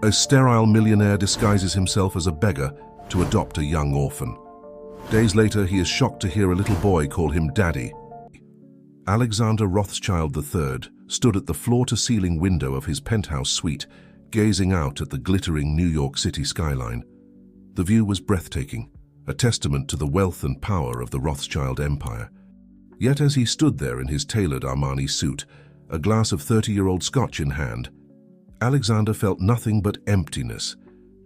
A sterile millionaire disguises himself as a beggar to adopt a young orphan. Days later, he is shocked to hear a little boy call him Daddy. Alexander Rothschild III stood at the floor-to-ceiling window of his penthouse suite, gazing out at the glittering New York City skyline. The view was breathtaking, a testament to the wealth and power of the Rothschild Empire. Yet as he stood there in his tailored Armani suit, a glass of 30-year-old Scotch in hand, Alexander felt nothing but emptiness.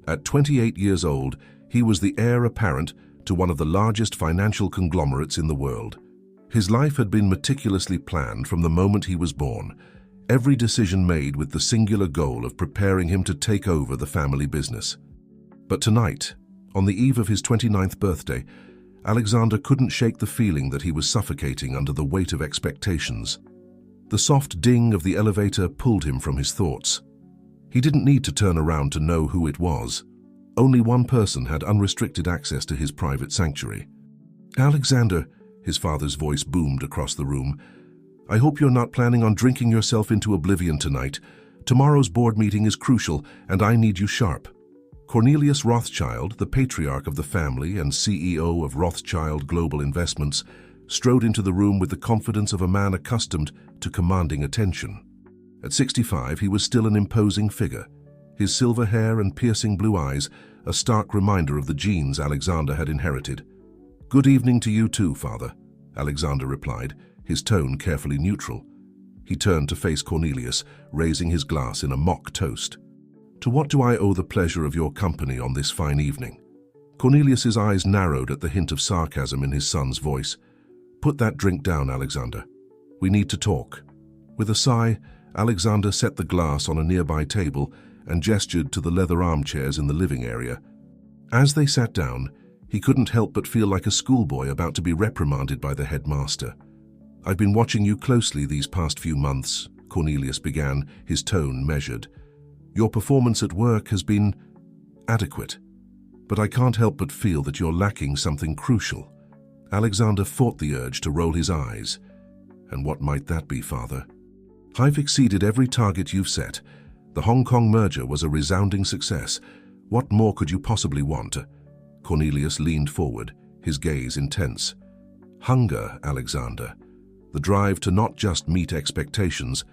At 28 years old, he was the heir apparent to one of the largest financial conglomerates in the world. His life had been meticulously planned from the moment he was born, every decision made with the singular goal of preparing him to take over the family business. But tonight, on the eve of his 29th birthday, Alexander couldn't shake the feeling that he was suffocating under the weight of expectations. The soft ding of the elevator pulled him from his thoughts. He didn't need to turn around to know who it was. Only one person had unrestricted access to his private sanctuary. "Alexander," his father's voice boomed across the room, "I hope you're not planning on drinking yourself into oblivion tonight. Tomorrow's board meeting is crucial, and I need you sharp." Cornelius Rothschild, the patriarch of the family and CEO of Rothschild Global Investments, strode into the room with the confidence of a man accustomed to commanding attention. At 65, he was still an imposing figure, his silver hair and piercing blue eyes a stark reminder of the genes Alexander had inherited. "Good evening to you too, Father," Alexander replied, his tone carefully neutral. He turned to face Cornelius, raising his glass in a mock toast. "To what do I owe the pleasure of your company on this fine evening?" Cornelius's eyes narrowed at the hint of sarcasm in his son's voice. "Put that drink down, Alexander. We need to talk." With a sigh, Alexander set the glass on a nearby table and gestured to the leather armchairs in the living area. As they sat down, he couldn't help but feel like a schoolboy about to be reprimanded by the headmaster. "I've been watching you closely these past few months," Cornelius began, his tone measured. "Your performance at work has been adequate, but I can't help but feel that you're lacking something crucial." Alexander fought the urge to roll his eyes. "And what might that be, Father?" "I've exceeded every target you've set. The Hong Kong merger was a resounding success. What more could you possibly want?" Cornelius leaned forward, his gaze intense. "Hunger, Alexander. The drive to not just meet expectations,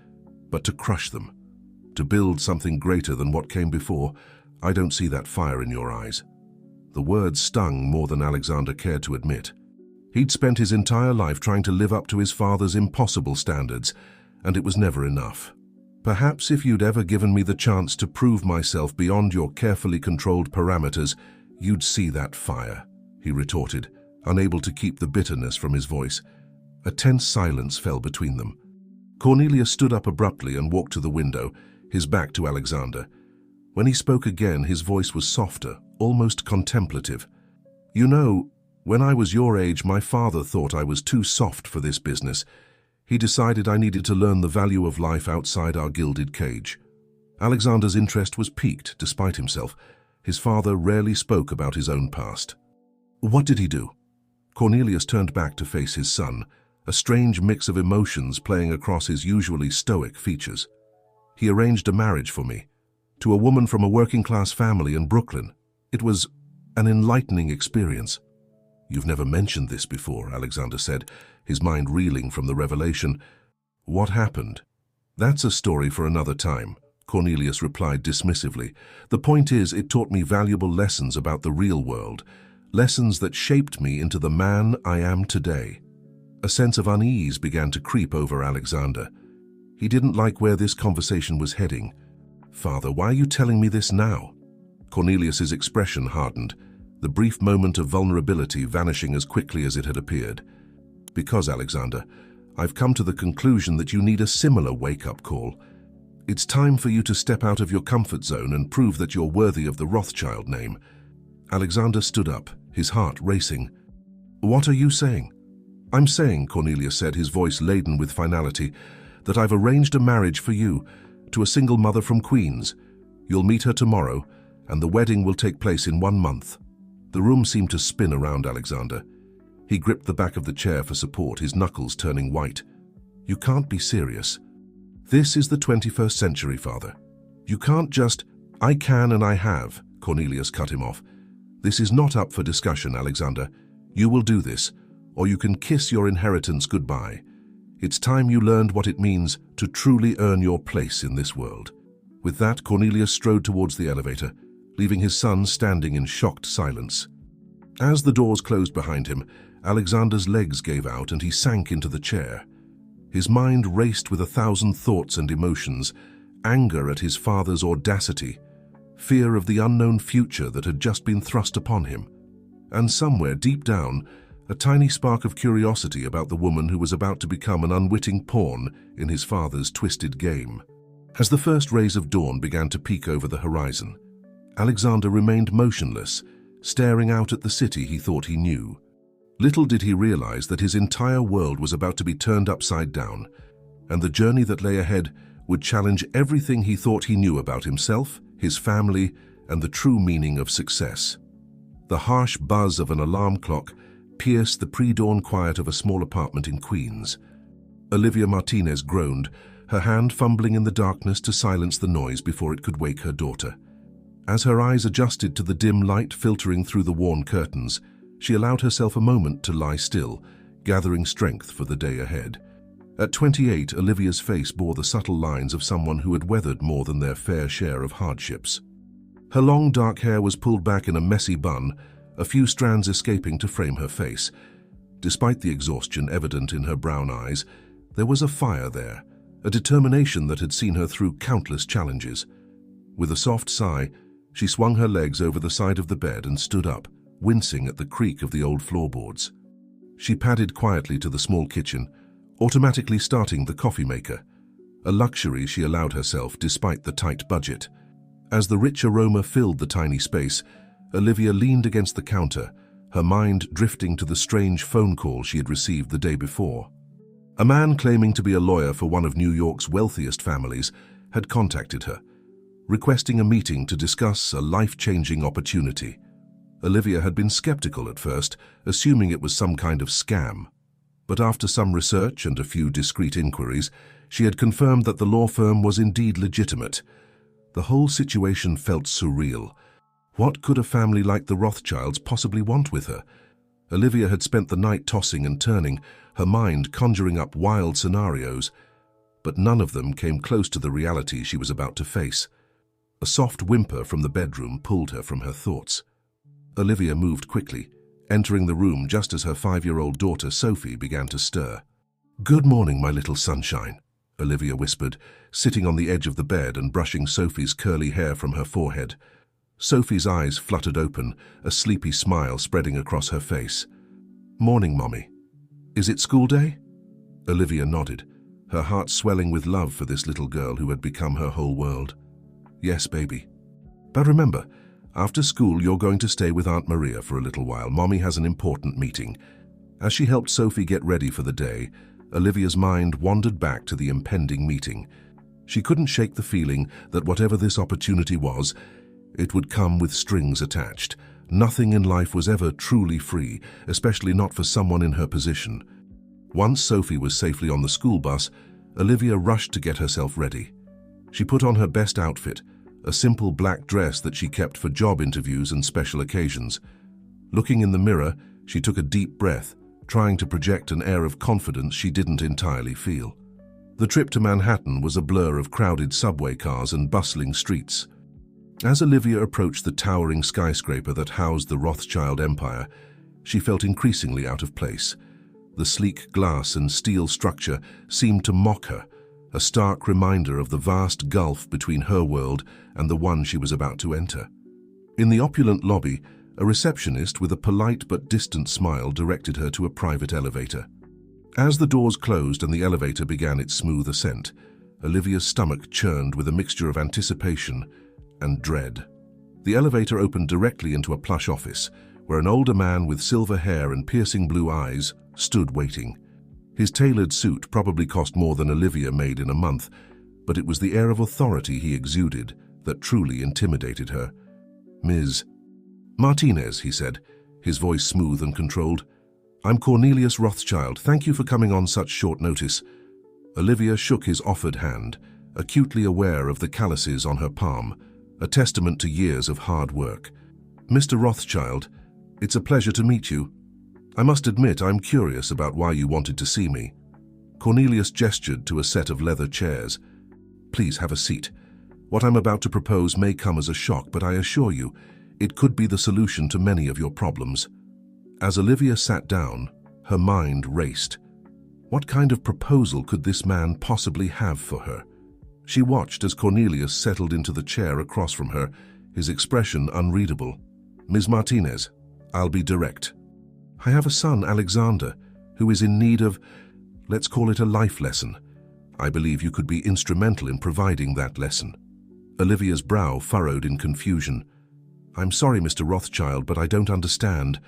but to crush them. To build something greater than what came before. I don't see that fire in your eyes." The words stung more than Alexander cared to admit. He'd spent his entire life trying to live up to his father's impossible standards, and it was never enough. "Perhaps if you'd ever given me the chance to prove myself beyond your carefully controlled parameters, you'd see that fire," he retorted, unable to keep the bitterness from his voice. A tense silence fell between them. Cornelius stood up abruptly and walked to the window, his back to Alexander. When he spoke again, his voice was softer, almost contemplative. "You know, when I was your age, my father thought I was too soft for this business. He decided I needed to learn the value of life outside our gilded cage." Alexander's interest was piqued despite himself. His father rarely spoke about his own past. "What did he do?" Cornelius turned back to face his son, a strange mix of emotions playing across his usually stoic features. "He arranged a marriage for me, to a woman from a working-class family in Brooklyn. It was an enlightening experience." "You've never mentioned this before," Alexander said, his mind reeling from the revelation. "What happened?" "That's a story for another time," Cornelius replied dismissively. "The point is, it taught me valuable lessons about the real world, lessons that shaped me into the man I am today." A sense of unease began to creep over Alexander. He didn't like where this conversation was heading. "Father, why are you telling me this now?" Cornelius's expression hardened, the brief moment of vulnerability vanishing as quickly as it had appeared. "Because, Alexander, I've come to the conclusion that you need a similar wake-up call. It's time for you to step out of your comfort zone and prove that you're worthy of the Rothschild name." Alexander stood up, his heart racing. "What are you saying?" "I'm saying," Cornelius said, his voice laden with finality, "that I've arranged a marriage for you to a single mother from Queens. You'll meet her tomorrow, and the wedding will take place in 1 month." The room seemed to spin around Alexander. He gripped the back of the chair for support, his knuckles turning white. "You can't be serious. This is the 21st century, Father. You can't just..." "I can and I have," Cornelius cut him off. "This is not up for discussion, Alexander. You will do this, or you can kiss your inheritance goodbye. It's time you learned what it means to truly earn your place in this world." With that, Cornelius strode towards the elevator, leaving his son standing in shocked silence. As the doors closed behind him, Alexander's legs gave out and he sank into the chair. His mind raced with 1,000 thoughts and emotions, anger at his father's audacity, fear of the unknown future that had just been thrust upon him, and somewhere deep down, a tiny spark of curiosity about the woman who was about to become an unwitting pawn in his father's twisted game. As the first rays of dawn began to peek over the horizon, Alexander remained motionless, staring out at the city he thought he knew. Little did he realize that his entire world was about to be turned upside down, and the journey that lay ahead would challenge everything he thought he knew about himself, his family, and the true meaning of success. The harsh buzz of an alarm clock pierced the pre-dawn quiet of a small apartment in Queens. Olivia Martinez groaned, her hand fumbling in the darkness to silence the noise before it could wake her daughter. As her eyes adjusted to the dim light filtering through the worn curtains, she allowed herself a moment to lie still, gathering strength for the day ahead. At 28, Olivia's face bore the subtle lines of someone who had weathered more than their fair share of hardships. Her long dark hair was pulled back in a messy bun, a few strands escaping to frame her face. Despite the exhaustion evident in her brown eyes, there was a fire there, a determination that had seen her through countless challenges. With a soft sigh, she swung her legs over the side of the bed and stood up, wincing at the creak of the old floorboards. She padded quietly to the small kitchen, automatically starting the coffee maker, a luxury she allowed herself despite the tight budget. As the rich aroma filled the tiny space, Olivia leaned against the counter, her mind drifting to the strange phone call she had received the day before. A man claiming to be a lawyer for one of New York's wealthiest families had contacted her, requesting a meeting to discuss a life-changing opportunity. Olivia had been skeptical at first, assuming it was some kind of scam. But after some research and a few discreet inquiries, she had confirmed that the law firm was indeed legitimate. The whole situation felt surreal. What could a family like the Rothschilds possibly want with her? Olivia had spent the night tossing and turning, her mind conjuring up wild scenarios, but none of them came close to the reality she was about to face. A soft whimper from the bedroom pulled her from her thoughts. Olivia moved quickly, entering the room just as her 5-year-old daughter Sophie began to stir. "Good morning, my little sunshine," Olivia whispered, sitting on the edge of the bed and brushing Sophie's curly hair from her forehead. Sophie's eyes fluttered open, a sleepy smile spreading across her face. "Morning, Mommy. Is it school day?" Olivia nodded, her heart swelling with love for this little girl who had become her whole world. "Yes, baby. But remember, after school you're going to stay with Aunt Maria for a little while. Mommy has an important meeting." As she helped Sophie get ready for the day, Olivia's mind wandered back to the impending meeting. She couldn't shake the feeling that whatever this opportunity was, it would come with strings attached. Nothing in life was ever truly free, especially not for someone in her position. Once Sophie was safely on the school bus, Olivia rushed to get herself ready. She put on her best outfit, a simple black dress that she kept for job interviews and special occasions. Looking in the mirror, she took a deep breath, trying to project an air of confidence she didn't entirely feel. The trip to Manhattan was a blur of crowded subway cars and bustling streets. As Olivia approached the towering skyscraper that housed the Rothschild empire, she felt increasingly out of place. The sleek glass and steel structure seemed to mock her, a stark reminder of the vast gulf between her world and the one she was about to enter. In the opulent lobby, a receptionist with a polite but distant smile directed her to a private elevator. As the doors closed and the elevator began its smooth ascent, Olivia's stomach churned with a mixture of anticipation and dread. The elevator opened directly into a plush office, where an older man with silver hair and piercing blue eyes stood waiting. His tailored suit probably cost more than Olivia made in a month, but it was the air of authority he exuded that truly intimidated her. "Ms. Martinez," he said, his voice smooth and controlled. "I'm Cornelius Rothschild. Thank you for coming on such short notice." Olivia shook his offered hand, acutely aware of the calluses on her palm. a testament to years of hard work. "Mr. Rothschild, it's a pleasure to meet you. I must admit I'm curious about why you wanted to see me." Cornelius gestured to a set of leather chairs. "Please have a seat. What I'm about to propose may come as a shock, but I assure you, it could be the solution to many of your problems." As Olivia sat down, her mind raced. What kind of proposal could this man possibly have for her? She watched as Cornelius settled into the chair across from her, his expression unreadable. "Ms. Martinez, I'll be direct. I have a son, Alexander, who is in need of, let's call it a life lesson. I believe you could be instrumental in providing that lesson." Olivia's brow furrowed in confusion. "I'm sorry, Mr. Rothschild, but I don't understand.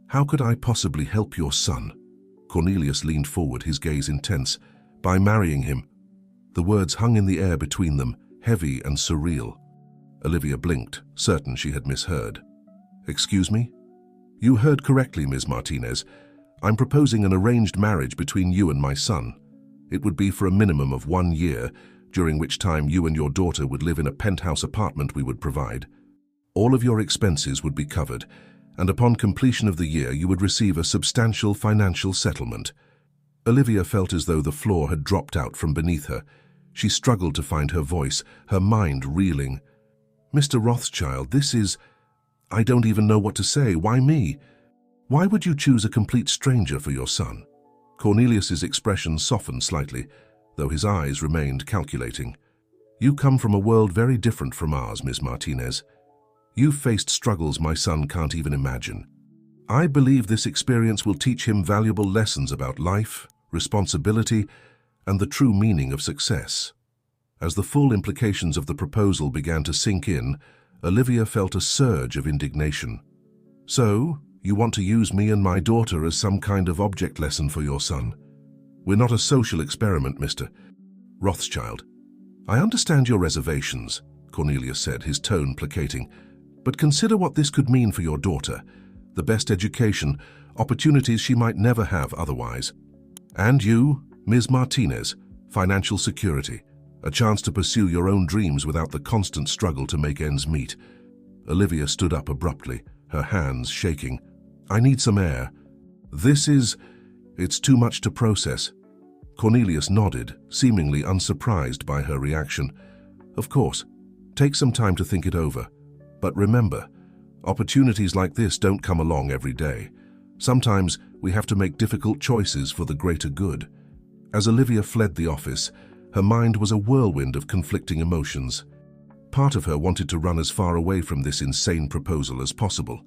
How could I possibly help your son?" Cornelius leaned forward, his gaze intense. "By marrying him." The words hung in the air between them, heavy and surreal. Olivia blinked, certain she had misheard. "Excuse me?" "You heard correctly, Ms. Martinez. I'm proposing an arranged marriage between you and my son. It would be for a minimum of 1 year, during which time you and your daughter would live in a penthouse apartment we would provide. All of your expenses would be covered, and upon completion of the year you would receive a substantial financial settlement." Olivia felt as though the floor had dropped out from beneath her. She struggled to find her voice, her mind reeling. "Mr. Rothschild, this is... I don't even know what to say. Why me? Why would you choose a complete stranger for your son?" Cornelius's expression softened slightly, though his eyes remained calculating. "You come from a world very different from ours, Ms. Martinez. You've faced struggles my son can't even imagine. I believe this experience will teach him valuable lessons about life, responsibility, and the true meaning of success." As the full implications of the proposal began to sink in, Olivia felt a surge of indignation. "So, you want to use me and my daughter as some kind of object lesson for your son? We're not a social experiment, Mr. Rothschild." "I understand your reservations," Cornelius said, his tone placating. "But consider what this could mean for your daughter. The best education, opportunities she might never have otherwise. And you, Ms. Martinez, financial security, a chance to pursue your own dreams without the constant struggle to make ends meet." Olivia stood up abruptly, her hands shaking. "I need some air. It's too much to process." Cornelius nodded, seemingly unsurprised by her reaction. "Of course, take some time to think it over. But remember, opportunities like this don't come along every day. Sometimes we have to make difficult choices for the greater good." As Olivia fled the office, her mind was a whirlwind of conflicting emotions. Part of her wanted to run as far away from this insane proposal as possible.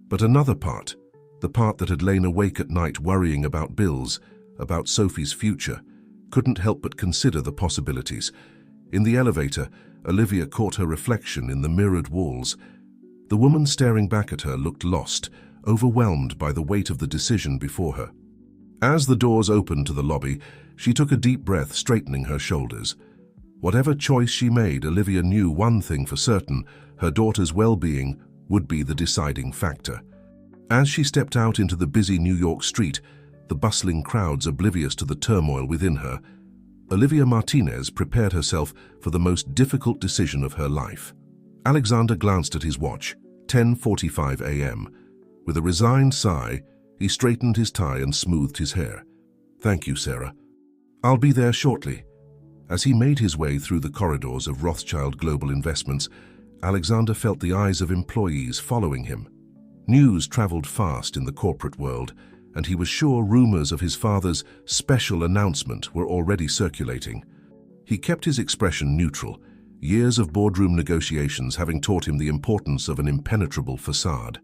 But another part, the part that had lain awake at night worrying about bills, about Sophie's future, couldn't help but consider the possibilities. In the elevator, Olivia caught her reflection in the mirrored walls. The woman staring back at her looked lost, overwhelmed by the weight of the decision before her. As the doors opened to the lobby, she took a deep breath, straightening her shoulders. Whatever choice she made, Olivia knew one thing for certain: her daughter's well-being would be the deciding factor. As she stepped out into the busy New York street, the bustling crowds oblivious to the turmoil within her, Olivia Martinez prepared herself for the most difficult decision of her life. Alexander glanced at his watch, 10:45 a.m. With a resigned sigh, he straightened his tie and smoothed his hair. "Thank you, Sarah. I'll be there shortly." As he made his way through the corridors of Rothschild Global Investments, Alexander felt the eyes of employees following him. News traveled fast in the corporate world, and he was sure rumors of his father's special announcement were already circulating. He kept his expression neutral, years of boardroom negotiations having taught him the importance of an impenetrable facade.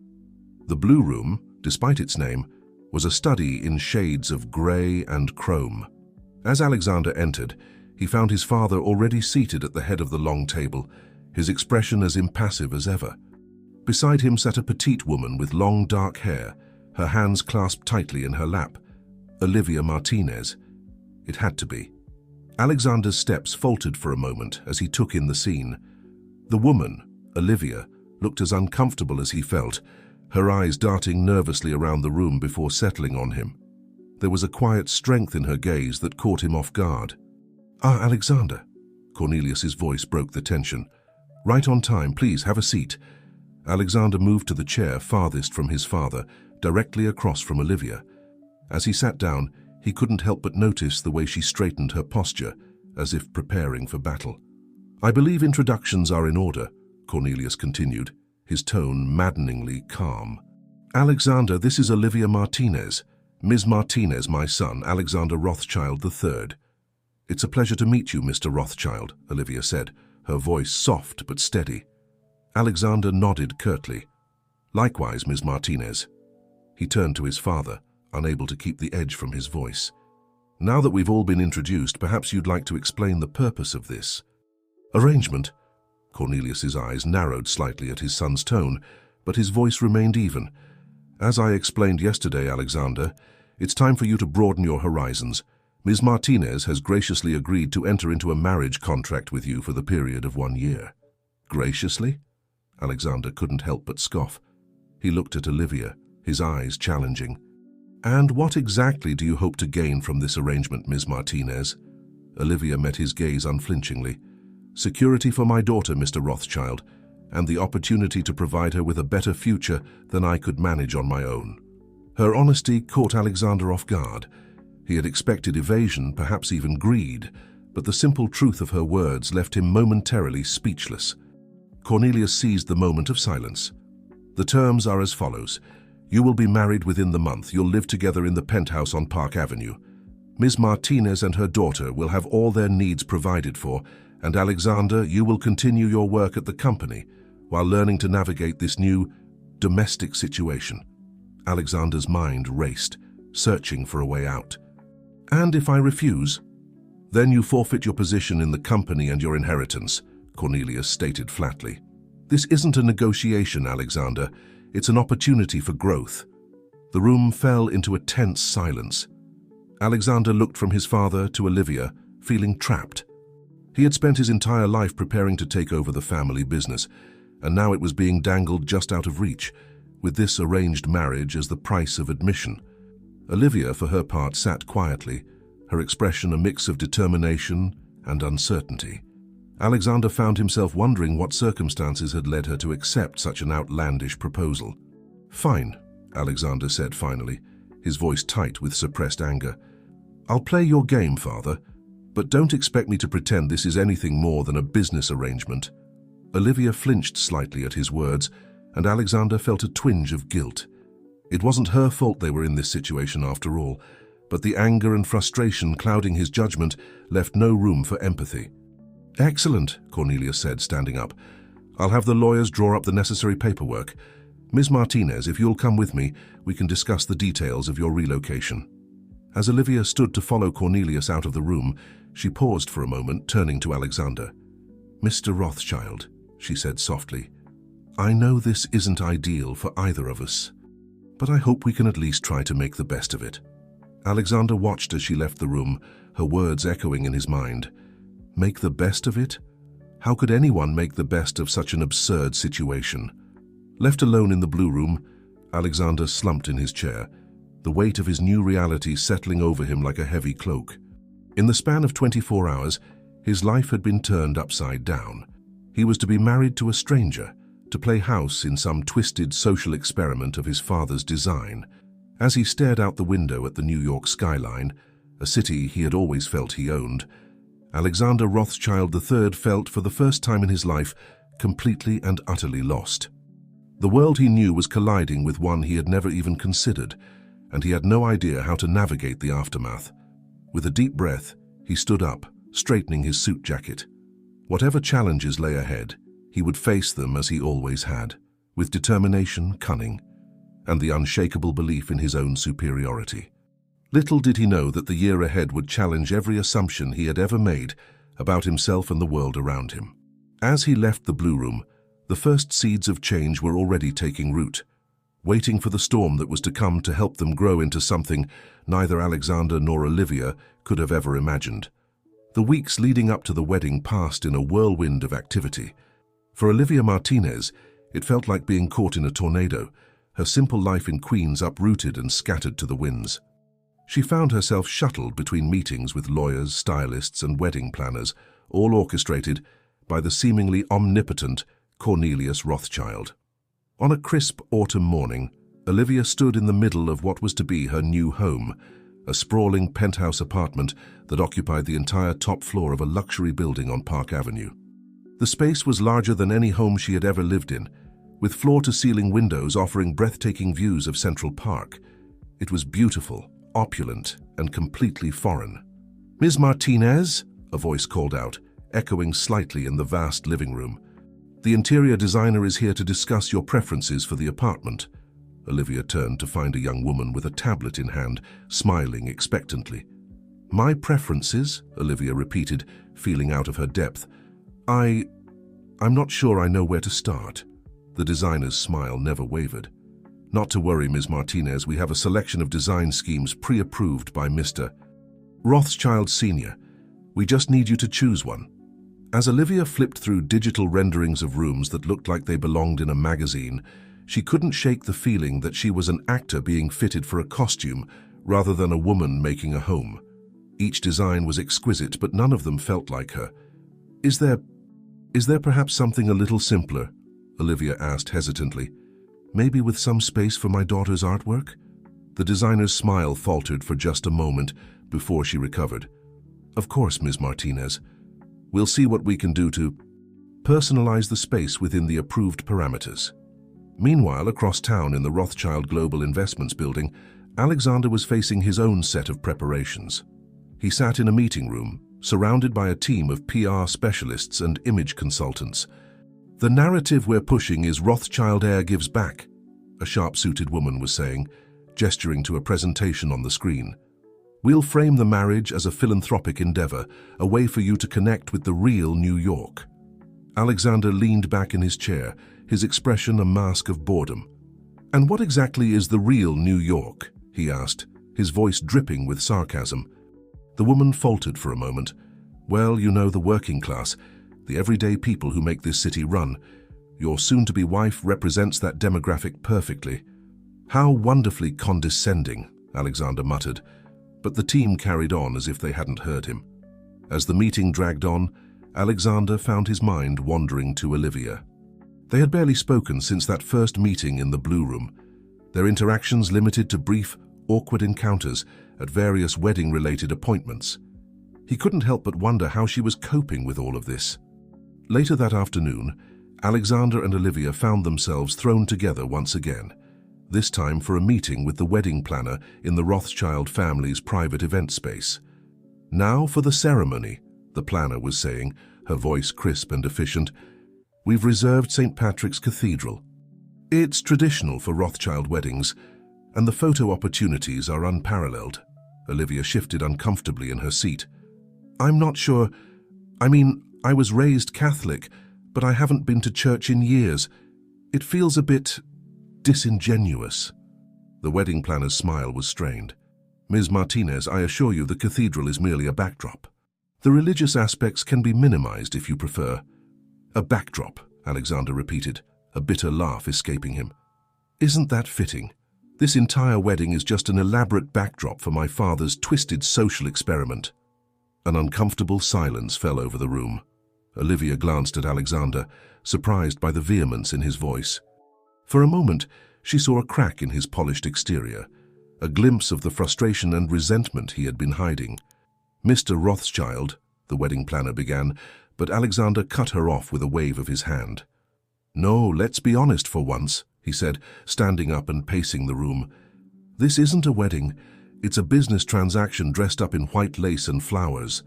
The Blue Room, despite its name, was a study in shades of grey and chrome. As Alexander entered, he found his father already seated at the head of the long table, his expression as impassive as ever. Beside him sat a petite woman with long dark hair, her hands clasped tightly in her lap. Olivia Martinez. It had to be. Alexander's steps faltered for a moment as he took in the scene. The woman, Olivia, looked as uncomfortable as he felt, her eyes darting nervously around the room before settling on him. There was a quiet strength in her gaze that caught him off guard. "Ah, Alexander." Cornelius's voice broke the tension. Right on time, please, have a seat. Alexander moved to the chair farthest from his father, directly across from Olivia. As he sat down, he couldn't help but notice the way she straightened her posture, as if preparing for battle. I believe introductions are in order, Cornelius continued, his tone maddeningly calm. Alexander, this is Olivia Martinez. Ms. Martinez, my son, Alexander Rothschild III. It's a pleasure to meet you, Mr. Rothschild, Olivia said, her voice soft but steady. Alexander nodded curtly. Likewise, Ms. Martinez. He turned to his father, unable to keep the edge from his voice. Now that we've all been introduced, perhaps you'd like to explain the purpose of this arrangement. Cornelius's eyes narrowed slightly at his son's tone, but his voice remained even. As I explained yesterday, Alexander, it's time for you to broaden your horizons. Ms. Martinez has graciously agreed to enter into a marriage contract with you for the period of 1 year. Graciously? Alexander couldn't help but scoff. He looked at Olivia, his eyes challenging. And what exactly do you hope to gain from this arrangement, Ms. Martinez? Olivia met his gaze unflinchingly. Security for my daughter, Mr. Rothschild, and the opportunity to provide her with a better future than I could manage on my own. Her honesty caught Alexander off guard. He had expected evasion, perhaps even greed, but the simple truth of her words left him momentarily speechless. Cornelius seized the moment of silence. The terms are as follows. You will be married within the month. You'll live together in the penthouse on Park Avenue. Ms. Martinez and her daughter will have all their needs provided for, and Alexander, you will continue your work at the company while learning to navigate this new domestic situation. Alexander's mind raced, searching for a way out. And if I refuse? Then you forfeit your position in the company and your inheritance, Cornelius stated flatly. This isn't a negotiation, Alexander. It's an opportunity for growth. The room fell into a tense silence. Alexander looked from his father to Olivia, feeling trapped. He had spent his entire life preparing to take over the family business, and now it was being dangled just out of reach, with this arranged marriage as the price of admission. Olivia, for her part, sat quietly, her expression a mix of determination and uncertainty. Alexander found himself wondering what circumstances had led her to accept such an outlandish proposal. Fine, Alexander said finally, his voice tight with suppressed anger. I'll play your game, father, but don't expect me to pretend this is anything more than a business arrangement. Olivia flinched slightly at his words, and Alexander felt a twinge of guilt. It wasn't her fault they were in this situation after all, but the anger and frustration clouding his judgment left no room for empathy. Excellent, Cornelius said, standing up. I'll have the lawyers draw up the necessary paperwork. Ms. Martinez, if you'll come with me, we can discuss the details of your relocation. As Olivia stood to follow Cornelius out of the room, she paused for a moment, turning to Alexander. Mr. Rothschild, she said softly, I know this isn't ideal for either of us, but I hope we can at least try to make the best of it. Alexander watched as she left the room, her words echoing in his mind. Make the best of it? How could anyone make the best of such an absurd situation? Left alone in the blue room, Alexander slumped in his chair, the weight of his new reality settling over him like a heavy cloak. In the span of 24 hours, his life had been turned upside down. He was to be married to a stranger, to play house in some twisted social experiment of his father's design. As he stared out the window at the New York skyline, a city he had always felt he owned, Alexander Rothschild III felt for the first time in his life completely and utterly lost. The world he knew was colliding with one he had never even considered, and he had no idea how to navigate the aftermath. With a deep breath, he stood up, straightening his suit jacket. Whatever challenges lay ahead, he would face them as he always had, with determination, cunning, and the unshakable belief in his own superiority. Little did he know that the year ahead would challenge every assumption he had ever made about himself and the world around him. As he left the Blue Room, the first seeds of change were already taking root, waiting for the storm that was to come to help them grow into something neither Alexander nor Olivia could have ever imagined. The weeks leading up to the wedding passed in a whirlwind of activity. For Olivia Martinez, it felt like being caught in a tornado, her simple life in Queens uprooted and scattered to the winds. She found herself shuttled between meetings with lawyers, stylists, and wedding planners, all orchestrated by the seemingly omnipotent Cornelius Rothschild. On a crisp autumn morning, Olivia stood in the middle of what was to be her new home, a sprawling penthouse apartment that occupied the entire top floor of a luxury building on Park Avenue. The space was larger than any home she had ever lived in, with floor-to-ceiling windows offering breathtaking views of Central Park. It was beautiful, opulent, and completely foreign. "Ms. Martinez?" a voice called out, echoing slightly in the vast living room. "The interior designer is here to discuss your preferences for the apartment." Olivia turned to find a young woman with a tablet in hand, smiling expectantly. "My preferences?" Olivia repeated, feeling out of her depth. I'm not sure I know where to start." The designer's smile never wavered. "Not to worry, Ms. Martinez, we have a selection of design schemes pre-approved by Mr. Rothschild Sr. We just need you to choose one." As Olivia flipped through digital renderings of rooms that looked like they belonged in a magazine, she couldn't shake the feeling that she was an actor being fitted for a costume rather than a woman making a home. Each design was exquisite, but none of them felt like her. Is there perhaps something a little simpler?" Olivia asked hesitantly. "Maybe with some space for my daughter's artwork?" The designer's smile faltered for just a moment before she recovered. "Of course, Ms. Martinez. We'll see what we can do to personalize the space within the approved parameters." Meanwhile, across town in the Rothschild Global Investments building, Alexander was facing his own set of preparations. He sat in a meeting room, surrounded by a team of PR specialists and image consultants. "The narrative we're pushing is Rothschild heir gives back," a sharp-suited woman was saying, gesturing to a presentation on the screen. "We'll frame the marriage as a philanthropic endeavor, a way for you to connect with the real New York." Alexander leaned back in his chair, his expression a mask of boredom. "And what exactly is the real New York?" he asked, his voice dripping with sarcasm. The woman faltered for a moment. "Well, you know, the working class, the everyday people who make this city run. Your soon-to-be wife represents that demographic perfectly." "How wonderfully condescending," Alexander muttered, but the team carried on as if they hadn't heard him. As the meeting dragged on, Alexander found his mind wandering to Olivia. They had barely spoken since that first meeting in the Blue Room, their interactions limited to brief, awkward encounters at various wedding-related appointments. He couldn't help but wonder how she was coping with all of this. Later that afternoon, Alexander and Olivia found themselves thrown together once again, this time for a meeting with the wedding planner in the Rothschild family's private event space. "Now for the ceremony," the planner was saying, her voice crisp and efficient. "We've reserved St. Patrick's Cathedral. It's traditional for Rothschild weddings, and the photo opportunities are unparalleled." Olivia shifted uncomfortably in her seat. "I'm not sure. I was raised Catholic, but I haven't been to church in years. It feels a bit disingenuous." The wedding planner's smile was strained. "Ms. Martinez, I assure you the cathedral is merely a backdrop. The religious aspects can be minimized if you prefer." "A backdrop," Alexander repeated, a bitter laugh escaping him. "Isn't that fitting? This entire wedding is just an elaborate backdrop for my father's twisted social experiment." An uncomfortable silence fell over the room. Olivia glanced at Alexander, surprised by the vehemence in his voice. For a moment, she saw a crack in his polished exterior, a glimpse of the frustration and resentment he had been hiding. "Mr. Rothschild," the wedding planner began, but Alexander cut her off with a wave of his hand. "No, let's be honest for once," he said, standing up and pacing the room. "This isn't a wedding. It's a business transaction dressed up in white lace and flowers.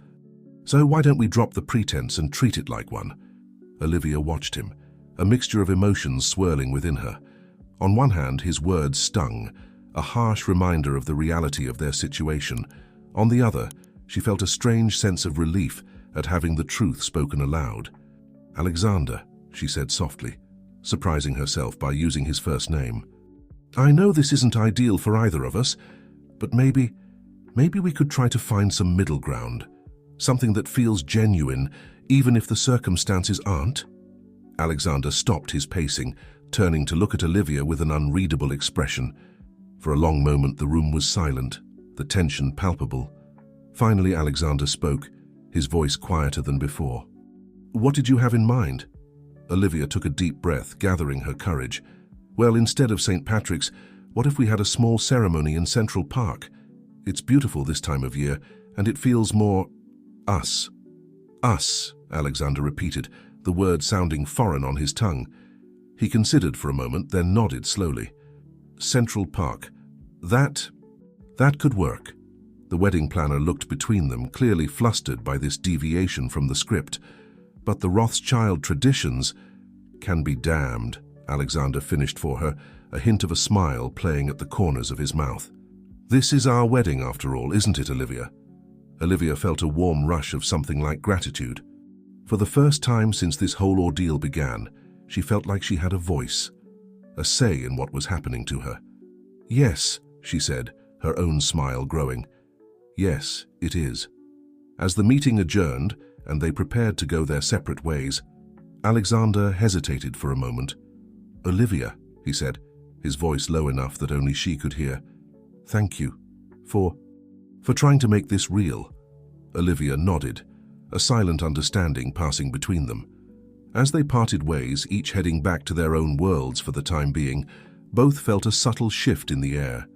So why don't we drop the pretense and treat it like one?" Olivia watched him, a mixture of emotions swirling within her. On one hand, his words stung, a harsh reminder of the reality of their situation. On the other, she felt a strange sense of relief at having the truth spoken aloud. "Alexander," she said softly, surprising herself by using his first name. "I know this isn't ideal for either of us, but maybe we could try to find some middle ground. Something that feels genuine, even if the circumstances aren't." Alexander stopped his pacing, turning to look at Olivia with an unreadable expression. For a long moment the room was silent, the tension palpable. Finally Alexander spoke, his voice quieter than before. What did you have in mind? Olivia took a deep breath, gathering her courage. Well, instead of St. Patrick's, what if we had a small ceremony in Central Park? It's beautiful this time of year, and it feels more us. Us, Alexander repeated, the word sounding foreign on his tongue. He considered for a moment, then nodded slowly. Central Park. That could work. The wedding planner looked between them, clearly flustered by this deviation from the script. But the Rothschild traditions can be damned, Alexander finished for her, a hint of a smile playing at the corners of his mouth. This is our wedding, after all, isn't it, Olivia? Olivia felt a warm rush of something like gratitude. For the first time since this whole ordeal began, she felt like she had a voice, a say in what was happening to her. Yes, she said, her own smile growing. Yes, it is. As the meeting adjourned and they prepared to go their separate ways, Alexander hesitated for a moment. Olivia, he said, his voice low enough that only she could hear. Thank you for trying to make this real. Olivia nodded, a silent understanding passing between them. As they parted ways, each heading back to their own worlds for the time being, both felt a subtle shift in the air.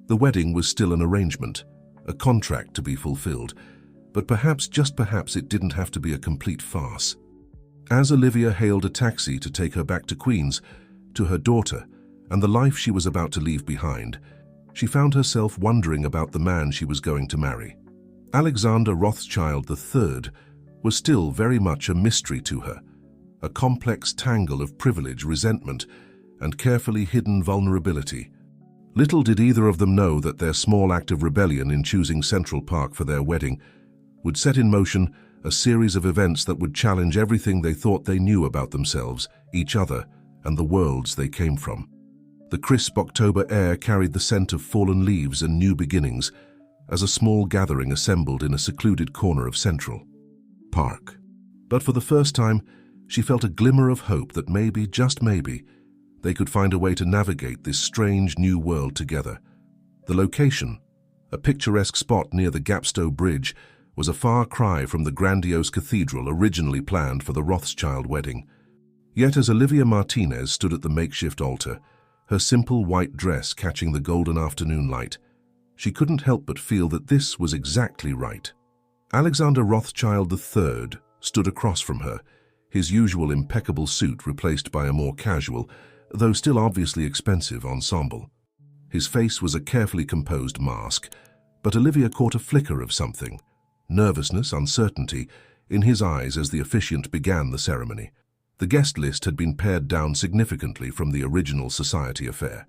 The wedding was still an arrangement, a contract to be fulfilled, but perhaps, just perhaps, it didn't have to be a complete farce. As Olivia hailed a taxi to take her back to Queens, to her daughter, and the life she was about to leave behind, she found herself wondering about the man she was going to marry. Alexander Rothschild III was still very much a mystery to her, a complex tangle of privilege, resentment, and carefully hidden vulnerability. Little did either of them know that their small act of rebellion in choosing Central Park for their wedding would set in motion a series of events that would challenge everything they thought they knew about themselves, each other, and the worlds they came from. The crisp October air carried the scent of fallen leaves and new beginnings as a small gathering assembled in a secluded corner of Central Park. But for the first time, she felt a glimmer of hope that maybe, just maybe, they could find a way to navigate this strange new world together. The location, a picturesque spot near the Gapstow Bridge, was a far cry from the grandiose cathedral originally planned for the Rothschild wedding. Yet as Olivia Martinez stood at the makeshift altar, her simple white dress catching the golden afternoon light, she couldn't help but feel that this was exactly right. Alexander Rothschild III stood across from her, his usual impeccable suit replaced by a more casual, though still obviously expensive, ensemble. His face was a carefully composed mask, but Olivia caught a flicker of something, nervousness, uncertainty, in his eyes as the officiant began the ceremony. The guest list had been pared down significantly from the original society affair.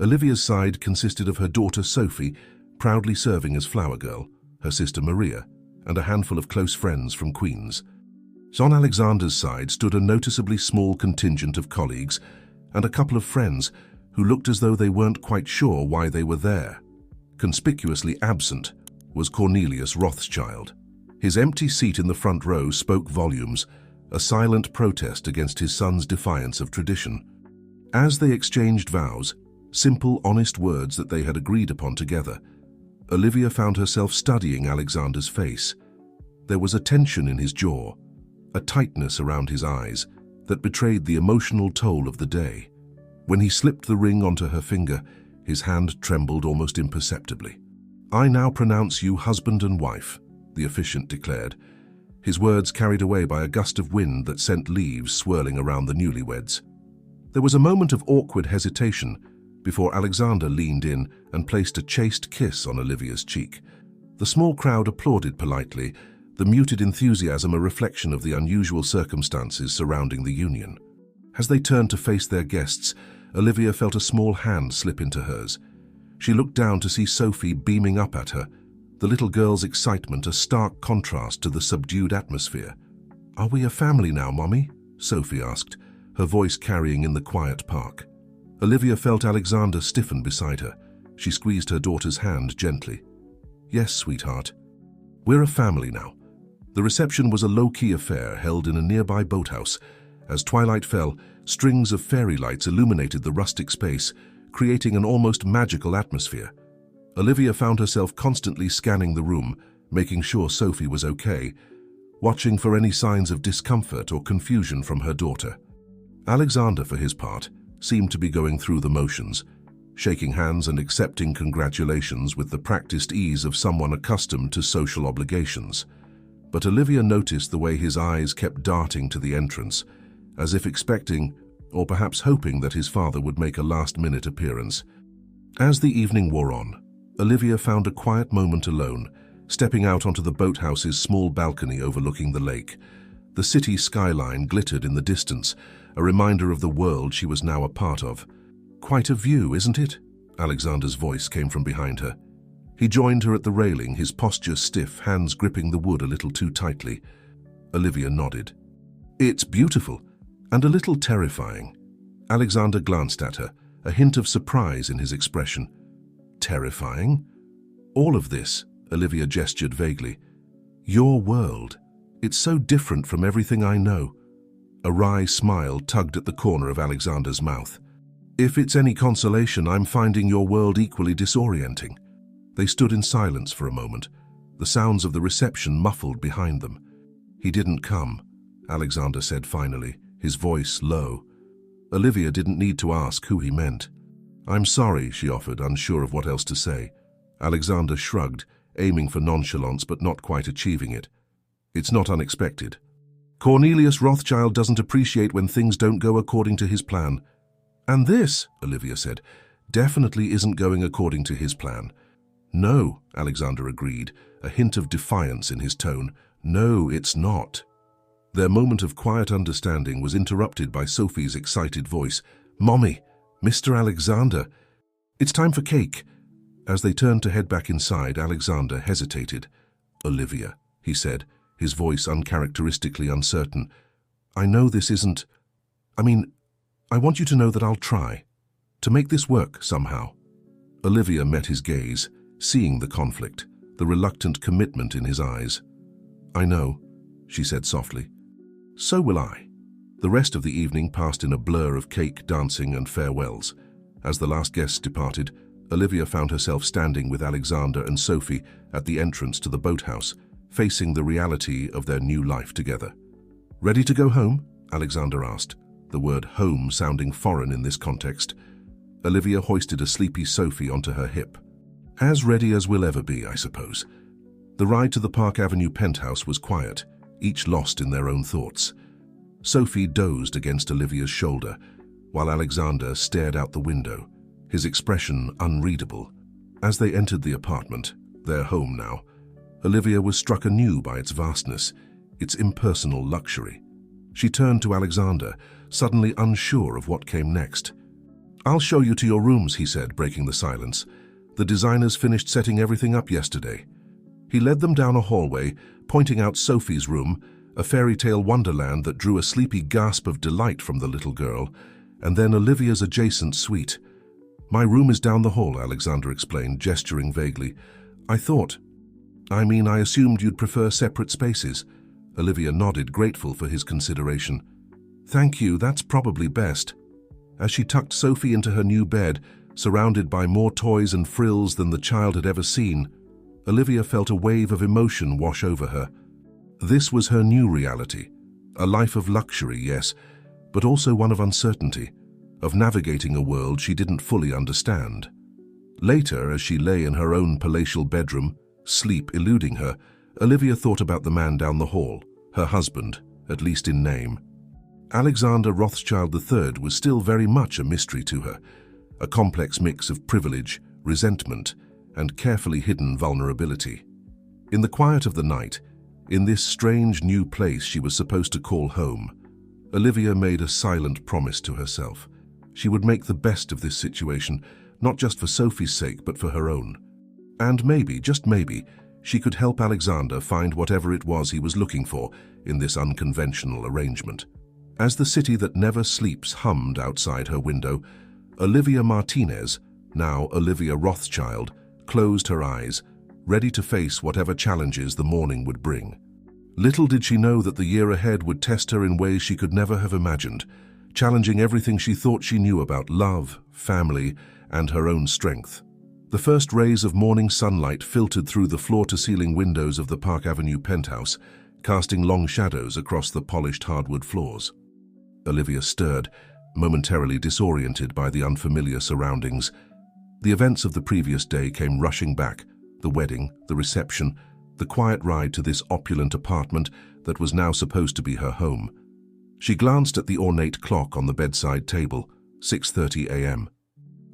Olivia's side consisted of her daughter Sophie, proudly serving as flower girl, her sister Maria, and a handful of close friends from Queens. On Alexander's side stood a noticeably small contingent of colleagues and a couple of friends who looked as though they weren't quite sure why they were there. Conspicuously absent was Cornelius Rothschild. His empty seat in the front row spoke volumes, a silent protest against his son's defiance of tradition. As they exchanged vows, simple, honest words that they had agreed upon together, Olivia found herself studying Alexander's face. There was a tension in his jaw, a tightness around his eyes that betrayed the emotional toll of the day. When he slipped the ring onto her finger, his hand trembled almost imperceptibly. "I now pronounce you husband and wife," the officiant declared, his words carried away by a gust of wind that sent leaves swirling around the newlyweds. There was a moment of awkward hesitation before Alexander leaned in and placed a chaste kiss on Olivia's cheek. The small crowd applauded politely, the muted enthusiasm a reflection of the unusual circumstances surrounding the union. As they turned to face their guests, Olivia felt a small hand slip into hers. She looked down to see Sophie beaming up at her, the little girl's excitement a stark contrast to the subdued atmosphere. "Are we a family now, Mommy?" Sophie asked, her voice carrying in the quiet park. Olivia felt Alexander stiffen beside her. She squeezed her daughter's hand gently. "Yes, sweetheart. We're a family now." The reception was a low-key affair held in a nearby boathouse. As twilight fell, strings of fairy lights illuminated the rustic space, creating an almost magical atmosphere. Olivia found herself constantly scanning the room, making sure Sophie was okay, watching for any signs of discomfort or confusion from her daughter. Alexander, for his part, seemed to be going through the motions, shaking hands and accepting congratulations with the practiced ease of someone accustomed to social obligations. But Olivia noticed the way his eyes kept darting to the entrance, as if expecting, or perhaps hoping, that his father would make a last-minute appearance. As the evening wore on, Olivia found a quiet moment alone, stepping out onto the boathouse's small balcony overlooking the lake. The city skyline glittered in the distance, a reminder of the world she was now a part of. "Quite a view, isn't it?" Alexander's voice came from behind her. He joined her at the railing, his posture stiff, hands gripping the wood a little too tightly. Olivia nodded. "It's beautiful, and a little terrifying." Alexander glanced at her, a hint of surprise in his expression. "Terrifying? All of this," Olivia gestured vaguely. "Your world. It's so different from everything I know." A wry smile tugged at the corner of Alexander's mouth. "If it's any consolation, I'm finding your world equally disorienting." They stood in silence for a moment, the sounds of the reception muffled behind them. "He didn't come," Alexander said finally, his voice low. Olivia didn't need to ask who he meant. "I'm sorry," she offered, unsure of what else to say. Alexander shrugged, aiming for nonchalance but not quite achieving it. "It's not unexpected. Cornelius Rothschild doesn't appreciate when things don't go according to his plan." "And this," Olivia said, "definitely isn't going according to his plan." "No," Alexander agreed, a hint of defiance in his tone. "No, it's not." Their moment of quiet understanding was interrupted by Sophie's excited voice. "Mommy, Mr. Alexander, it's time for cake." As they turned to head back inside, Alexander hesitated. "Olivia," he said, his voice uncharacteristically uncertain, "I know this isn't... I want you to know that I'll try to make this work somehow." Olivia met his gaze, seeing the conflict, the reluctant commitment in his eyes. "I know," she said softly. "So will I." The rest of the evening passed in a blur of cake, dancing, and farewells. As the last guests departed, Olivia found herself standing with Alexander and Sophie at the entrance to the boathouse, facing the reality of their new life together. "Ready to go home?" Alexander asked, the word home sounding foreign in this context. Olivia hoisted a sleepy Sophie onto her hip. "As ready as we'll ever be, I suppose." The ride to the Park Avenue penthouse was quiet, each lost in their own thoughts. Sophie dozed against Olivia's shoulder, while Alexander stared out the window, his expression unreadable. As they entered the apartment, their home now, Olivia was struck anew by its vastness, its impersonal luxury. She turned to Alexander, suddenly unsure of what came next. "I'll show you to your rooms," he said, breaking the silence. "The designers finished setting everything up yesterday." He led them down a hallway, pointing out Sophie's room, a fairy tale wonderland that drew a sleepy gasp of delight from the little girl, and then Olivia's adjacent suite. "My room is down the hall," Alexander explained, gesturing vaguely. I assumed you'd prefer separate spaces." Olivia nodded, grateful for his consideration. "Thank you, that's probably best." As she tucked Sophie into her new bed, surrounded by more toys and frills than the child had ever seen, Olivia felt a wave of emotion wash over her. This was her new reality, a life of luxury, yes, but also one of uncertainty, of navigating a world she didn't fully understand. Later, as she lay in her own palatial bedroom, sleep eluding her, Olivia thought about the man down the hall, her husband, at least in name. Alexander Rothschild III was still very much a mystery to her, a complex mix of privilege, resentment, and carefully hidden vulnerability. In the quiet of the night, in this strange new place she was supposed to call home, Olivia made a silent promise to herself. She would make the best of this situation, not just for Sophie's sake, but for her own. And maybe, just maybe, she could help Alexander find whatever it was he was looking for in this unconventional arrangement. As the city that never sleeps hummed outside her window, Olivia Martinez, now Olivia Rothschild, closed her eyes, ready to face whatever challenges the morning would bring. Little did she know that the year ahead would test her in ways she could never have imagined, challenging everything she thought she knew about love, family, and her own strength. The first rays of morning sunlight filtered through the floor-to-ceiling windows of the Park Avenue penthouse, casting long shadows across the polished hardwood floors. Olivia stirred, momentarily disoriented by the unfamiliar surroundings. The events of the previous day came rushing back: the wedding, the reception, the quiet ride to this opulent apartment that was now supposed to be her home. She glanced at the ornate clock on the bedside table, 6:30 a.m.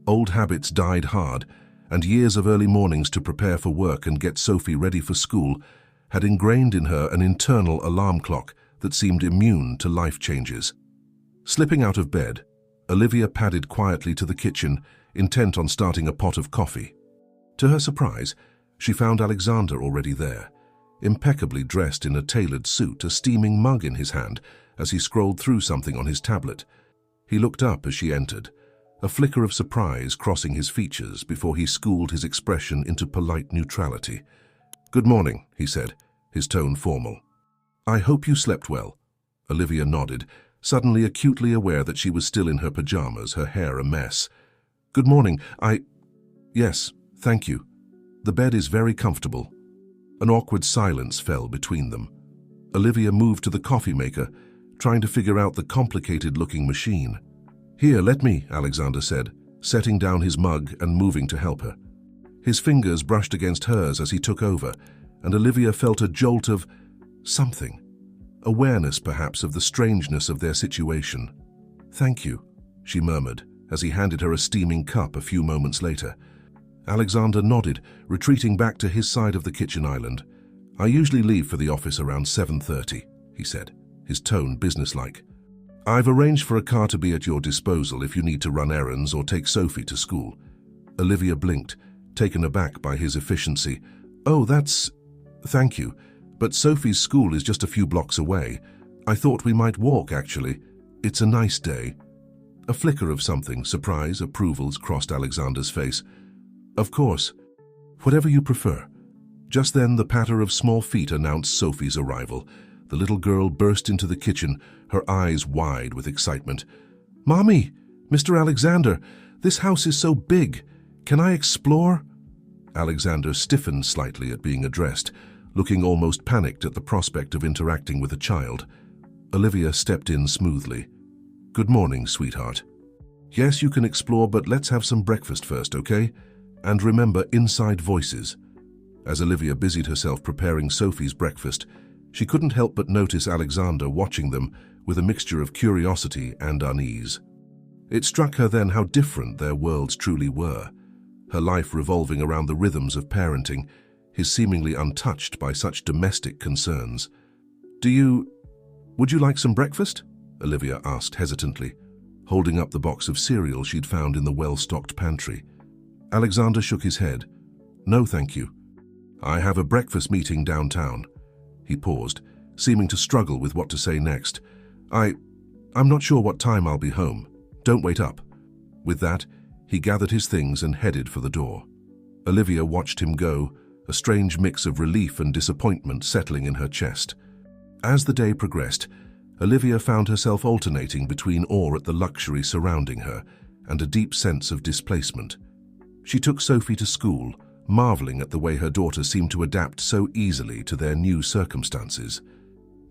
Old habits died hard, and years of early mornings to prepare for work and get Sophie ready for school had ingrained in her an internal alarm clock that seemed immune to life changes. Slipping out of bed, Olivia padded quietly to the kitchen, intent on starting a pot of coffee. To her surprise, she found Alexander already there, impeccably dressed in a tailored suit, a steaming mug in his hand as he scrolled through something on his tablet. He looked up as she entered, a flicker of surprise crossing his features before he schooled his expression into polite neutrality. "Good morning," he said, his tone formal. "I hope you slept well." Olivia nodded, suddenly acutely aware that she was still in her pajamas, her hair a mess. "Good morning. Yes, thank you. The bed is very comfortable." An awkward silence fell between them. Olivia moved to the coffee maker, trying to figure out the complicated-looking machine. "Here, let me," Alexander said, setting down his mug and moving to help her. His fingers brushed against hers as he took over, and Olivia felt a jolt of something. Awareness, perhaps, of the strangeness of their situation. "Thank you," she murmured, as he handed her a steaming cup a few moments later. Alexander nodded, retreating back to his side of the kitchen island. "I usually leave for the office around 7:30, he said, his tone businesslike. "I've arranged for a car to be at your disposal if you need to run errands or take Sophie to school." Olivia blinked, taken aback by his efficiency. "Oh, thank you, but Sophie's school is just a few blocks away. I thought we might walk, actually. It's a nice day." A flicker of something, surprise, approvals, crossed Alexander's face. "Of course. Whatever you prefer." Just then, the patter of small feet announced Sophie's arrival. The little girl burst into the kitchen, her eyes wide with excitement. "Mommy! Mr. Alexander! This house is so big! Can I explore?" Alexander stiffened slightly at being addressed, looking almost panicked at the prospect of interacting with a child. Olivia stepped in smoothly. "Good morning, sweetheart. Yes, you can explore, but let's have some breakfast first, okay? And remember, inside voices." As Olivia busied herself preparing Sophie's breakfast, she couldn't help but notice Alexander watching them with a mixture of curiosity and unease. It struck her then how different their worlds truly were, her life revolving around the rhythms of parenting, his seemingly untouched by such domestic concerns. Would you like some breakfast?" Olivia asked hesitantly, holding up the box of cereal she'd found in the well-stocked pantry. Alexander shook his head. "No, thank you. I have a breakfast meeting downtown." He paused, seeming to struggle with what to say next. I'm not sure what time I'll be home. Don't wait up." With that, he gathered his things and headed for the door. Olivia watched him go, a strange mix of relief and disappointment settling in her chest. As the day progressed, Olivia found herself alternating between awe at the luxury surrounding her and a deep sense of displacement. She took Sophie to school, marveling at the way her daughter seemed to adapt so easily to their new circumstances.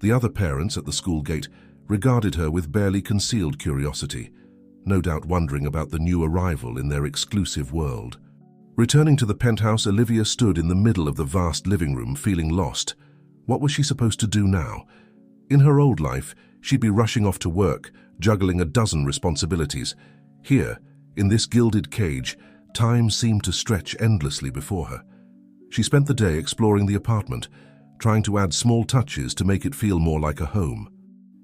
The other parents at the school gate regarded her with barely concealed curiosity, no doubt wondering about the new arrival in their exclusive world. Returning to the penthouse, Olivia stood in the middle of the vast living room, feeling lost. What was she supposed to do now? In her old life, she'd be rushing off to work, juggling a dozen responsibilities. Here, in this gilded cage, time seemed to stretch endlessly before her. She spent the day exploring the apartment, trying to add small touches to make it feel more like a home.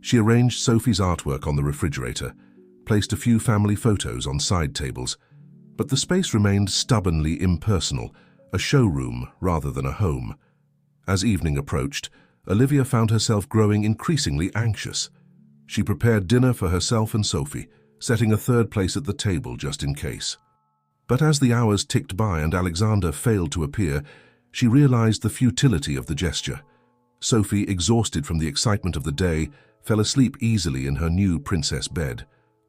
She arranged Sophie's artwork on the refrigerator, placed a few family photos on side tables, but the space remained stubbornly impersonal, a showroom rather than a home. As evening approached, Olivia found herself growing increasingly anxious. She prepared dinner for herself and Sophie, setting a third place at the table just in case. But as the hours ticked by and Alexander failed to appear, she realized the futility of the gesture. Sophie, exhausted from the excitement of the day, fell asleep easily in her new princess bed.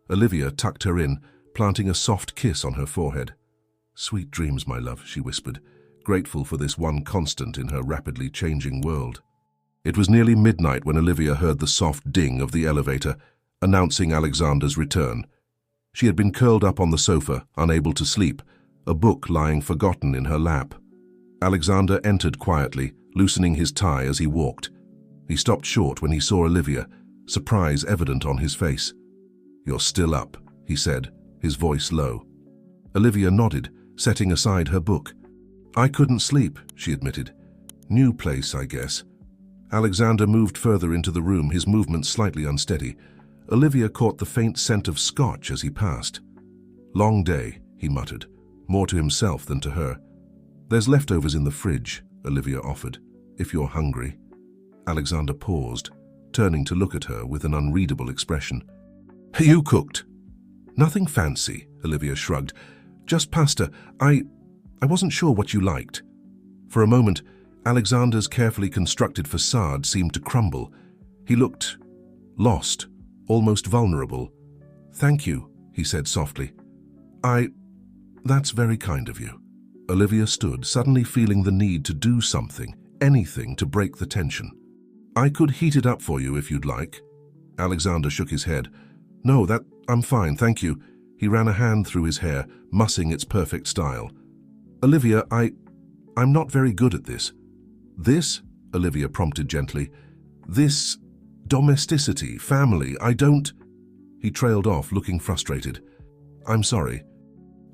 Olivia tucked her in, planting a soft kiss on her forehead. "Sweet dreams, my love," she whispered, grateful for this one constant in her rapidly changing world. It was nearly midnight when Olivia heard the soft ding of the elevator, announcing Alexander's return. She had been curled up on the sofa, unable to sleep, a book lying forgotten in her lap. Alexander entered quietly, loosening his tie as he walked. He stopped short when he saw Olivia, surprise evident on his face. "You're still up," he said, his voice low. Olivia nodded, setting aside her book. "I couldn't sleep," she admitted. "New place, I guess." Alexander moved further into the room, his movements slightly unsteady. Olivia caught the faint scent of scotch as he passed. "Long day," he muttered, more to himself than to her. "There's leftovers in the fridge," Olivia offered, "if you're hungry." Alexander paused, turning to look at her with an unreadable expression. "You cooked?" "Nothing fancy," Olivia shrugged. "Just pasta. I wasn't sure what you liked." For a moment, Alexander's carefully constructed facade seemed to crumble. He looked lost, almost vulnerable. "Thank you," he said softly. That's very kind of you." Olivia stood, suddenly feeling the need to do something, anything to break the tension. "I could heat it up for you if you'd like." Alexander shook his head. "No, I'm fine, thank you." He ran a hand through his hair, mussing its perfect style. "Olivia, I'm not very good at this." "This?" Olivia prompted gently. "This domesticity, family, I don't—" He trailed off, looking frustrated. "I'm sorry.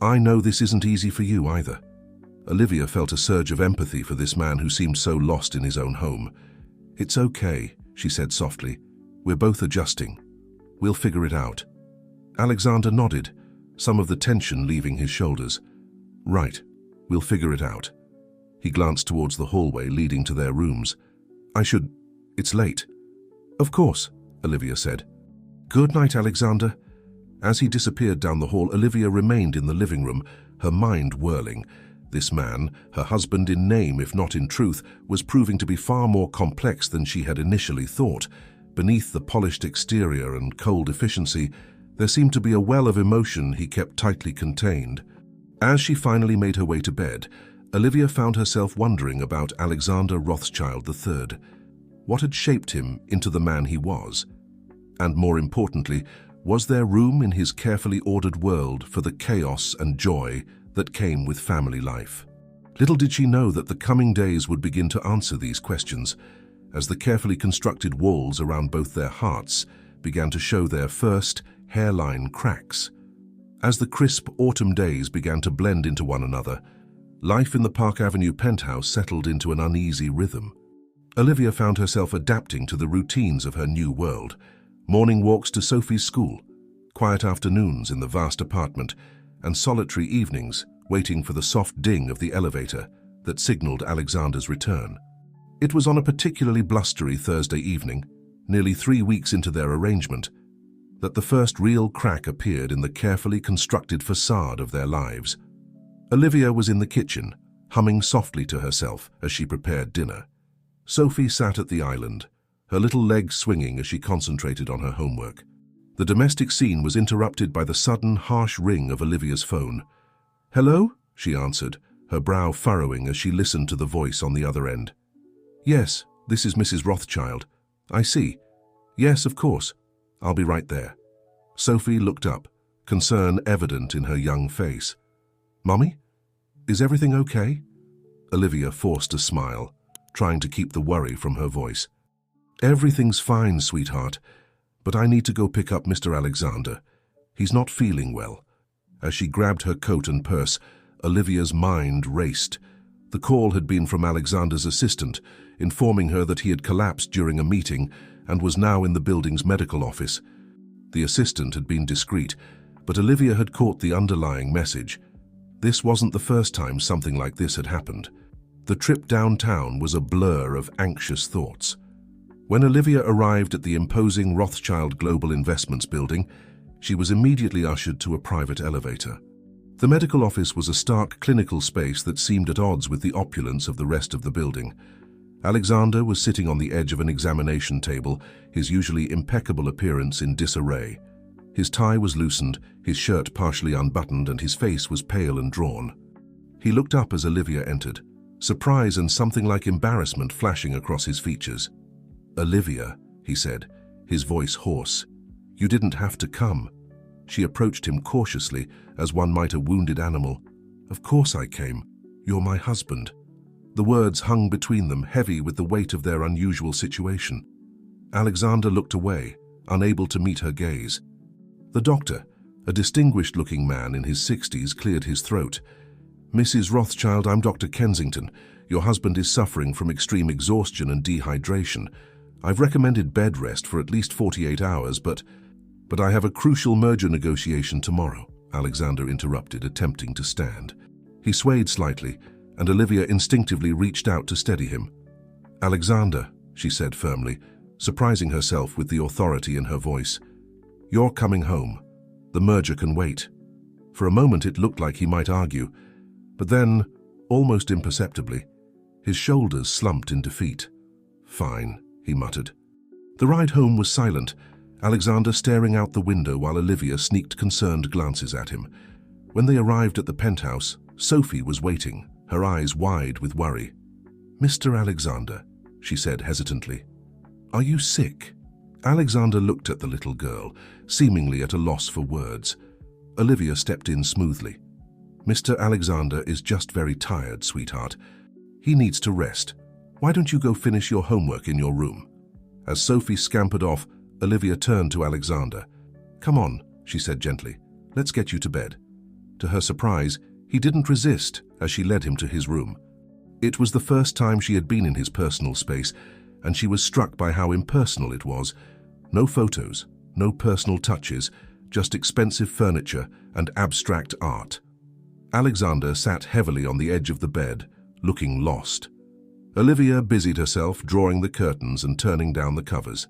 I know this isn't easy for you either." Olivia felt a surge of empathy for this man who seemed so lost in his own home. "It's okay," she said softly. "We're both adjusting. We'll figure it out." Alexander nodded, some of the tension leaving his shoulders. "Right, we'll figure it out." He glanced towards the hallway leading to their rooms. It's late." "Of course," Olivia said. "Good night, Alexander." As he disappeared down the hall, Olivia remained in the living room, her mind whirling. This man, her husband in name if not in truth, was proving to be far more complex than she had initially thought. Beneath the polished exterior and cold efficiency, there seemed to be a well of emotion he kept tightly contained. As she finally made her way to bed, Olivia found herself wondering about Alexander Rothschild III. What had shaped him into the man he was? And more importantly, was there room in his carefully ordered world for the chaos and joy that came with family life? Little did she know that the coming days would begin to answer these questions, as the carefully constructed walls around both their hearts began to show their first hairline cracks. As the crisp autumn days began to blend into one another, life in the Park Avenue penthouse settled into an uneasy rhythm. Olivia found herself adapting to the routines of her new world. Morning walks to Sophie's school, quiet afternoons in the vast apartment, and solitary evenings waiting for the soft ding of the elevator that signaled Alexander's return. It was on a particularly blustery Thursday evening, nearly 3 weeks into their arrangement, that the first real crack appeared in the carefully constructed facade of their lives. Olivia was in the kitchen, humming softly to herself as she prepared dinner. Sophie sat at the island, her little legs swinging as she concentrated on her homework. The domestic scene was interrupted by the sudden, harsh ring of Olivia's phone. "Hello?" she answered, her brow furrowing as she listened to the voice on the other end. "Yes, this is Mrs. Rothschild. I see. Yes, of course. I'll be right there." Sophie looked up, concern evident in her young face. "Mummy? Is everything okay?" Olivia forced a smile, trying to keep the worry from her voice. "Everything's fine, sweetheart, but I need to go pick up Mr. Alexander. He's not feeling well." As she grabbed her coat and purse, Olivia's mind raced. The call had been from Alexander's assistant, informing her that he had collapsed during a meeting and was now in the building's medical office. The assistant had been discreet, but Olivia had caught the underlying message. This wasn't the first time something like this had happened. The trip downtown was a blur of anxious thoughts. When Olivia arrived at the imposing Rothschild Global Investments building, she was immediately ushered to a private elevator. The medical office was a stark clinical space that seemed at odds with the opulence of the rest of the building. Alexander was sitting on the edge of an examination table, his usually impeccable appearance in disarray. His tie was loosened, his shirt partially unbuttoned, and his face was pale and drawn. He looked up as Olivia entered, surprise and something like embarrassment flashing across his features. "Olivia," he said, his voice hoarse. "You didn't have to come." She approached him cautiously, as one might a wounded animal. "Of course I came. You're my husband." The words hung between them, heavy with the weight of their unusual situation. Alexander looked away, unable to meet her gaze. The doctor, a distinguished-looking man in his 60s, cleared his throat. "Mrs. Rothschild, I'm Dr. Kensington. Your husband is suffering from extreme exhaustion and dehydration. I've recommended bed rest for at least 48 hours, but I have a crucial merger negotiation tomorrow," Alexander interrupted, attempting to stand. He swayed slightly, and Olivia instinctively reached out to steady him. "Alexander," she said firmly, surprising herself with the authority in her voice, "you're coming home. The merger can wait." For a moment it looked like he might argue, but then, almost imperceptibly, his shoulders slumped in defeat. "Fine," he muttered. The ride home was silent, Alexander staring out the window while Olivia sneaked concerned glances at him. When they arrived at the penthouse, Sophie was waiting, her eyes wide with worry. "Mr. Alexander," she said hesitantly, "are you sick?" Alexander looked at the little girl, seemingly at a loss for words. Olivia stepped in smoothly. "Mr. Alexander is just very tired, sweetheart. He needs to rest. Why don't you go finish your homework in your room?" As Sophie scampered off, Olivia turned to Alexander. "Come on," she said gently. "Let's get you to bed." To her surprise, he didn't resist as she led him to his room. It was the first time she had been in his personal space, and she was struck by how impersonal it was. No photos, no personal touches, just expensive furniture and abstract art. Alexander sat heavily on the edge of the bed, looking lost. Olivia busied herself drawing the curtains and turning down the covers.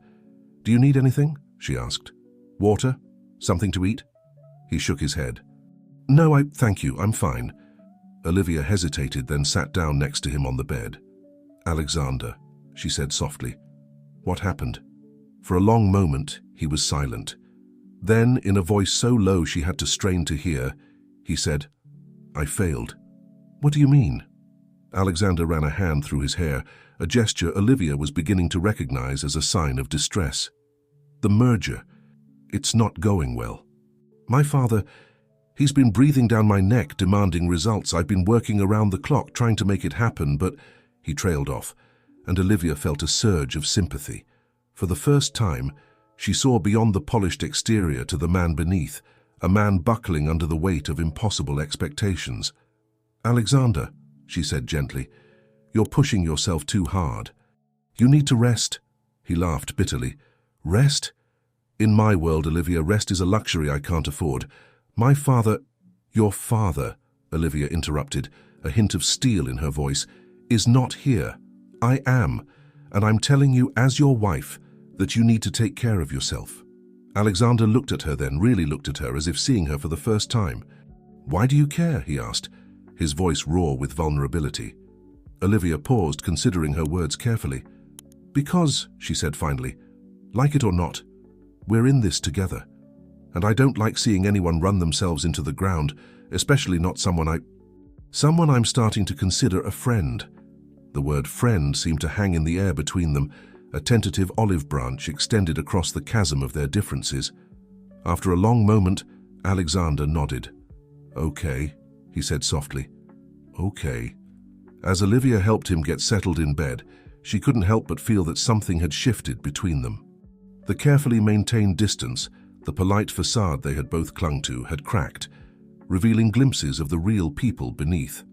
"Do you need anything?" she asked. "Water? Something to eat?" He shook his head. "No, thank you, I'm fine." Olivia hesitated, then sat down next to him on the bed. "Alexander," she said softly, "what happened?" For a long moment, he was silent. Then, in a voice so low she had to strain to hear, he said, "I failed." "What do you mean?" Alexander ran a hand through his hair, a gesture Olivia was beginning to recognize as a sign of distress. "The merger. It's not going well. My father, he's been breathing down my neck demanding results. I've been working around the clock trying to make it happen, but—" He trailed off, and Olivia felt a surge of sympathy. For the first time, she saw beyond the polished exterior to the man beneath, a man buckling under the weight of impossible expectations. "Alexander," she said gently, "you're pushing yourself too hard. You need to rest." He laughed bitterly. "Rest? In my world, Olivia, rest is a luxury I can't afford. My father—" "Your father," Olivia interrupted, a hint of steel in her voice, "is not here. I am, and I'm telling you as your wife that you need to take care of yourself." Alexander looked at her then, really looked at her as if seeing her for the first time. "Why do you care?" he asked, his voice raw with vulnerability. Olivia paused, considering her words carefully. "Because," she said finally, "like it or not, we're in this together. And I don't like seeing anyone run themselves into the ground, especially not someone I'm starting to consider a friend." The word friend seemed to hang in the air between them, a tentative olive branch extended across the chasm of their differences. After a long moment, Alexander nodded. "Okay," he said softly. "Okay." As Olivia helped him get settled in bed, she couldn't help but feel that something had shifted between them. The carefully maintained distance, the polite facade they had both clung to, had cracked, revealing glimpses of the real people beneath.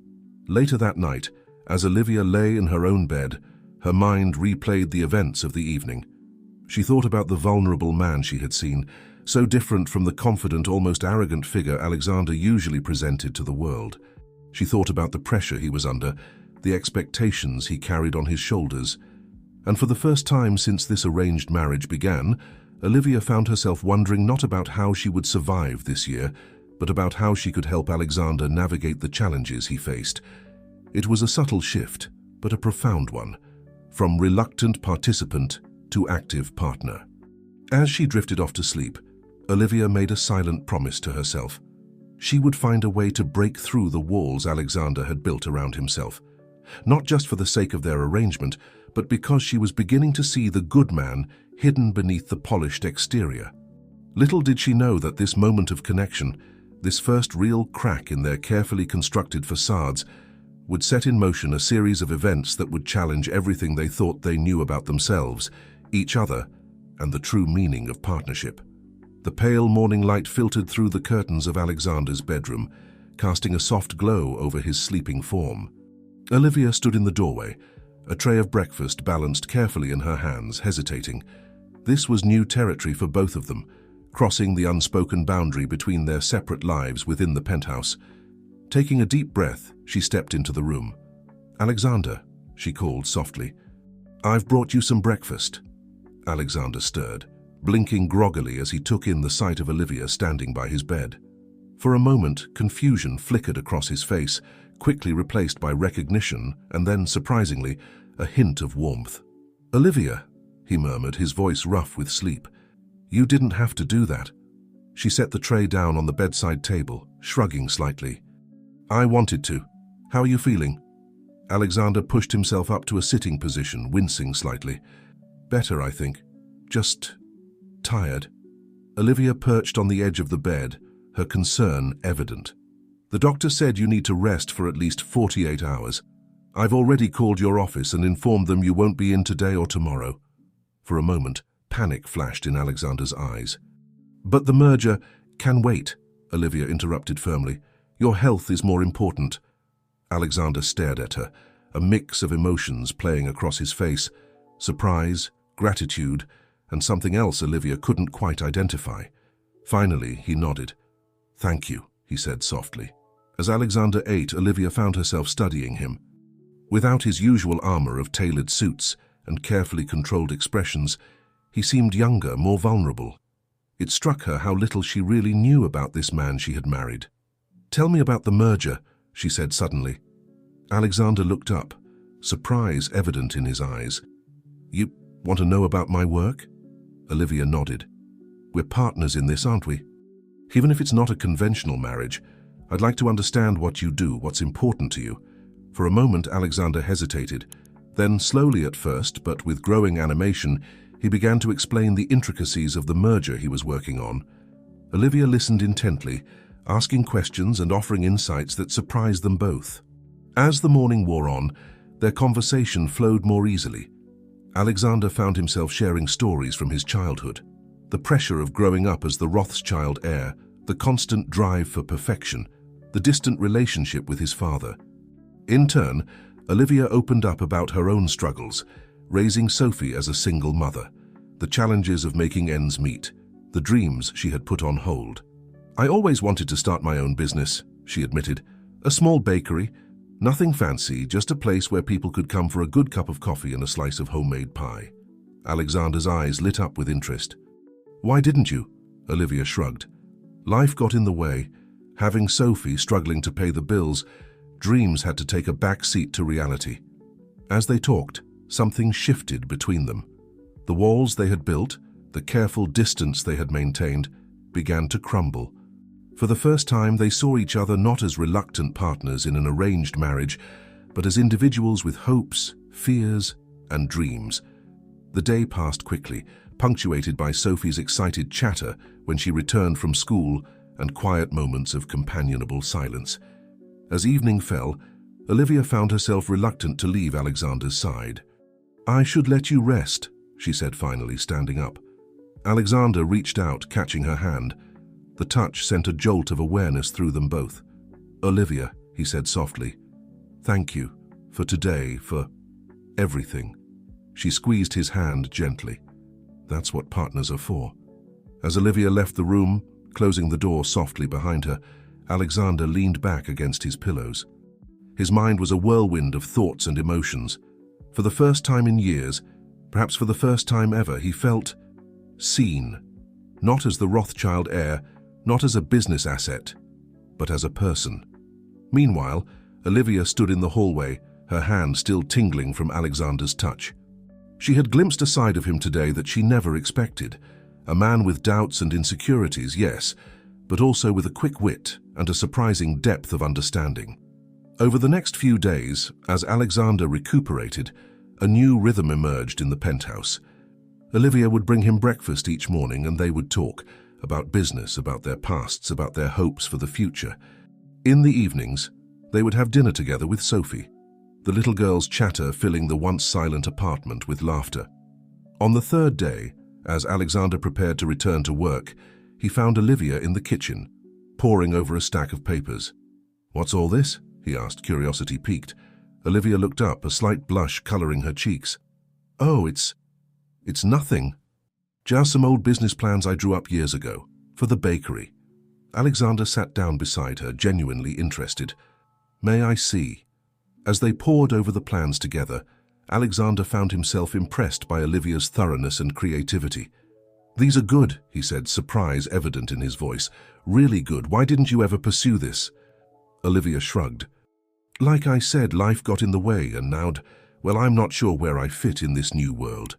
Later that night, as Olivia lay in her own bed, her mind replayed the events of the evening. She thought about the vulnerable man she had seen, so different from the confident, almost arrogant figure Alexander usually presented to the world. She thought about the pressure he was under, the expectations he carried on his shoulders. And for the first time since this arranged marriage began, Olivia found herself wondering not about how she would survive this year, but about how she could help Alexander navigate the challenges he faced. It was a subtle shift, but a profound one, from reluctant participant to active partner. As she drifted off to sleep, Olivia made a silent promise to herself. She would find a way to break through the walls Alexander had built around himself, not just for the sake of their arrangement, but because she was beginning to see the good man hidden beneath the polished exterior. Little did she know that this moment of connection, this first real crack in their carefully constructed facades, would set in motion a series of events that would challenge everything they thought they knew about themselves, each other, and the true meaning of partnership. The pale morning light filtered through the curtains of Alexander's bedroom, casting a soft glow over his sleeping form. Olivia stood in the doorway, a tray of breakfast balanced carefully in her hands, hesitating. This was new territory for both of them, crossing the unspoken boundary between their separate lives within the penthouse. Taking a deep breath, she stepped into the room. "Alexander," she called softly. "I've brought you some breakfast." Alexander stirred, blinking groggily as he took in the sight of Olivia standing by his bed. For a moment, confusion flickered across his face, quickly replaced by recognition and then, surprisingly, a hint of warmth. "Olivia," he murmured, his voice rough with sleep. "You didn't have to do that." She set the tray down on the bedside table, shrugging slightly. "I wanted to. How are you feeling?" Alexander pushed himself up to a sitting position, wincing slightly. "Better, I think. Just tired." Olivia perched on the edge of the bed, her concern evident. "The doctor said you need to rest for at least 48 hours. I've already called your office and informed them you won't be in today or tomorrow." For a moment, panic flashed in Alexander's eyes. "But the merger can wait," Olivia interrupted firmly. "Your health is more important." Alexander stared at her, a mix of emotions playing across his face: surprise, gratitude, and something else Olivia couldn't quite identify. Finally, he nodded. "Thank you," he said softly. As Alexander ate, Olivia found herself studying him. Without his usual armor of tailored suits and carefully controlled expressions, he seemed younger, more vulnerable. It struck her how little she really knew about this man she had married. "Tell me about the merger," she said suddenly. Alexander looked up, surprise evident in his eyes. "You want to know about my work?" Olivia nodded. "We're partners in this, aren't we? Even if it's not a conventional marriage, I'd like to understand what you do, what's important to you." For a moment, Alexander hesitated. Then, slowly at first, but with growing animation, he began to explain the intricacies of the merger he was working on. Olivia listened intently, asking questions and offering insights that surprised them both. As the morning wore on, their conversation flowed more easily. Alexander found himself sharing stories from his childhood. The pressure of growing up as the Rothschild heir, the constant drive for perfection, the distant relationship with his father. In turn, Olivia opened up about her own struggles, raising Sophie as a single mother, the challenges of making ends meet, the dreams she had put on hold. "I always wanted to start my own business," she admitted. "A small bakery, nothing fancy, just a place where people could come for a good cup of coffee and a slice of homemade pie." Alexander's eyes lit up with interest. "Why didn't you?" Olivia shrugged. "Life got in the way. Having Sophie struggling to pay the bills, dreams had to take a back seat to reality." As they talked, something shifted between them. The walls they had built, the careful distance they had maintained, began to crumble. For the first time, they saw each other not as reluctant partners in an arranged marriage, but as individuals with hopes, fears, and dreams. The day passed quickly, punctuated by Sophie's excited chatter when she returned from school and quiet moments of companionable silence. As evening fell, Olivia found herself reluctant to leave Alexander's side. "I should let you rest," she said finally, standing up. Alexander reached out, catching her hand. The touch sent a jolt of awareness through them both. "Olivia," he said softly, "thank you for today, for everything." She squeezed his hand gently. That's what partners are for. As Olivia left the room, closing the door softly behind her, Alexander leaned back against his pillows. His mind was a whirlwind of thoughts and emotions. For the first time in years, perhaps for the first time ever, he felt seen, not as the Rothschild heir, not as a business asset, but as a person. Meanwhile, Olivia stood in the hallway, her hand still tingling from Alexander's touch. She had glimpsed a side of him today that she never expected. A man with doubts and insecurities, yes, but also with a quick wit and a surprising depth of understanding. Over the next few days, as Alexander recuperated, A new rhythm emerged in the penthouse. Olivia would bring him breakfast each morning and they would talk about business, about their pasts, about their hopes for the future. In the evenings, they would have dinner together with Sophie, the little girl's chatter filling the once silent apartment with laughter. On the third day, as Alexander prepared to return to work, he found Olivia in the kitchen, poring over a stack of papers. "What's all this?" he asked, curiosity piqued. Olivia looked up, a slight blush coloring her cheeks. "Oh, it's nothing. Just some old business plans I drew up years ago, for the bakery." Alexander sat down beside her, genuinely interested. "May I see?" As they pored over the plans together, Alexander found himself impressed by Olivia's thoroughness and creativity. "These are good," he said, surprise evident in his voice. "Really good. Why didn't you ever pursue this?" Olivia shrugged. "Like I said, life got in the way, and well, I'm not sure where I fit in this new world."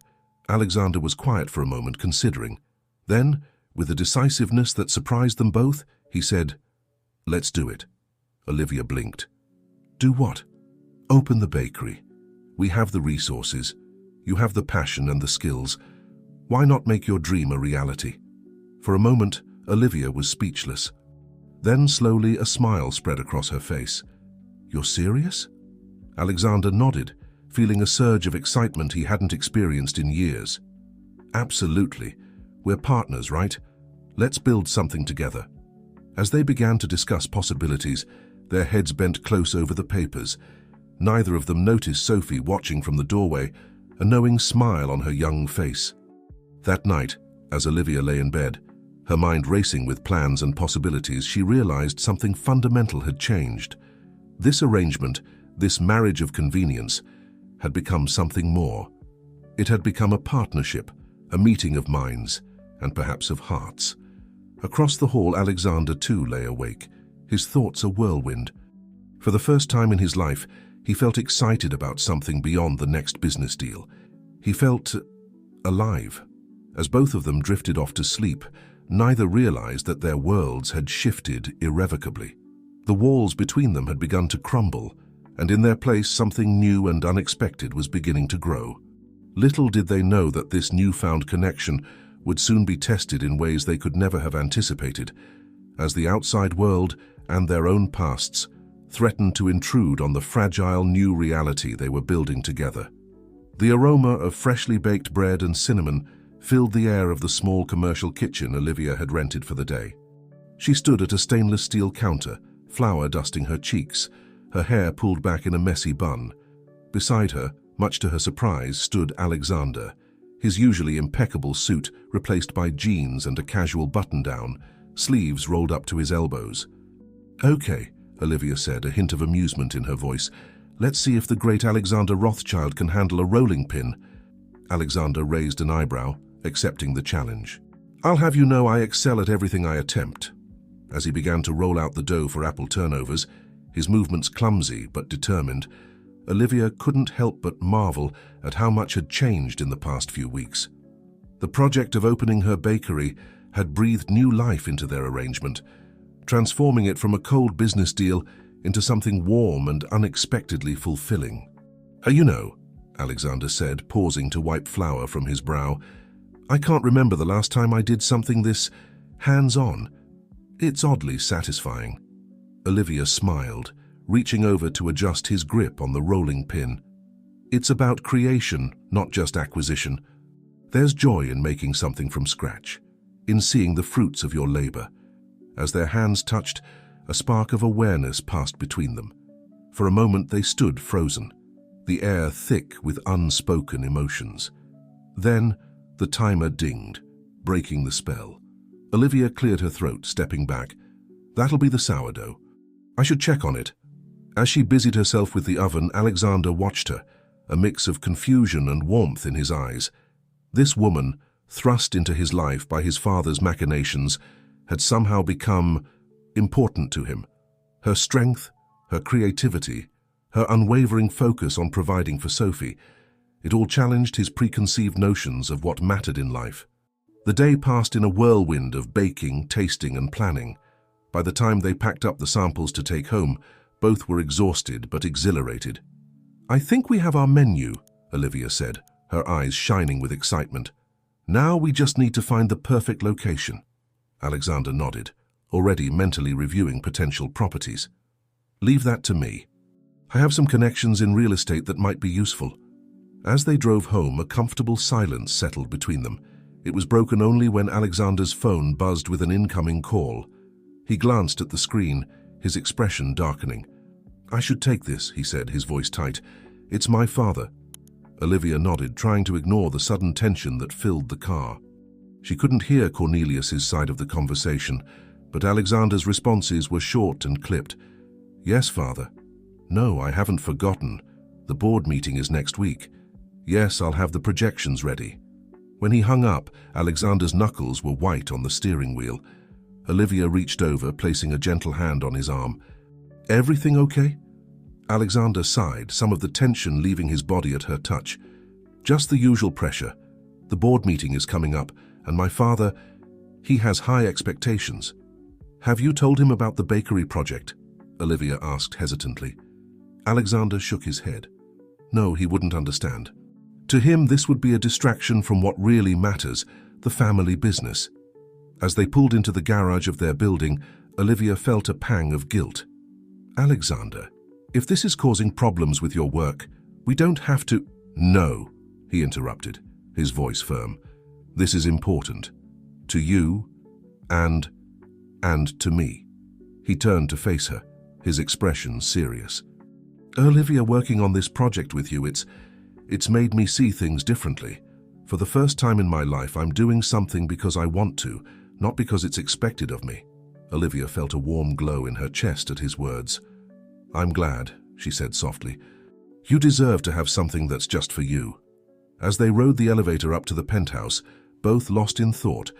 Alexander was quiet for a moment, considering. Then, with a decisiveness that surprised them both, he said, "Let's do it." Olivia blinked. "Do what?" "Open the bakery. We have the resources. You have the passion and the skills. Why not make your dream a reality?" For a moment, Olivia was speechless. Then slowly a smile spread across her face. "You're serious?" Alexander nodded, feeling a surge of excitement he hadn't experienced in years. "Absolutely. We're partners, right? Let's build something together." As they began to discuss possibilities, their heads bent close over the papers. Neither of them noticed Sophie watching from the doorway, a knowing smile on her young face. That night, as Olivia lay in bed, her mind racing with plans and possibilities, she realized something fundamental had changed. This arrangement, this marriage of convenience, had become something more. It had become a partnership, a meeting of minds, and perhaps of hearts. Across the hall, Alexander too lay awake, his thoughts a whirlwind. For the first time in his life, he felt excited about something beyond the next business deal. He felt alive. As both of them drifted off to sleep, neither realized that their worlds had shifted irrevocably. The walls between them had begun to crumble, and in their place something new and unexpected was beginning to grow. Little did they know that this newfound connection would soon be tested in ways they could never have anticipated, as the outside world and their own pasts threatened to intrude on the fragile new reality they were building together. The aroma of freshly baked bread and cinnamon filled the air of the small commercial kitchen Olivia had rented for the day. She stood at a stainless steel counter, flour dusting her cheeks, her hair pulled back in a messy bun. Beside her, much to her surprise, stood Alexander, his usually impeccable suit replaced by jeans and a casual button-down, sleeves rolled up to his elbows. "Okay," Olivia said, a hint of amusement in her voice. "Let's see if the great Alexander Rothschild can handle a rolling pin." Alexander raised an eyebrow, accepting the challenge. "I'll have you know I excel at everything I attempt." As he began to roll out the dough for apple turnovers, his movements clumsy but determined, Olivia couldn't help but marvel at how much had changed in the past few weeks. The project of opening her bakery had breathed new life into their arrangement, transforming it from a cold business deal into something warm and unexpectedly fulfilling. You know," Alexander said, pausing to wipe flour from his brow, "I can't remember the last time I did something this hands-on. It's oddly satisfying." Olivia smiled, reaching over to adjust his grip on the rolling pin. "It's about creation, not just acquisition. There's joy in making something from scratch, in seeing the fruits of your labor." As their hands touched, a spark of awareness passed between them. For a moment they stood frozen, the air thick with unspoken emotions. Then the timer dinged, breaking the spell. Olivia cleared her throat, stepping back. "That'll be the sourdough. I should check on it." As she busied herself with the oven, Alexander watched her, a mix of confusion and warmth in his eyes. This woman, thrust into his life by his father's machinations, had somehow become important to him. Her strength, her creativity, her unwavering focus on providing for Sophie, it all challenged his preconceived notions of what mattered in life. The day passed in a whirlwind of baking, tasting, and planning. By the time they packed up the samples to take home, both were exhausted but exhilarated. "I think we have our menu," Olivia said, her eyes shining with excitement. Now we just need to find the perfect location. Alexander nodded, already mentally reviewing potential properties. Leave that to me. I have some connections in real estate that might be useful. As they drove home, a comfortable silence settled between them. It was broken only when Alexander's phone buzzed with an incoming call. He glanced at the screen, his expression darkening. I should take this, he said, his voice tight. It's my father. Olivia nodded, trying to ignore the sudden tension that filled the car. She couldn't hear Cornelius's side of the conversation, but Alexander's responses were short and clipped. Yes, father. No, I haven't forgotten. The board meeting is next week. Yes, I'll have the projections ready. When he hung up, Alexander's knuckles were white on the steering wheel. Olivia reached over, placing a gentle hand on his arm. Everything okay? Alexander sighed, some of the tension leaving his body at her touch. Just the usual pressure. The board meeting is coming up, and my father, he has high expectations. Have you told him about the bakery project? Olivia asked hesitantly. Alexander shook his head. No, he wouldn't understand. To him, this would be a distraction from what really matters, the family business. As they pulled into the garage of their building, Olivia felt a pang of guilt. Alexander, if this is causing problems with your work, we don't have to— No, he interrupted, his voice firm. This is important. To you and to me. He turned to face her, his expression serious. Olivia, working on this project with you, it's made me see things differently. For the first time in my life, I'm doing something because I want to, not because it's expected of me. Olivia felt a warm glow in her chest at his words. I'm glad, she said softly. You deserve to have something that's just for you. As they rode the elevator up to the penthouse, both lost in thought,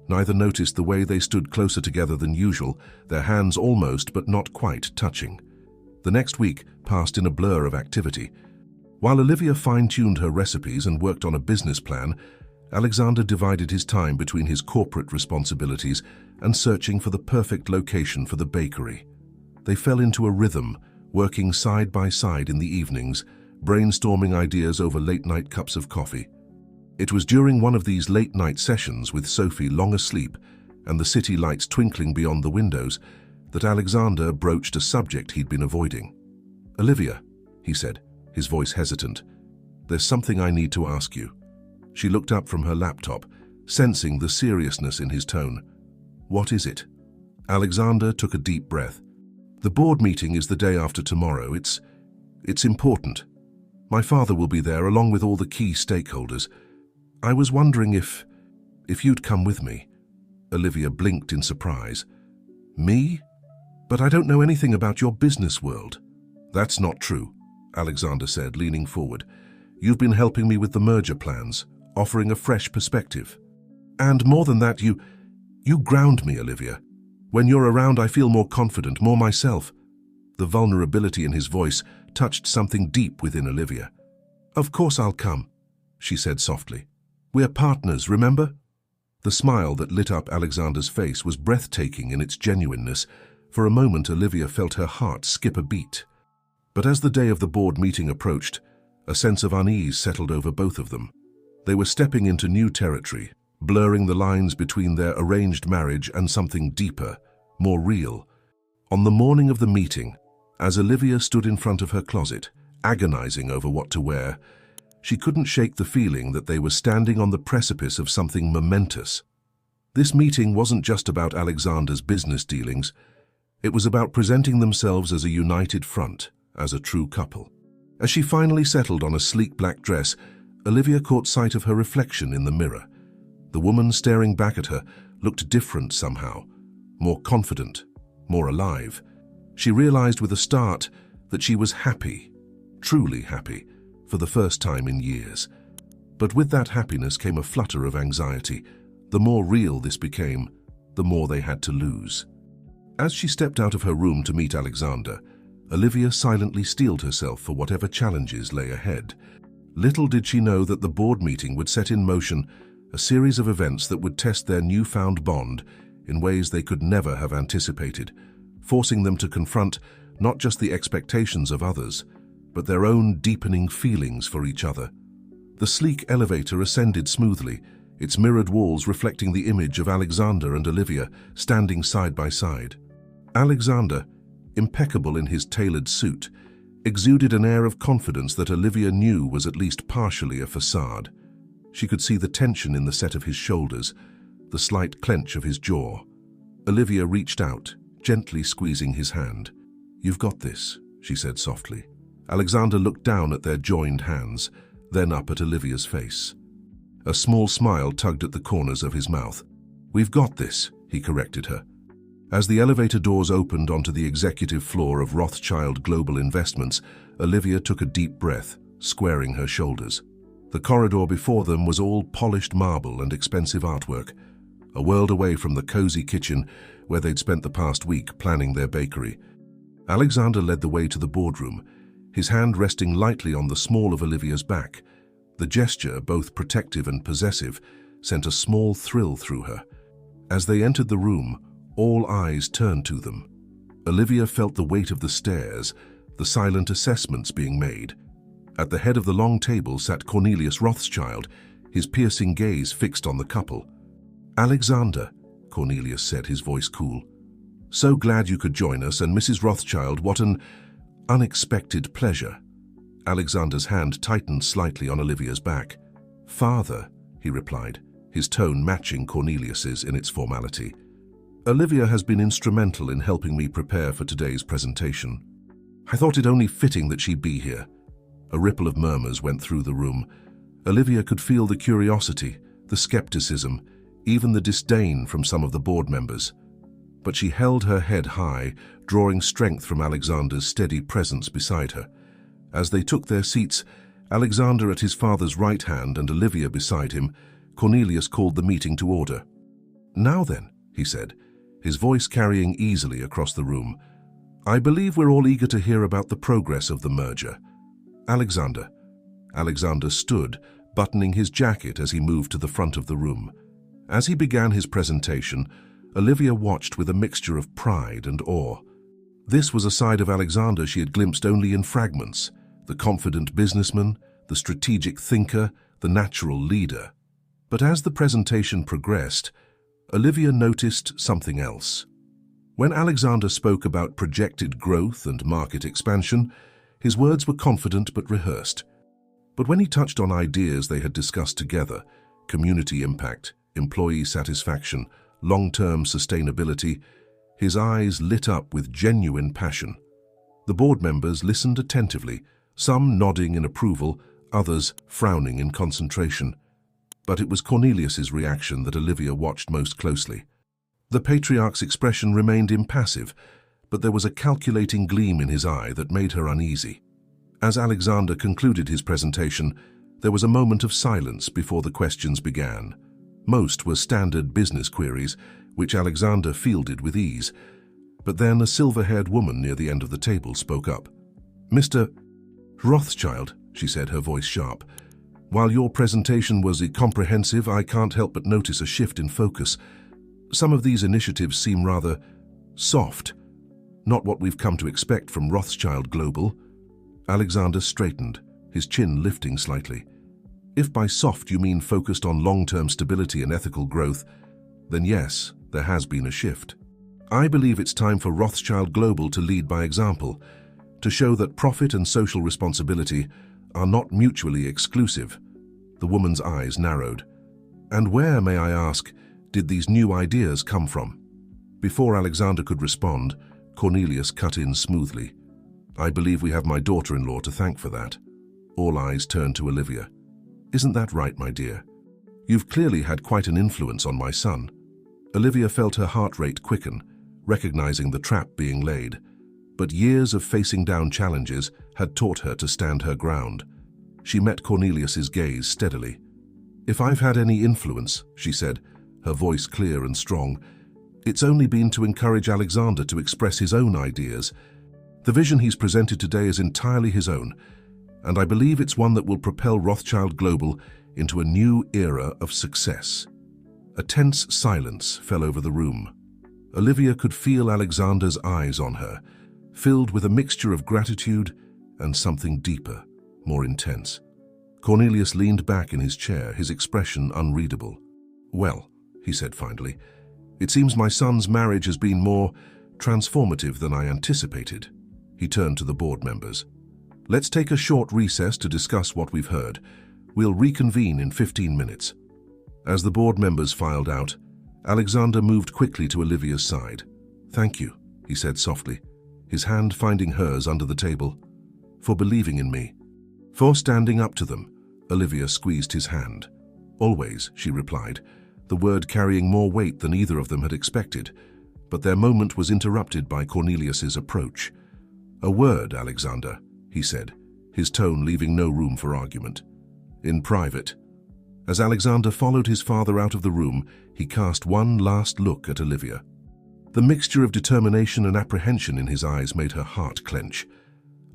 neither noticed the way they stood closer together than usual, their hands almost but not quite touching. The next week passed in a blur of activity. While Olivia fine-tuned her recipes and worked on a business plan, Alexander divided his time between his corporate responsibilities and searching for the perfect location for the bakery. They fell into a rhythm, working side by side in the evenings, brainstorming ideas over late-night cups of coffee. It was during one of these late-night sessions, with Sophie long asleep and the city lights twinkling beyond the windows, that Alexander broached a subject he'd been avoiding. Olivia, he said, his voice hesitant, there's something I need to ask you. She looked up from her laptop, sensing the seriousness in his tone. What is it? Alexander took a deep breath. The board meeting is the day after tomorrow. It's important. My father will be there along with all the key stakeholders. I was wondering if you'd come with me. Olivia blinked in surprise. Me? But I don't know anything about your business world. That's not true, Alexander said, leaning forward. You've been helping me with the merger plans, offering a fresh perspective. And more than that, you ground me, Olivia. When you're around, I feel more confident, more myself. The vulnerability in his voice touched something deep within Olivia. Of course I'll come, she said softly. We're partners, remember? The smile that lit up Alexander's face was breathtaking in its genuineness. For a moment, Olivia felt her heart skip a beat. But as the day of the board meeting approached, a sense of unease settled over both of them. They were stepping into new territory, blurring the lines between their arranged marriage and something deeper, more real. On the morning of the meeting, as Olivia stood in front of her closet, agonizing over what to wear, she couldn't shake the feeling that they were standing on the precipice of something momentous. This meeting wasn't just about Alexander's business dealings. It was about presenting themselves as a united front, as a true couple. As she finally settled on a sleek black dress, Olivia caught sight of her reflection in the mirror. The woman staring back at her looked different somehow, more confident, more alive. She realized with a start that she was happy, truly happy, for the first time in years. But with that happiness came a flutter of anxiety. The more real this became, the more they had to lose. As she stepped out of her room to meet Alexander, Olivia silently steeled herself for whatever challenges lay ahead. Little did she know that the board meeting would set in motion a series of events that would test their newfound bond in ways they could never have anticipated, forcing them to confront not just the expectations of others, but their own deepening feelings for each other. The sleek elevator ascended smoothly, its mirrored walls reflecting the image of Alexander and Olivia standing side by side. Alexander, impeccable in his tailored suit, exuded an air of confidence that Olivia knew was at least partially a facade. She could see the tension in the set of his shoulders, the slight clench of his jaw. Olivia reached out, gently squeezing his hand. "You've got this," she said softly. Alexander looked down at their joined hands, then up at Olivia's face. A small smile tugged at the corners of his mouth. "We've got this," he corrected her. As the elevator doors opened onto the executive floor of Rothschild Global Investments, Olivia took a deep breath, squaring her shoulders. The corridor before them was all polished marble and expensive artwork, a world away from the cozy kitchen where they'd spent the past week planning their bakery. Alexander led the way to the boardroom, his hand resting lightly on the small of Olivia's back. The gesture, both protective and possessive, sent a small thrill through her. As they entered the room, all eyes turned to them. Olivia felt the weight of the stares, the silent assessments being made. At the head of the long table sat Cornelius Rothschild, his piercing gaze fixed on the couple. "Alexander," Cornelius said, his voice cool. "So glad you could join us, and Mrs. Rothschild, what an unexpected pleasure." Alexander's hand tightened slightly on Olivia's back. "Father," he replied, his tone matching Cornelius's in its formality. "Olivia has been instrumental in helping me prepare for today's presentation. I thought it only fitting that she be here." A ripple of murmurs went through the room. Olivia could feel the curiosity, the skepticism, even the disdain from some of the board members. But she held her head high, drawing strength from Alexander's steady presence beside her. As they took their seats, Alexander at his father's right hand and Olivia beside him, Cornelius called the meeting to order. "Now then," he said, his voice carrying easily across the room, "I believe we're all eager to hear about the progress of the merger. Alexander." Alexander stood, buttoning his jacket as he moved to the front of the room. As he began his presentation, Olivia watched with a mixture of pride and awe. This was a side of Alexander she had glimpsed only in fragments, the confident businessman, the strategic thinker, the natural leader. But as the presentation progressed, Olivia noticed something else. When Alexander spoke about projected growth and market expansion, his words were confident but rehearsed. But when he touched on ideas they had discussed together, community impact, employee satisfaction, long-term sustainability, his eyes lit up with genuine passion. The board members listened attentively, some nodding in approval, others frowning in concentration. But it was Cornelius's reaction that Olivia watched most closely. The patriarch's expression remained impassive, but there was a calculating gleam in his eye that made her uneasy. As Alexander concluded his presentation, there was a moment of silence before the questions began. Most were standard business queries, which Alexander fielded with ease. But then a silver-haired woman near the end of the table spoke up. "Mr. Rothschild," she said, her voice sharp, "while your presentation was comprehensive, I can't help but notice a shift in focus. Some of these initiatives seem rather soft, not what we've come to expect from Rothschild Global." Alexander straightened, his chin lifting slightly. "If by soft you mean focused on long-term stability and ethical growth, then yes, there has been a shift. I believe it's time for Rothschild Global to lead by example, to show that profit and social responsibility are not mutually exclusive." The woman's eyes narrowed. "And where, may I ask, did these new ideas come from?" Before Alexander could respond, Cornelius cut in smoothly. "I believe we have my daughter-in-law to thank for that." All eyes turned to Olivia. "Isn't that right, my dear? You've clearly had quite an influence on my son." Olivia felt her heart rate quicken, recognizing the trap being laid. But years of facing down challenges had taught her to stand her ground. She met Cornelius's gaze steadily. "If I've had any influence," she said, her voice clear and strong, "it's only been to encourage Alexander to express his own ideas. The vision he's presented today is entirely his own, and I believe it's one that will propel Rothschild Global into a new era of success." A tense silence fell over the room. Olivia could feel Alexander's eyes on her, filled with a mixture of gratitude and something deeper, more intense. Cornelius leaned back in his chair, his expression unreadable. "Well," he said finally, "it seems my son's marriage has been more transformative than I anticipated." He turned to the board members. "Let's take a short recess to discuss what we've heard. We'll reconvene in 15 minutes. As the board members filed out, Alexander moved quickly to Olivia's side. "Thank you," he said softly, his hand finding hers under the table. "For believing in me. For standing up to them." Olivia squeezed his hand. "Always," she replied, the word carrying more weight than either of them had expected. But their moment was interrupted by Cornelius's approach. "A word, Alexander," he said, his tone leaving no room for argument. "In private." As Alexander followed his father out of the room, he cast one last look at Olivia. The mixture of determination and apprehension in his eyes made her heart clench.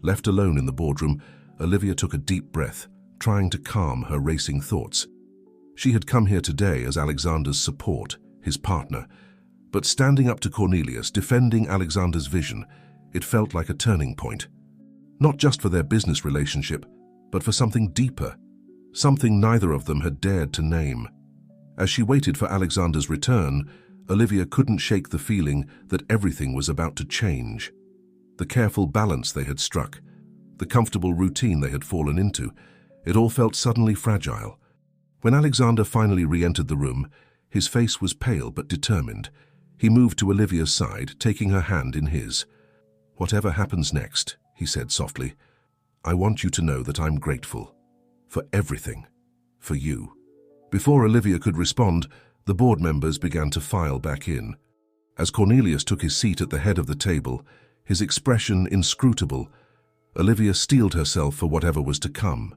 Left alone in the boardroom, Olivia took a deep breath, trying to calm her racing thoughts. She had come here today as Alexander's support, his partner. But standing up to Cornelius, defending Alexander's vision, it felt like a turning point. Not just for their business relationship, but for something deeper, something neither of them had dared to name. As she waited for Alexander's return, Olivia couldn't shake the feeling that everything was about to change. The careful balance they had struck, the comfortable routine they had fallen into, it all felt suddenly fragile. When Alexander finally re-entered the room, his face was pale but determined. He moved to Olivia's side, taking her hand in his. "Whatever happens next," he said softly, "I want you to know that I'm grateful. For everything. For you." Before Olivia could respond, the board members began to file back in. As Cornelius took his seat at the head of the table, his expression inscrutable, Olivia steeled herself for whatever was to come.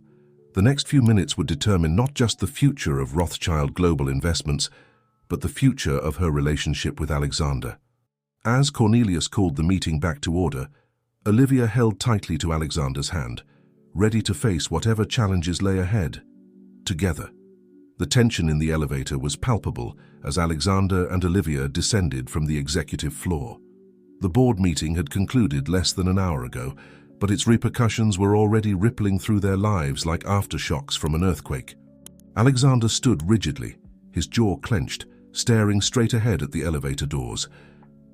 The next few minutes would determine not just the future of Rothschild Global Investments, but the future of her relationship with Alexander. As Cornelius called the meeting back to order, Olivia held tightly to Alexander's hand, ready to face whatever challenges lay ahead. Together. The tension in the elevator was palpable as Alexander and Olivia descended from the executive floor. The board meeting had concluded less than an hour ago, but its repercussions were already rippling through their lives like aftershocks from an earthquake. Alexander stood rigidly, his jaw clenched, staring straight ahead at the elevator doors.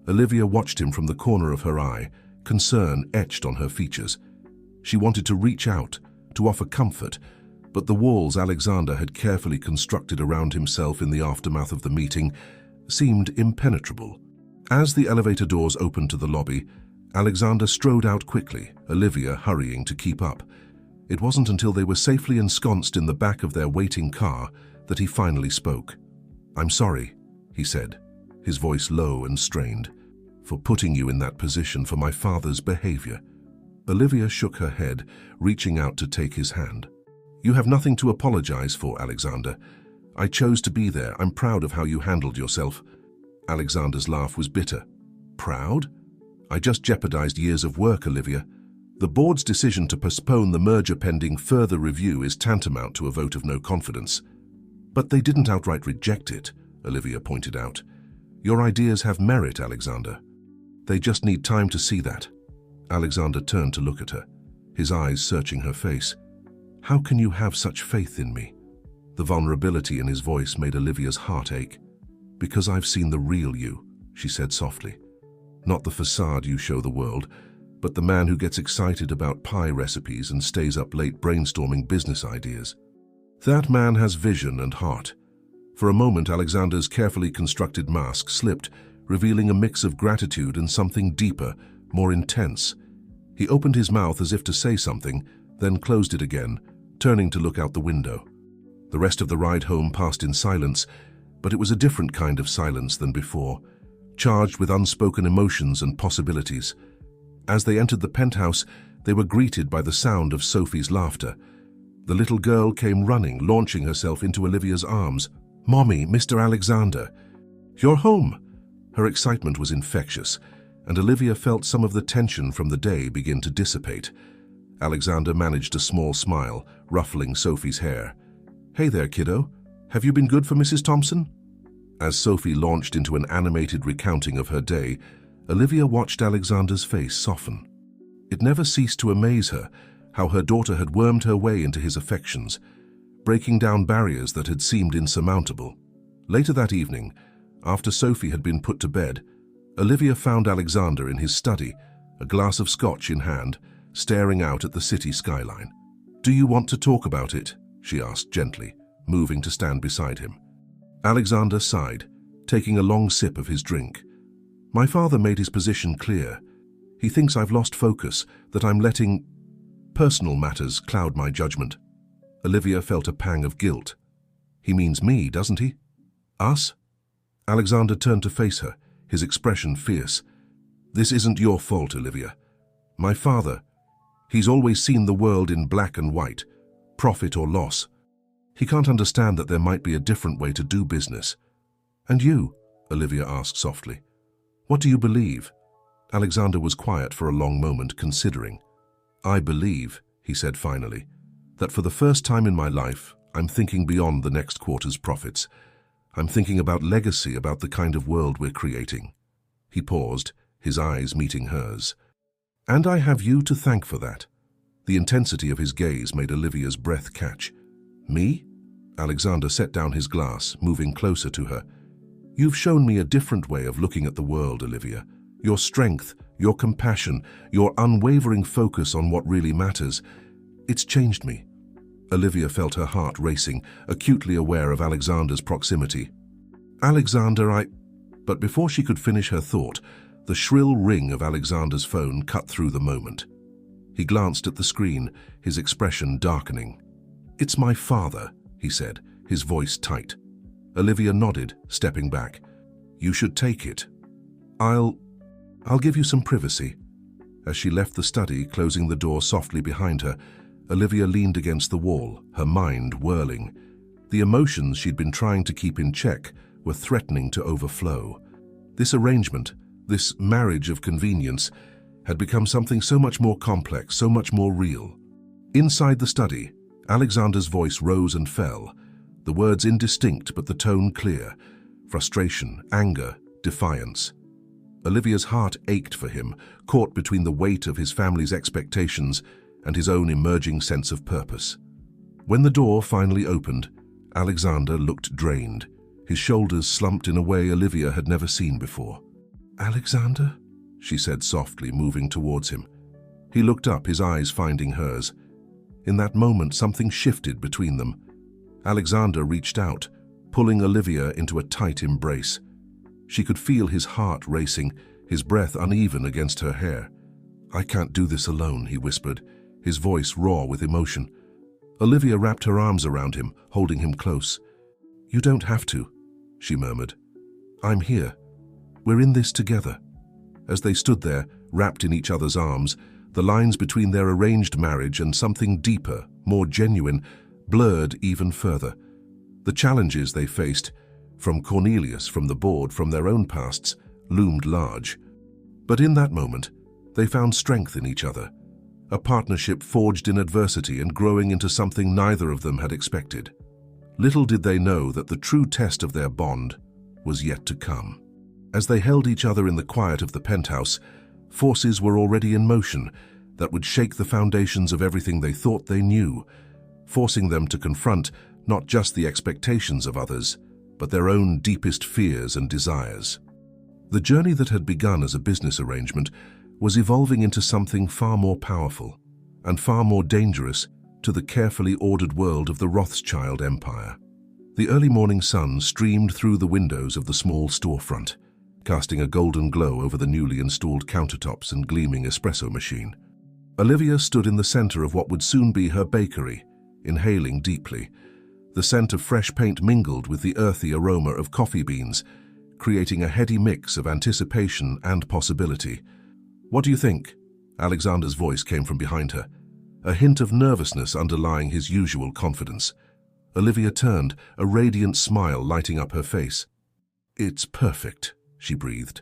Olivia watched him from the corner of her eye, concern etched on her features. She wanted to reach out, to offer comfort, but the walls Alexander had carefully constructed around himself in the aftermath of the meeting seemed impenetrable. As the elevator doors opened to the lobby, Alexander strode out quickly, Olivia hurrying to keep up. It wasn't until they were safely ensconced in the back of their waiting car that he finally spoke. "I'm sorry," he said, his voice low and strained, "for putting you in that position, for my father's behavior." Olivia shook her head, reaching out to take his hand. "You have nothing to apologize for, Alexander. I chose to be there. I'm proud of how you handled yourself." Alexander's laugh was bitter. "Proud? I just jeopardized years of work, Olivia. The board's decision to postpone the merger pending further review is tantamount to a vote of no confidence." "But they didn't outright reject it," Olivia pointed out. "Your ideas have merit, Alexander. They just need time to see that." Alexander turned to look at her, his eyes searching her face. "How can you have such faith in me?" The vulnerability in his voice made Olivia's heart ache. "Because I've seen the real you," she said softly. "Not the facade you show the world, but the man who gets excited about pie recipes and stays up late brainstorming business ideas. That man has vision and heart." For a moment, Alexander's carefully constructed mask slipped, revealing a mix of gratitude and something deeper, more intense. He opened his mouth as if to say something, then closed it again, turning to look out the window. The rest of the ride home passed in silence, but it was a different kind of silence than before, charged with unspoken emotions and possibilities. As they entered the penthouse, they were greeted by the sound of Sophie's laughter. The little girl came running, launching herself into Olivia's arms. "Mommy, Mr. Alexander, you're home!" Her excitement was infectious, and Olivia felt some of the tension from the day begin to dissipate. Alexander managed a small smile, ruffling Sophie's hair. "Hey there, kiddo. Have you been good for Mrs. Thompson?" As Sophie launched into an animated recounting of her day, Olivia watched Alexander's face soften. It never ceased to amaze her, how her daughter had wormed her way into his affections, breaking down barriers that had seemed insurmountable. Later that evening, after Sophie had been put to bed, Olivia found Alexander in his study, a glass of scotch in hand, staring out at the city skyline. "Do you want to talk about it?" she asked gently, moving to stand beside him. Alexander sighed, taking a long sip of his drink. "My father made his position clear. He thinks I've lost focus, that I'm letting personal matters cloud my judgment." Olivia felt a pang of guilt. "He means me, doesn't he? Us?" Alexander turned to face her, his expression fierce. "This isn't your fault, Olivia. My father, he's always seen the world in black and white, profit or loss. He can't understand that there might be a different way to do business." "And you?" Olivia asked softly. "What do you believe?" Alexander was quiet for a long moment, considering. "I believe," he said finally, "that for the first time in my life, I'm thinking beyond the next quarter's profits. I'm thinking about legacy, about the kind of world we're creating." He paused, his eyes meeting hers. "And I have you to thank for that." The intensity of his gaze made Olivia's breath catch. "Me?" Alexander set down his glass, moving closer to her. "You've shown me a different way of looking at the world, Olivia. Your strength, your compassion, your unwavering focus on what really matters. It's changed me." Olivia felt her heart racing, acutely aware of Alexander's proximity. "Alexander, But before she could finish her thought, the shrill ring of Alexander's phone cut through the moment. He glanced at the screen, his expression darkening. "It's my father," he said, his voice tight. Olivia nodded, stepping back. "You should take it. I'll give you some privacy." As she left the study, closing the door softly behind her, Olivia leaned against the wall, her mind whirling. The emotions she'd been trying to keep in check were threatening to overflow. This arrangement, this marriage of convenience, had become something so much more complex, so much more real. Inside the study, Alexander's voice rose and fell, the words indistinct but the tone clear. Frustration, anger, defiance. Olivia's heart ached for him, caught between the weight of his family's expectations and his own emerging sense of purpose. When the door finally opened, Alexander looked drained, his shoulders slumped in a way Olivia had never seen before. "Alexander?" she said softly, moving towards him. He looked up, his eyes finding hers. In that moment, something shifted between them. Alexander reached out, pulling Olivia into a tight embrace. She could feel his heart racing, his breath uneven against her hair. "I can't do this alone," he whispered, his voice raw with emotion. Olivia wrapped her arms around him, holding him close. "You don't have to," she murmured. "I'm here. We're in this together." As they stood there, wrapped in each other's arms, the lines between their arranged marriage and something deeper, more genuine, blurred even further. The challenges they faced, from Cornelius, from the board, from their own pasts, loomed large. But in that moment, they found strength in each other, a partnership forged in adversity and growing into something neither of them had expected. Little did they know that the true test of their bond was yet to come. As they held each other in the quiet of the penthouse, forces were already in motion that would shake the foundations of everything they thought they knew, forcing them to confront not just the expectations of others, but their own deepest fears and desires. The journey that had begun as a business arrangement was evolving into something far more powerful and far more dangerous to the carefully ordered world of the Rothschild Empire. The early morning sun streamed through the windows of the small storefront, casting a golden glow over the newly installed countertops and gleaming espresso machine. Olivia stood in the center of what would soon be her bakery, inhaling deeply. The scent of fresh paint mingled with the earthy aroma of coffee beans, creating a heady mix of anticipation and possibility. "What do you think?" Alexander's voice came from behind her, a hint of nervousness underlying his usual confidence. Olivia turned, a radiant smile lighting up her face. "It's perfect," she breathed.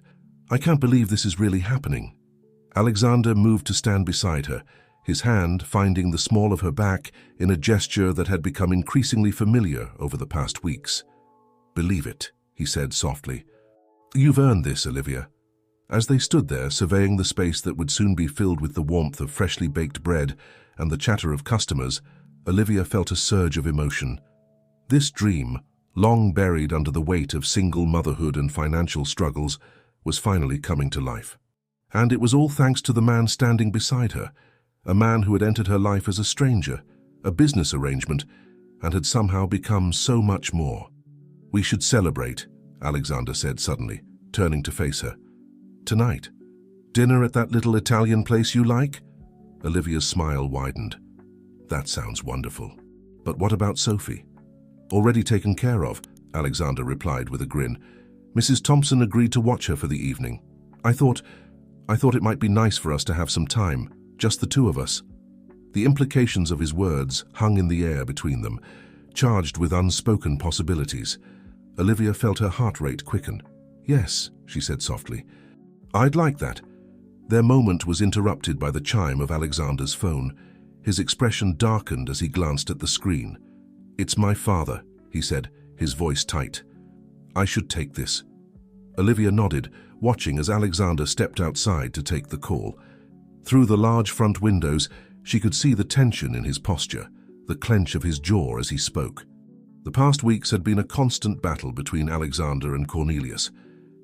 "I can't believe this is really happening." Alexander moved to stand beside her, his hand finding the small of her back in a gesture that had become increasingly familiar over the past weeks. "Believe it," he said softly. "You've earned this, Olivia." As they stood there, surveying the space that would soon be filled with the warmth of freshly baked bread and the chatter of customers, Olivia felt a surge of emotion. This dream, long buried under the weight of single motherhood and financial struggles, was finally coming to life. And it was all thanks to the man standing beside her, a man who had entered her life as a stranger, a business arrangement, and had somehow become so much more. "We should celebrate," Alexander said suddenly, turning to face her. "Tonight. Dinner at that little Italian place you like?" Olivia's smile widened. "That sounds wonderful. But what about Sophie?" "Already taken care of," Alexander replied with a grin. "Mrs. Thompson agreed to watch her for the evening. I thought it might be nice for us to have some time, just the two of us." The implications of his words hung in the air between them, charged with unspoken possibilities. Olivia felt her heart rate quicken. "Yes," she said softly. "I'd like that." Their moment was interrupted by the chime of Alexander's phone. His expression darkened as he glanced at the screen. "It's my father," he said, his voice tight. "I should take this." Olivia nodded, watching as Alexander stepped outside to take the call. Through the large front windows, she could see the tension in his posture, the clench of his jaw as he spoke. The past weeks had been a constant battle between Alexander and Cornelius,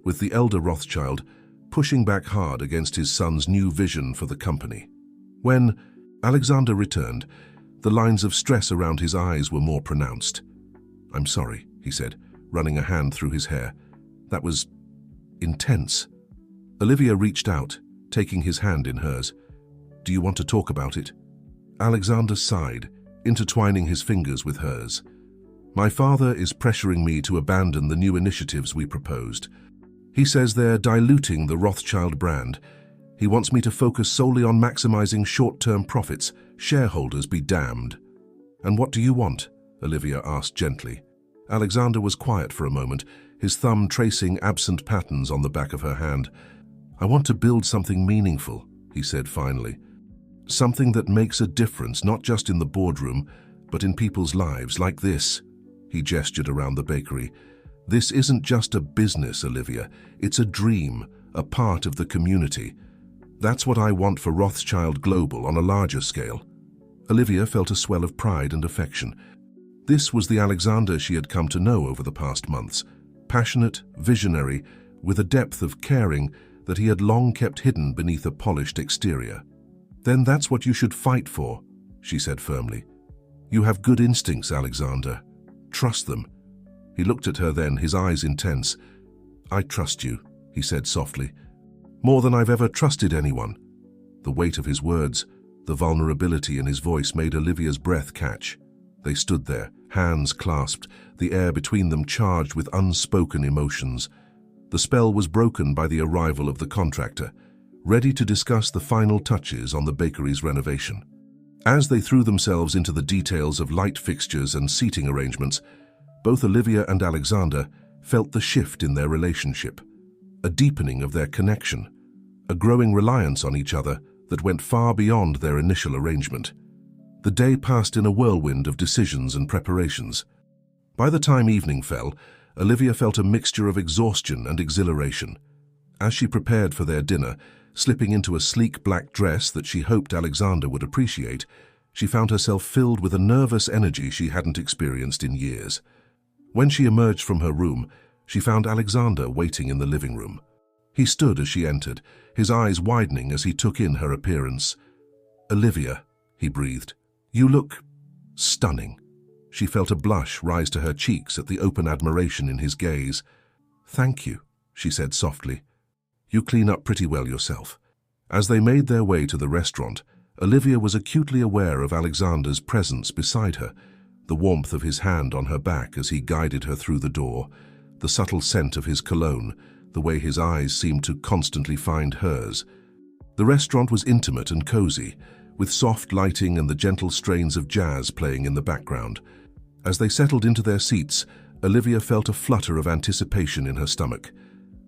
with the elder Rothschild pushing back hard against his son's new vision for the company. When Alexander returned, the lines of stress around his eyes were more pronounced. "I'm sorry," he said, running a hand through his hair. "That was intense." Olivia reached out, taking his hand in hers. "Do you want to talk about it?" Alexander sighed, intertwining his fingers with hers. "My father is pressuring me to abandon the new initiatives we proposed. He says they're diluting the Rothschild brand. He wants me to focus solely on maximizing short-term profits. Shareholders be damned." "And what do you want?" Olivia asked gently. Alexander was quiet for a moment, his thumb tracing absent patterns on the back of her hand. "I want to build something meaningful," he said finally. "Something that makes a difference, not just in the boardroom, but in people's lives, like this." He gestured around the bakery. "This isn't just a business, Olivia. It's a dream, a part of the community. That's what I want for Rothschild Global on a larger scale." Olivia felt a swell of pride and affection. This was the Alexander she had come to know over the past months. Passionate, visionary, with a depth of caring that he had long kept hidden beneath a polished exterior. "Then that's what you should fight for," she said firmly. "You have good instincts, Alexander. Trust them." He looked at her then, his eyes intense. "I trust you," he said softly. "More than I've ever trusted anyone." The weight of his words, the vulnerability in his voice made Olivia's breath catch. They stood there, hands clasped, the air between them charged with unspoken emotions. The spell was broken by the arrival of the contractor, ready to discuss the final touches on the bakery's renovation. As they threw themselves into the details of light fixtures and seating arrangements, both Olivia and Alexander felt the shift in their relationship, a deepening of their connection, a growing reliance on each other that went far beyond their initial arrangement. The day passed in a whirlwind of decisions and preparations. By the time evening fell, Olivia felt a mixture of exhaustion and exhilaration. As she prepared for their dinner, slipping into a sleek black dress that she hoped Alexander would appreciate, she found herself filled with a nervous energy she hadn't experienced in years. When she emerged from her room, she found Alexander waiting in the living room. He stood as she entered, his eyes widening as he took in her appearance. "Olivia," he breathed, "you look stunning." She felt a blush rise to her cheeks at the open admiration in his gaze. "Thank you," she said softly. "You clean up pretty well yourself." As they made their way to the restaurant, Olivia was acutely aware of Alexander's presence beside her, the warmth of his hand on her back as he guided her through the door, the subtle scent of his cologne, the way his eyes seemed to constantly find hers. The restaurant was intimate and cozy, with soft lighting and the gentle strains of jazz playing in the background. As they settled into their seats, Olivia felt a flutter of anticipation in her stomach.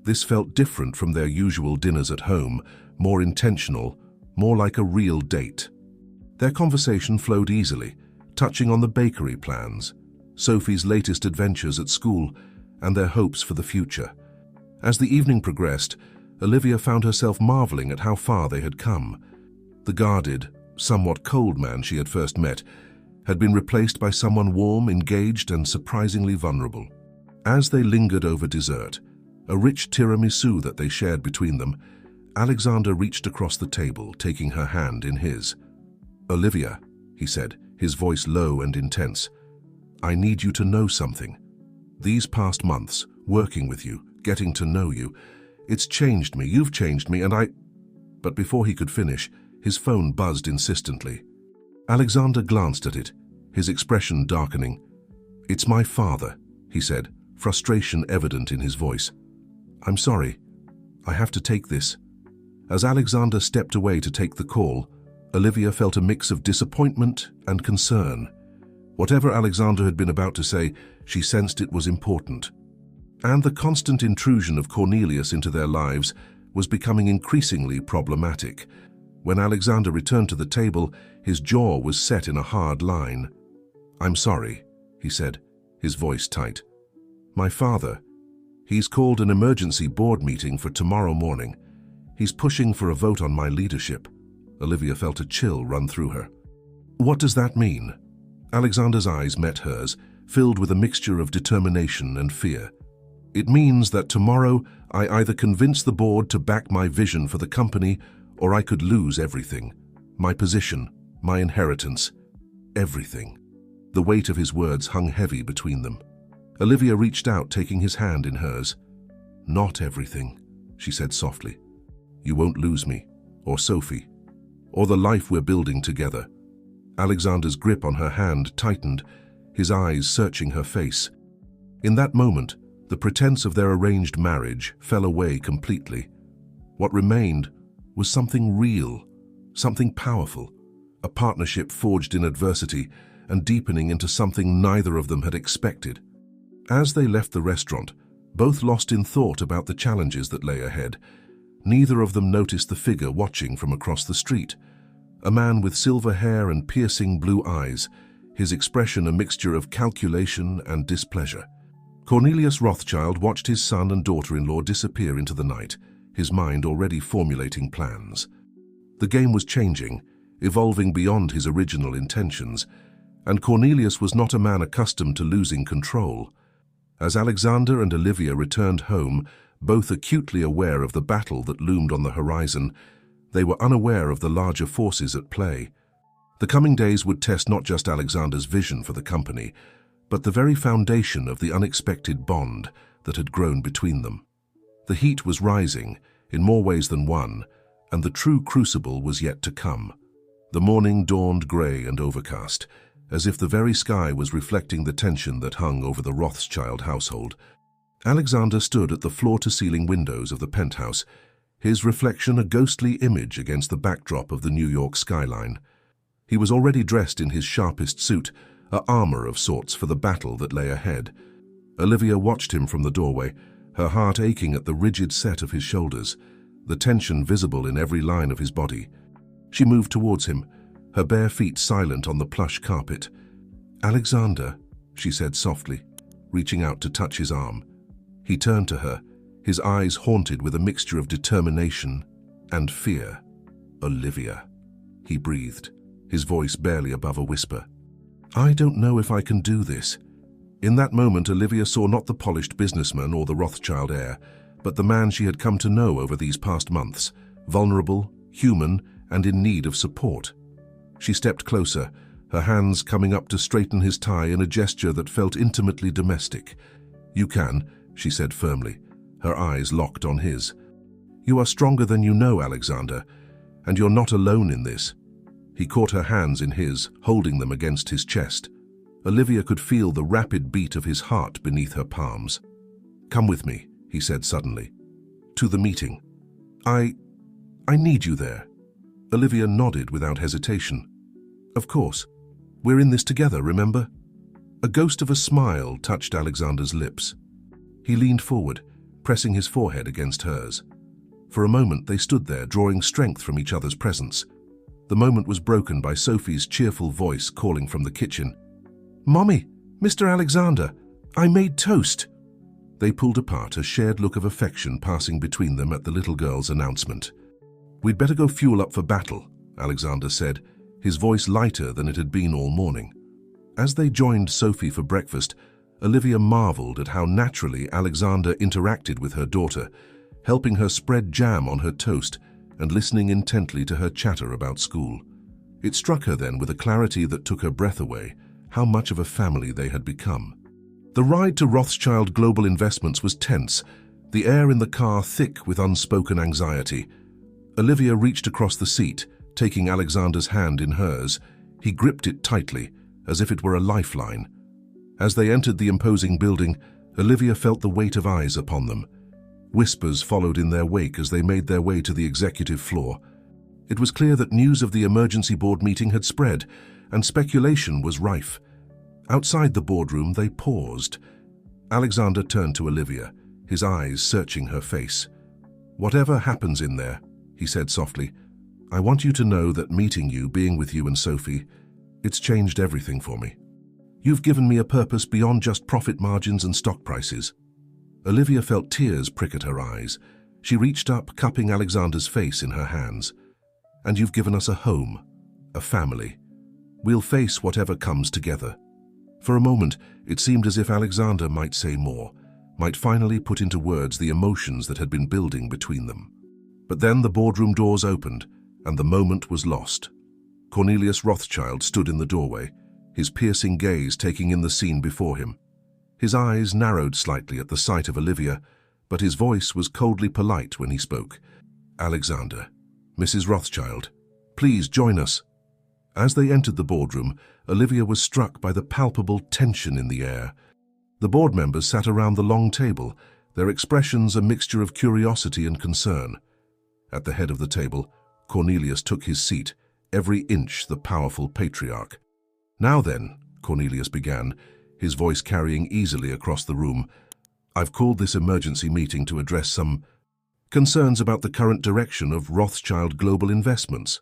This felt different from their usual dinners at home, more intentional, more like a real date. Their conversation flowed easily, touching on the bakery plans, Sophie's latest adventures at school, and their hopes for the future. As the evening progressed, Olivia found herself marveling at how far they had come. The guarded, somewhat cold man she had first met had been replaced by someone warm, engaged, and surprisingly vulnerable. As they lingered over dessert, a rich tiramisu that they shared between them, Alexander reached across the table, taking her hand in his. "Olivia," he said, his voice low and intense, "I need you to know something. These past months, working with you, getting to know you, it's changed me, you've changed me, and I—" But before he could finish, his phone buzzed insistently. Alexander glanced at it, his expression darkening. "It's my father," he said, frustration evident in his voice. "I'm sorry. I have to take this." As Alexander stepped away to take the call, Olivia felt a mix of disappointment and concern. Whatever Alexander had been about to say, she sensed it was important. And the constant intrusion of Cornelius into their lives was becoming increasingly problematic. When Alexander returned to the table, his jaw was set in a hard line. "I'm sorry," he said, his voice tight. "My father, he's called an emergency board meeting for tomorrow morning. He's pushing for a vote on my leadership." Olivia felt a chill run through her. "What does that mean?" Alexander's eyes met hers, filled with a mixture of determination and fear. "It means that tomorrow I either convince the board to back my vision for the company, or I could lose everything. My position, my inheritance, everything." The weight of his words hung heavy between them. Olivia reached out, taking his hand in hers. "Not everything," she said softly. "You won't lose me, or Sophie, or the life we're building together." Alexander's grip on her hand tightened, his eyes searching her face. In that moment, the pretense of their arranged marriage fell away completely. What remained was something real, something powerful, a partnership forged in adversity and deepening into something neither of them had expected. As they left the restaurant, both lost in thought about the challenges that lay ahead, neither of them noticed the figure watching from across the street. A man with silver hair and piercing blue eyes, his expression a mixture of calculation and displeasure. Cornelius Rothschild watched his son and daughter-in-law disappear into the night, his mind already formulating plans. The game was changing, evolving beyond his original intentions, and Cornelius was not a man accustomed to losing control. As Alexander and Olivia returned home, both acutely aware of the battle that loomed on the horizon, they were unaware of the larger forces at play. The coming days would test not just Alexander's vision for the company, but the very foundation of the unexpected bond that had grown between them. The heat was rising, in more ways than one, and the true crucible was yet to come. The morning dawned grey and overcast, as if the very sky was reflecting the tension that hung over the Rothschild household. Alexander stood at the floor-to-ceiling windows of the penthouse, his reflection a ghostly image against the backdrop of the New York skyline. He was already dressed in his sharpest suit, a armor of sorts for the battle that lay ahead. Olivia watched him from the doorway, her heart aching at the rigid set of his shoulders, the tension visible in every line of his body. She moved towards him, her bare feet silent on the plush carpet. "Alexander," she said softly, reaching out to touch his arm. He turned to her, his eyes haunted with a mixture of determination and fear. "Olivia," he breathed, his voice barely above a whisper. "I don't know if I can do this." In that moment, Olivia saw not the polished businessman or the Rothschild heir, but the man she had come to know over these past months, vulnerable, human, and in need of support. She stepped closer, her hands coming up to straighten his tie in a gesture that felt intimately domestic. "You can," she said firmly, her eyes locked on his. "You are stronger than you know, Alexander, and you're not alone in this." He caught her hands in his, holding them against his chest. Olivia could feel the rapid beat of his heart beneath her palms. "Come with me," he said suddenly. "To the meeting. I need you there." Olivia nodded without hesitation. "Of course. We're in this together, remember?" A ghost of a smile touched Alexander's lips. He leaned forward, pressing his forehead against hers. For a moment they stood there, drawing strength from each other's presence. The moment was broken by Sophie's cheerful voice calling from the kitchen. "Mommy, Mr. Alexander, I made toast." They pulled apart, a shared look of affection passing between them at the little girl's announcement. "We'd better go fuel up for battle," Alexander said, his voice lighter than it had been all morning. As they joined Sophie for breakfast, Olivia marveled at how naturally Alexander interacted with her daughter, helping her spread jam on her toast and listening intently to her chatter about school. It struck her then with a clarity that took her breath away, how much of a family they had become. The ride to Rothschild Global Investments was tense, the air in the car thick with unspoken anxiety. Olivia reached across the seat, taking Alexander's hand in hers. He gripped it tightly, as if it were a lifeline. As they entered the imposing building, Olivia felt the weight of eyes upon them. Whispers followed in their wake as they made their way to the executive floor. It was clear that news of the emergency board meeting had spread, and speculation was rife. Outside the boardroom, they paused. Alexander turned to Olivia, his eyes searching her face. "Whatever happens in there," he said softly, "I want you to know that meeting you, being with you and Sophie, it's changed everything for me. You've given me a purpose beyond just profit margins and stock prices." Olivia felt tears prick at her eyes. She reached up, cupping Alexander's face in her hands. "And you've given us a home, a family. We'll face whatever comes together." For a moment, it seemed as if Alexander might say more, might finally put into words the emotions that had been building between them. But then the boardroom doors opened, and the moment was lost. Cornelius Rothschild stood in the doorway, his piercing gaze taking in the scene before him. His eyes narrowed slightly at the sight of Olivia, but his voice was coldly polite when he spoke. "Alexander, Mrs. Rothschild, please join us." As they entered the boardroom, Olivia was struck by the palpable tension in the air. The board members sat around the long table, their expressions a mixture of curiosity and concern. At the head of the table, Cornelius took his seat, every inch the powerful patriarch. "Now then," Cornelius began, his voice carrying easily across the room, "I've called this emergency meeting to address some concerns about the current direction of Rothschild Global Investments."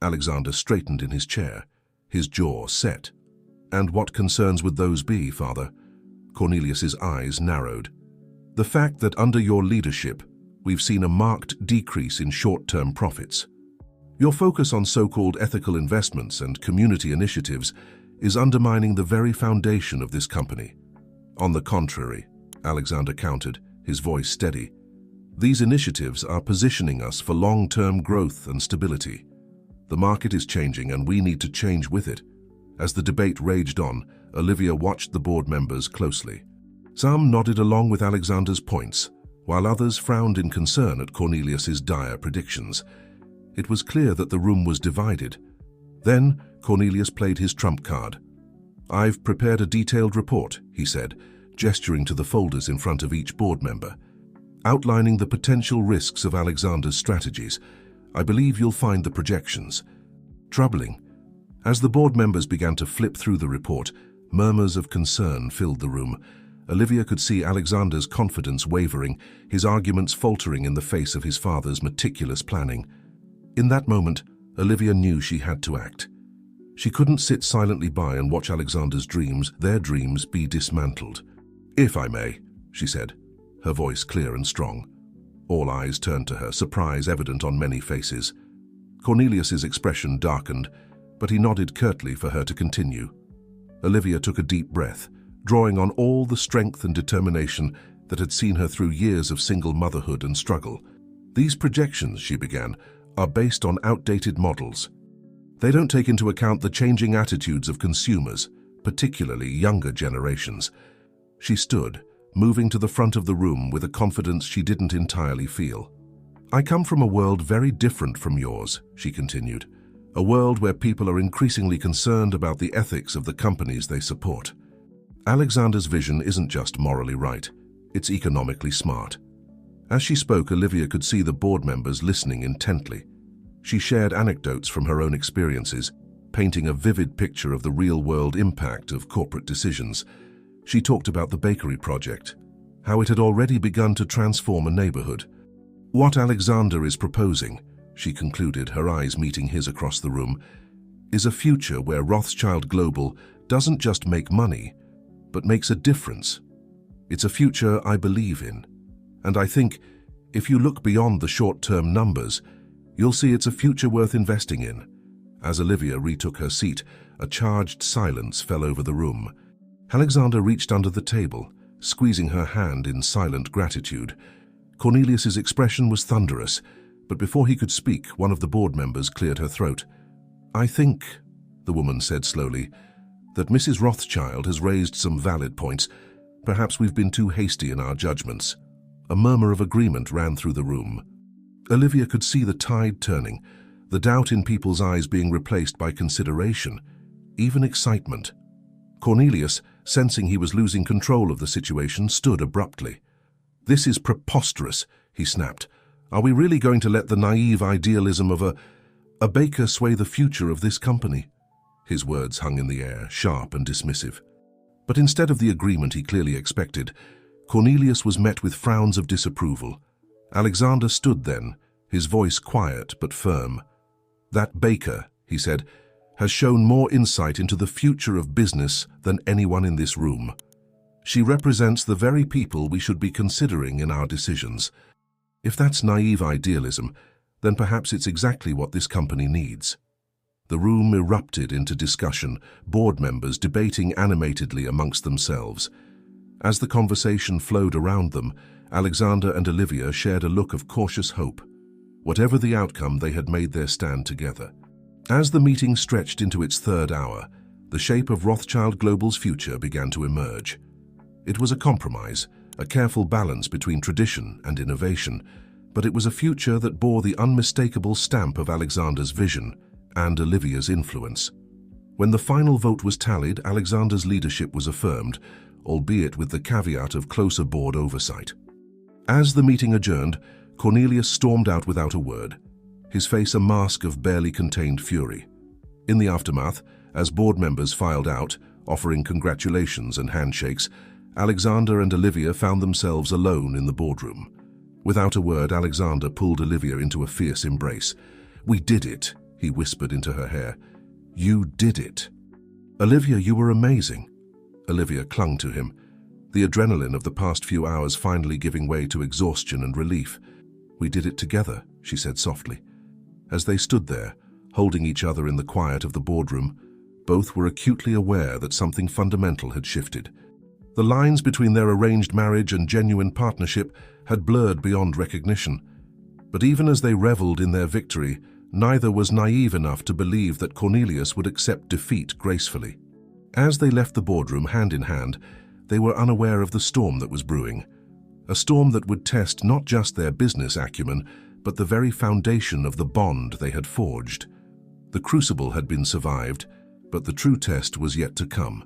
Alexander straightened in his chair, his jaw set. "And what concerns would those be, Father?" Cornelius's eyes narrowed. "The fact that under your leadership, we've seen a marked decrease in short-term profits. Your focus on so-called ethical investments and community initiatives is undermining the very foundation of this company." "On the contrary," Alexander countered, his voice steady, "these initiatives are positioning us for long-term growth and stability. The market is changing and we need to change with it." As the debate raged on, Olivia watched the board members closely. Some nodded along with Alexander's points, while others frowned in concern at Cornelius's dire predictions. It was clear that the room was divided. Then Cornelius played his trump card. "I've prepared a detailed report," he said, gesturing to the folders in front of each board member, "outlining the potential risks of Alexander's strategies. I believe you'll find the projections troubling." As the board members began to flip through the report, murmurs of concern filled the room. Olivia could see Alexander's confidence wavering, his arguments faltering in the face of his father's meticulous planning. In that moment, Olivia knew she had to act. She couldn't sit silently by and watch Alexander's dreams, their dreams, be dismantled. "If I may," she said, her voice clear and strong. All eyes turned to her, surprise evident on many faces. Cornelius's expression darkened, but he nodded curtly for her to continue. Olivia took a deep breath, drawing on all the strength and determination that had seen her through years of single motherhood and struggle. "These projections," she began, "are based on outdated models. They don't take into account the changing attitudes of consumers, particularly younger generations." She stood, moving to the front of the room with a confidence she didn't entirely feel. "I come from a world very different from yours," she continued, "a world where people are increasingly concerned about the ethics of the companies they support. Alexander's vision isn't just morally right, it's economically smart." As she spoke, Olivia could see the board members listening intently. She shared anecdotes from her own experiences, painting a vivid picture of the real-world impact of corporate decisions. She talked about the bakery project, how it had already begun to transform a neighborhood. "What Alexander is proposing," she concluded, her eyes meeting his across the room, "is a future where Rothschild Global doesn't just make money, but makes a difference. It's a future I believe in. And I think, if you look beyond the short-term numbers, you'll see it's a future worth investing in. As Olivia retook her seat, a charged silence fell over the room. Alexander reached under the table, squeezing her hand in silent gratitude. Cornelius's expression was thunderous, but before he could speak, one of the board members cleared her throat. "I think," the woman said slowly, "that Mrs. Rothschild has raised some valid points. Perhaps we've been too hasty in our judgments." A murmur of agreement ran through the room. Olivia could see the tide turning, the doubt in people's eyes being replaced by consideration, even excitement. Cornelius, sensing he was losing control of the situation, stood abruptly. "This is preposterous," he snapped. "Are we really going to let the naive idealism of a baker sway the future of this company?" His words hung in the air, sharp and dismissive. But instead of the agreement he clearly expected, Cornelius was met with frowns of disapproval. Alexander stood then, his voice quiet but firm. "That baker," he said, "has shown more insight into the future of business than anyone in this room. She represents the very people we should be considering in our decisions. If that's naive idealism, then perhaps it's exactly what this company needs." The room erupted into discussion, board members debating animatedly amongst themselves. As the conversation flowed around them, Alexander and Olivia shared a look of cautious hope. Whatever the outcome, they had made their stand together. As the meeting stretched into its third hour, the shape of Rothschild Global's future began to emerge. It was a compromise, a careful balance between tradition and innovation, but it was a future that bore the unmistakable stamp of Alexander's vision and Olivia's influence. When the final vote was tallied, Alexander's leadership was affirmed, albeit with the caveat of closer board oversight. As the meeting adjourned, Cornelius stormed out without a word, his face a mask of barely contained fury. In the aftermath, as board members filed out, offering congratulations and handshakes, Alexander and Olivia found themselves alone in the boardroom. Without a word, Alexander pulled Olivia into a fierce embrace. "We did it," he whispered into her hair. "You did it." "Olivia, you were amazing." Olivia clung to him, the adrenaline of the past few hours finally giving way to exhaustion and relief. "We did it together," she said softly. As they stood there, holding each other in the quiet of the boardroom, both were acutely aware that something fundamental had shifted. The lines between their arranged marriage and genuine partnership had blurred beyond recognition. But even as they reveled in their victory, neither was naive enough to believe that Cornelius would accept defeat gracefully. As they left the boardroom hand in hand, they were unaware of the storm that was brewing. A storm that would test not just their business acumen, but the very foundation of the bond they had forged. The crucible had been survived, but the true test was yet to come.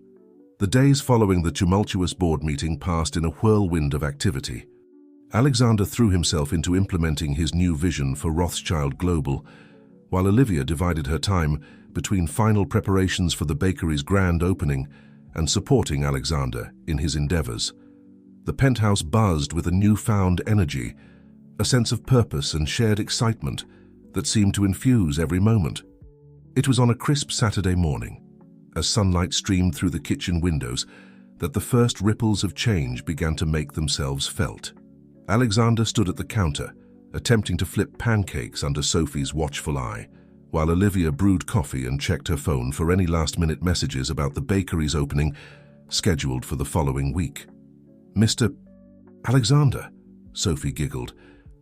The days following the tumultuous board meeting passed in a whirlwind of activity. Alexander threw himself into implementing his new vision for Rothschild Global, while Olivia divided her time between final preparations for the bakery's grand opening and supporting Alexander in his endeavors. The penthouse buzzed with a newfound energy, a sense of purpose and shared excitement that seemed to infuse every moment. It was on a crisp Saturday morning, as sunlight streamed through the kitchen windows, that the first ripples of change began to make themselves felt. Alexander stood at the counter, attempting to flip pancakes under Sophie's watchful eye, while Olivia brewed coffee and checked her phone for any last-minute messages about the bakery's opening, scheduled for the following week. "Mr. Alexander," Sophie giggled.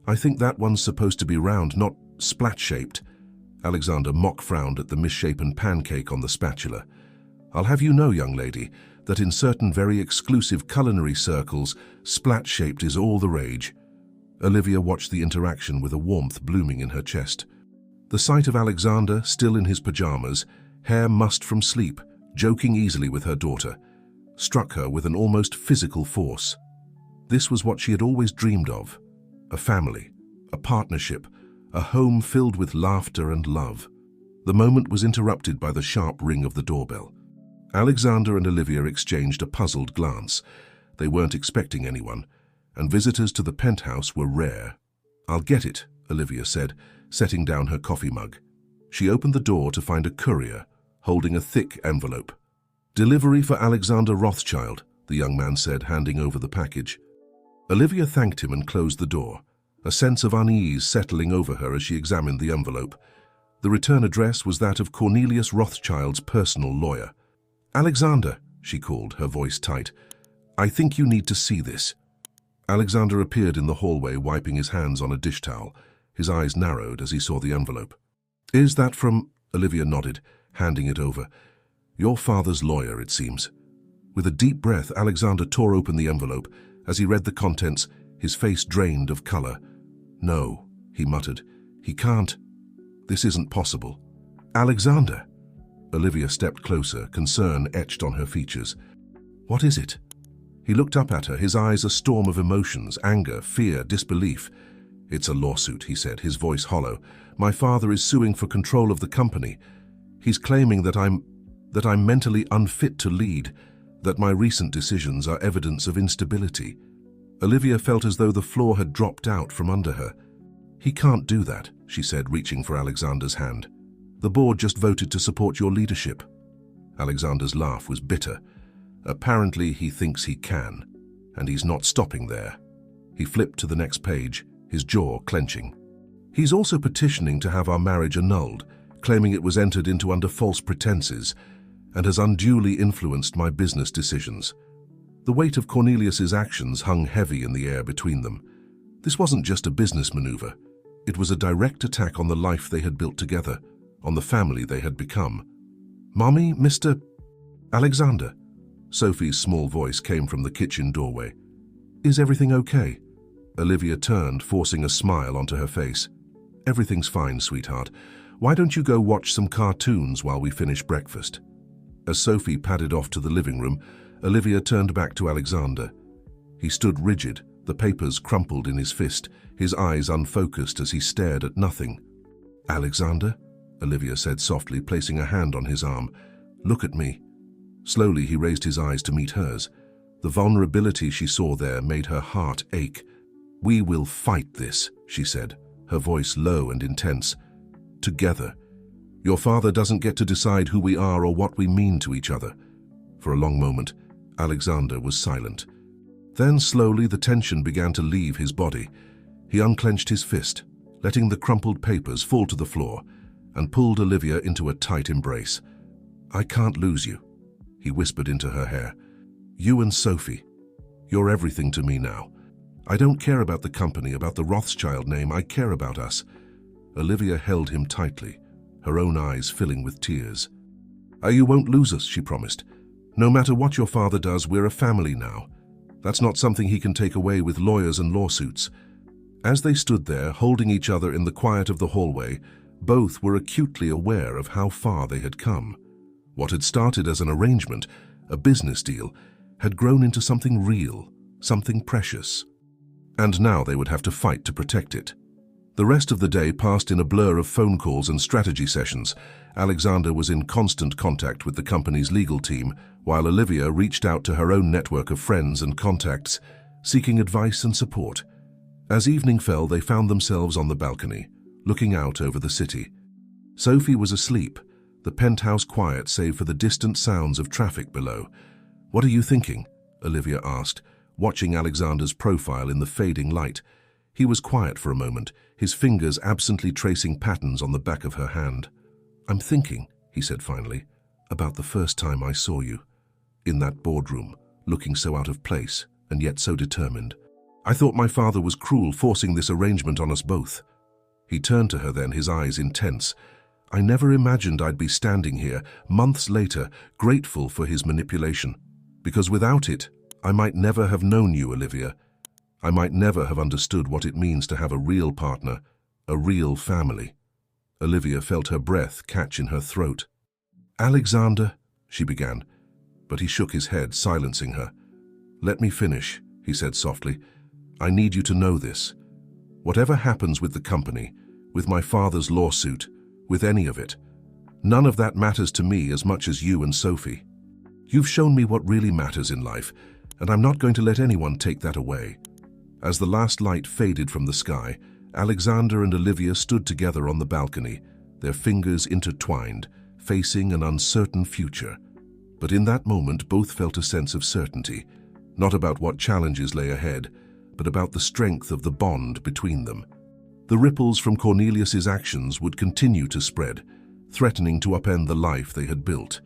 "I think that one's supposed to be round, not splat-shaped." Alexander mock-frowned at the misshapen pancake on the spatula. "I'll have you know, young lady, that in certain very exclusive culinary circles, splat-shaped is all the rage." Olivia watched the interaction with a warmth blooming in her chest. The sight of Alexander, still in his pajamas, hair mussed from sleep, joking easily with her daughter, struck her with an almost physical force. This was what she had always dreamed of: a family, a partnership, a home filled with laughter and love. The moment was interrupted by the sharp ring of the doorbell. Alexander and Olivia exchanged a puzzled glance. They weren't expecting anyone, and visitors to the penthouse were rare. "I'll get it," Olivia said, setting down her coffee mug. She opened the door to find a courier, holding a thick envelope. "Delivery for Alexander Rothschild, the young man said, handing over the package. Olivia thanked him and closed the door, a sense of unease settling over her as she examined the envelope. The return address was that of Cornelius Rothschild's personal lawyer. "Alexander," she called, her voice tight, "I think you need to see this." Alexander appeared in the hallway, wiping his hands on a dish towel. His eyes narrowed as he saw the envelope. "Is that from—" Olivia nodded, handing it over. "Your father's lawyer, it seems." With a deep breath, Alexander tore open the envelope. As he read the contents, his face drained of color. "No," he muttered. "He can't. This isn't possible." "Alexander!" Olivia stepped closer, concern etched on her features. "What is it?" He looked up at her, his eyes a storm of emotions, anger, fear, disbelief. "It's a lawsuit," he said, his voice hollow. "My father is suing for control of the company. He's claiming that I'm mentally unfit to lead, that my recent decisions are evidence of instability." Olivia felt as though the floor had dropped out from under her. "He can't do that," she said, reaching for Alexander's hand. "The board just voted to support your leadership." Alexander's laugh was bitter. "Apparently he thinks he can, and he's not stopping there." He flipped to the next page, his jaw clenching. "He's also petitioning to have our marriage annulled, claiming it was entered into under false pretenses, and has unduly influenced my business decisions." The weight of Cornelius's actions hung heavy in the air between them. This wasn't just a business maneuver. It was a direct attack on the life they had built together, on the family they had become. "Mommy, Mr. Alexander," Sophie's small voice came from the kitchen doorway. "Is everything okay?" Olivia turned, forcing a smile onto her face. "Everything's fine, sweetheart. Why don't you go watch some cartoons while we finish breakfast?" As Sophie padded off to the living room, Olivia turned back to Alexander. He stood rigid, the papers crumpled in his fist, his eyes unfocused as he stared at nothing. "Alexander," Olivia said softly, placing a hand on his arm. "Look at me." Slowly he raised his eyes to meet hers. The vulnerability she saw there made her heart ache. "We will fight this," she said, her voice low and intense. "Together. Your father doesn't get to decide who we are or what we mean to each other." For a long moment, Alexander was silent. Then slowly the tension began to leave his body. He unclenched his fist, letting the crumpled papers fall to the floor, and pulled Olivia into a tight embrace. "I can't lose you," he whispered into her hair. "You and Sophie. You're everything to me now. I don't care about the company, about the Rothschild name. I care about us." Olivia held him tightly, her own eyes filling with tears. "You won't lose us," she promised. "No matter what your father does, we're a family now. That's not something he can take away with lawyers and lawsuits." As they stood there, holding each other in the quiet of the hallway, both were acutely aware of how far they had come. What had started as an arrangement, a business deal, had grown into something real, something precious. And now they would have to fight to protect it. The rest of the day passed in a blur of phone calls and strategy sessions. Alexander was in constant contact with the company's legal team, while Olivia reached out to her own network of friends and contacts, seeking advice and support. As evening fell, they found themselves on the balcony, looking out over the city. Sophie was asleep, the penthouse quiet save for the distant sounds of traffic below. "What are you thinking?" Olivia asked, watching Alexander's profile in the fading light. He was quiet for a moment, his fingers absently tracing patterns on the back of her hand. "I'm thinking," he said finally, "about the first time I saw you. In that boardroom, looking so out of place, and yet so determined. I thought my father was cruel, forcing this arrangement on us both." He turned to her then, his eyes intense. "I never imagined I'd be standing here, months later, grateful for his manipulation. Because without it, I might never have known you, Olivia. I might never have understood what it means to have a real partner, a real family." Olivia felt her breath catch in her throat. "Alexander," she began, but he shook his head, silencing her. "Let me finish," he said softly. "I need you to know this. Whatever happens with the company, with my father's lawsuit, with any of it, none of that matters to me as much as you and Sophie. You've shown me what really matters in life, and I'm not going to let anyone take that away." As the last light faded from the sky, Alexander and Olivia stood together on the balcony, their fingers intertwined, facing an uncertain future. But in that moment, both felt a sense of certainty, not about what challenges lay ahead, but about the strength of the bond between them. The ripples from Cornelius's actions would continue to spread, threatening to upend the life they had built.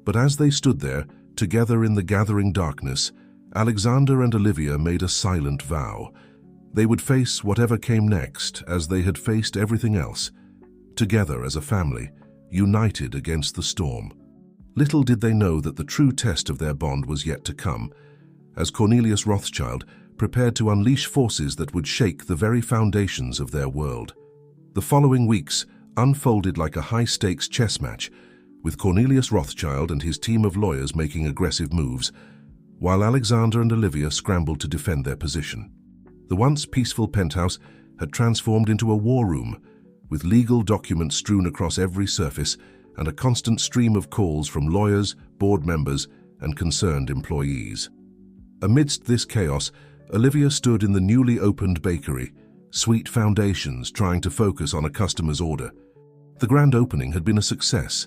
But as they stood there, together in the gathering darkness, Alexander and Olivia made a silent vow. They would face whatever came next, as they had faced everything else, together as a family, united against the storm. Little did they know that the true test of their bond was yet to come, as Cornelius Rothschild prepared to unleash forces that would shake the very foundations of their world. The following weeks unfolded like a high-stakes chess match, with Cornelius Rothschild and his team of lawyers making aggressive moves, while Alexander and Olivia scrambled to defend their position. The once peaceful penthouse had transformed into a war room, with legal documents strewn across every surface and a constant stream of calls from lawyers, board members, and concerned employees. Amidst this chaos, Olivia stood in the newly opened bakery, sweet foundations trying to focus on a customer's order. The grand opening had been a success,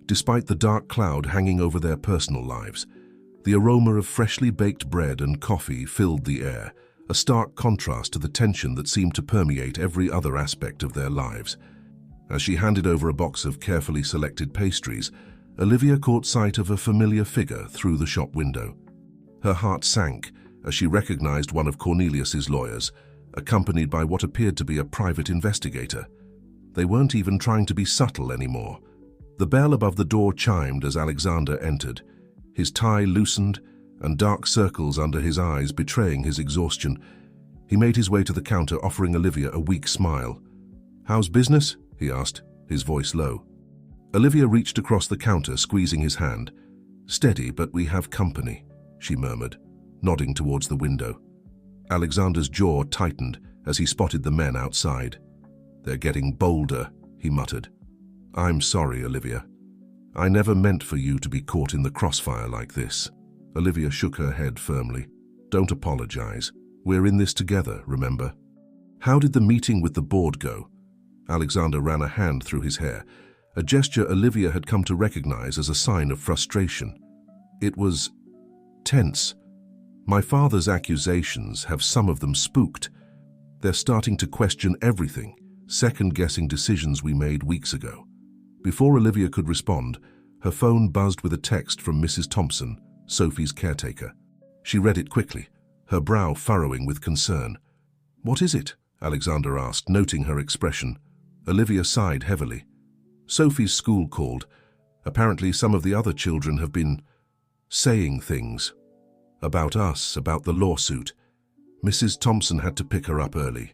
despite the dark cloud hanging over their personal lives. The aroma of freshly baked bread and coffee filled the air, a stark contrast to the tension that seemed to permeate every other aspect of their lives. As she handed over a box of carefully selected pastries, Olivia caught sight of a familiar figure through the shop window. Her heart sank as she recognized one of Cornelius's lawyers, accompanied by what appeared to be a private investigator. They weren't even trying to be subtle anymore. The bell above the door chimed as Alexander entered, his tie loosened and dark circles under his eyes betraying his exhaustion. He made his way to the counter, offering Olivia a weak smile. "How's business?" he asked, his voice low. Olivia reached across the counter, squeezing his hand. "Steady, but we have company," she murmured, nodding towards the window. Alexander's jaw tightened as he spotted the men outside. "They're getting bolder," he muttered. "I'm sorry, Olivia. I never meant for you to be caught in the crossfire like this." Olivia shook her head firmly. "Don't apologize. We're in this together, remember?" "How did the meeting with the board go?" Alexander ran a hand through his hair, a gesture Olivia had come to recognize as a sign of frustration. "It was tense. My father's accusations have some of them spooked. They're starting to question everything, second-guessing decisions we made weeks ago." Before Olivia could respond, her phone buzzed with a text from Mrs. Thompson, Sophie's caretaker. She read it quickly, her brow furrowing with concern. "What is it?" Alexander asked, noting her expression. Olivia sighed heavily. "Sophie's school called. Apparently some of the other children have been saying things. About us, about the lawsuit. Mrs. Thompson had to pick her up early."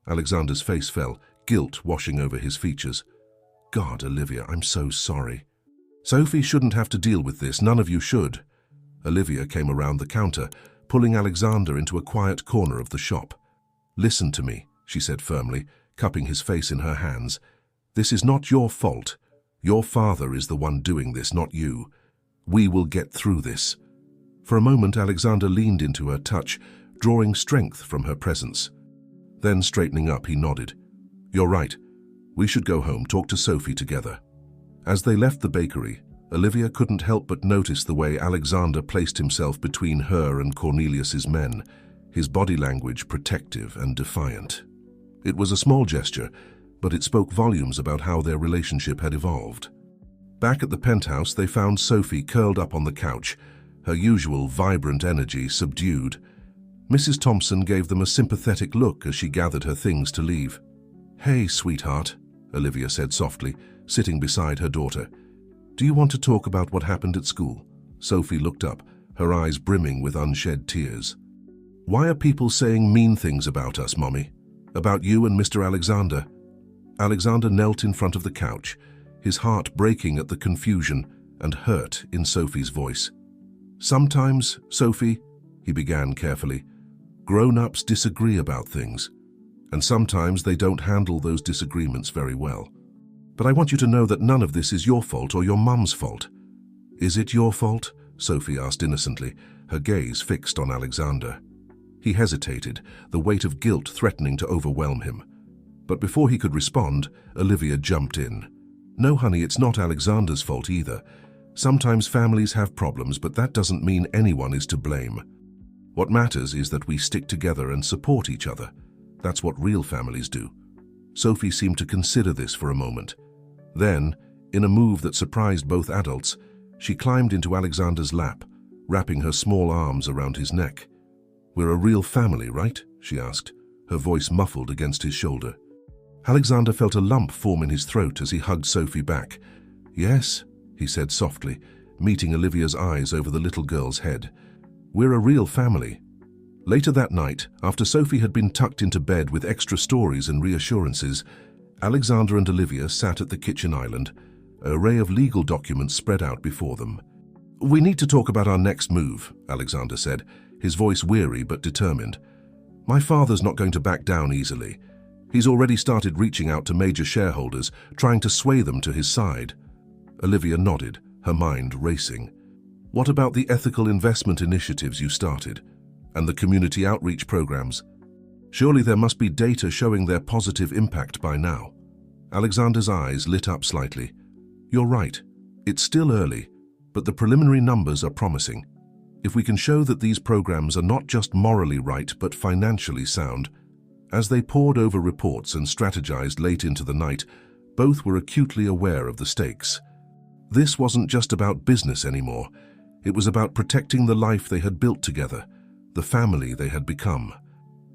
Alexander's face fell, guilt washing over his features. "God, Olivia, I'm so sorry." "Sophie shouldn't have to deal with this. None of you should." Olivia came around the counter, pulling Alexander into a quiet corner of the shop. "Listen to me," she said firmly, cupping his face in her hands. "This is not your fault. Your father is the one doing this, not you. We will get through this." For a moment, Alexander leaned into her touch, drawing strength from her presence. Then, straightening up, he nodded. "You're right. We should go home, talk to Sophie together." As they left the bakery, Olivia couldn't help but notice the way Alexander placed himself between her and Cornelius's men, his body language protective and defiant. It was a small gesture, but it spoke volumes about how their relationship had evolved. Back at the penthouse, they found Sophie curled up on the couch, her usual vibrant energy subdued. Mrs. Thompson gave them a sympathetic look as she gathered her things to leave. "Hey, sweetheart," Olivia said softly, sitting beside her daughter. "Do you want to talk about what happened at school?" Sophie looked up, her eyes brimming with unshed tears. "Why are people saying mean things about us, Mommy? About you and Mr. Alexander?" Alexander knelt in front of the couch, his heart breaking at the confusion and hurt in Sophie's voice. "Sometimes, Sophie," he began carefully, "grown-ups disagree about things, and sometimes they don't handle those disagreements very well. But I want you to know that none of this is your fault or your mum's fault." "Is it your fault?" Sophie asked innocently, her gaze fixed on Alexander. He hesitated, the weight of guilt threatening to overwhelm him. But before he could respond, Olivia jumped in. "No, honey, it's not Alexander's fault either. Sometimes families have problems, but that doesn't mean anyone is to blame. What matters is that we stick together and support each other. That's what real families do. Sophie seemed to consider this for a moment. Then, in a move that surprised both adults, she climbed into Alexander's lap, wrapping her small arms around his neck. "We're a real family, right?" she asked, her voice muffled against his shoulder. Alexander felt a lump form in his throat as he hugged Sophie back. "Yes," he said softly, meeting Olivia's eyes over the little girl's head. "We're a real family." Later that night, after Sophie had been tucked into bed with extra stories and reassurances, Alexander and Olivia sat at the kitchen island, an array of legal documents spread out before them. "We need to talk about our next move," Alexander said, his voice weary but determined. "My father's not going to back down easily. He's already started reaching out to major shareholders, trying to sway them to his side." Olivia nodded, her mind racing. "What about the ethical investment initiatives you started? And the community outreach programs? Surely there must be data showing their positive impact by now." Alexander's eyes lit up slightly. "You're right. It's still early, but the preliminary numbers are promising. If we can show that these programs are not just morally right but financially sound." As they pored over reports and strategized late into the night, both were acutely aware of the stakes. This wasn't just about business anymore. It was about protecting the life they had built together, the family they had become.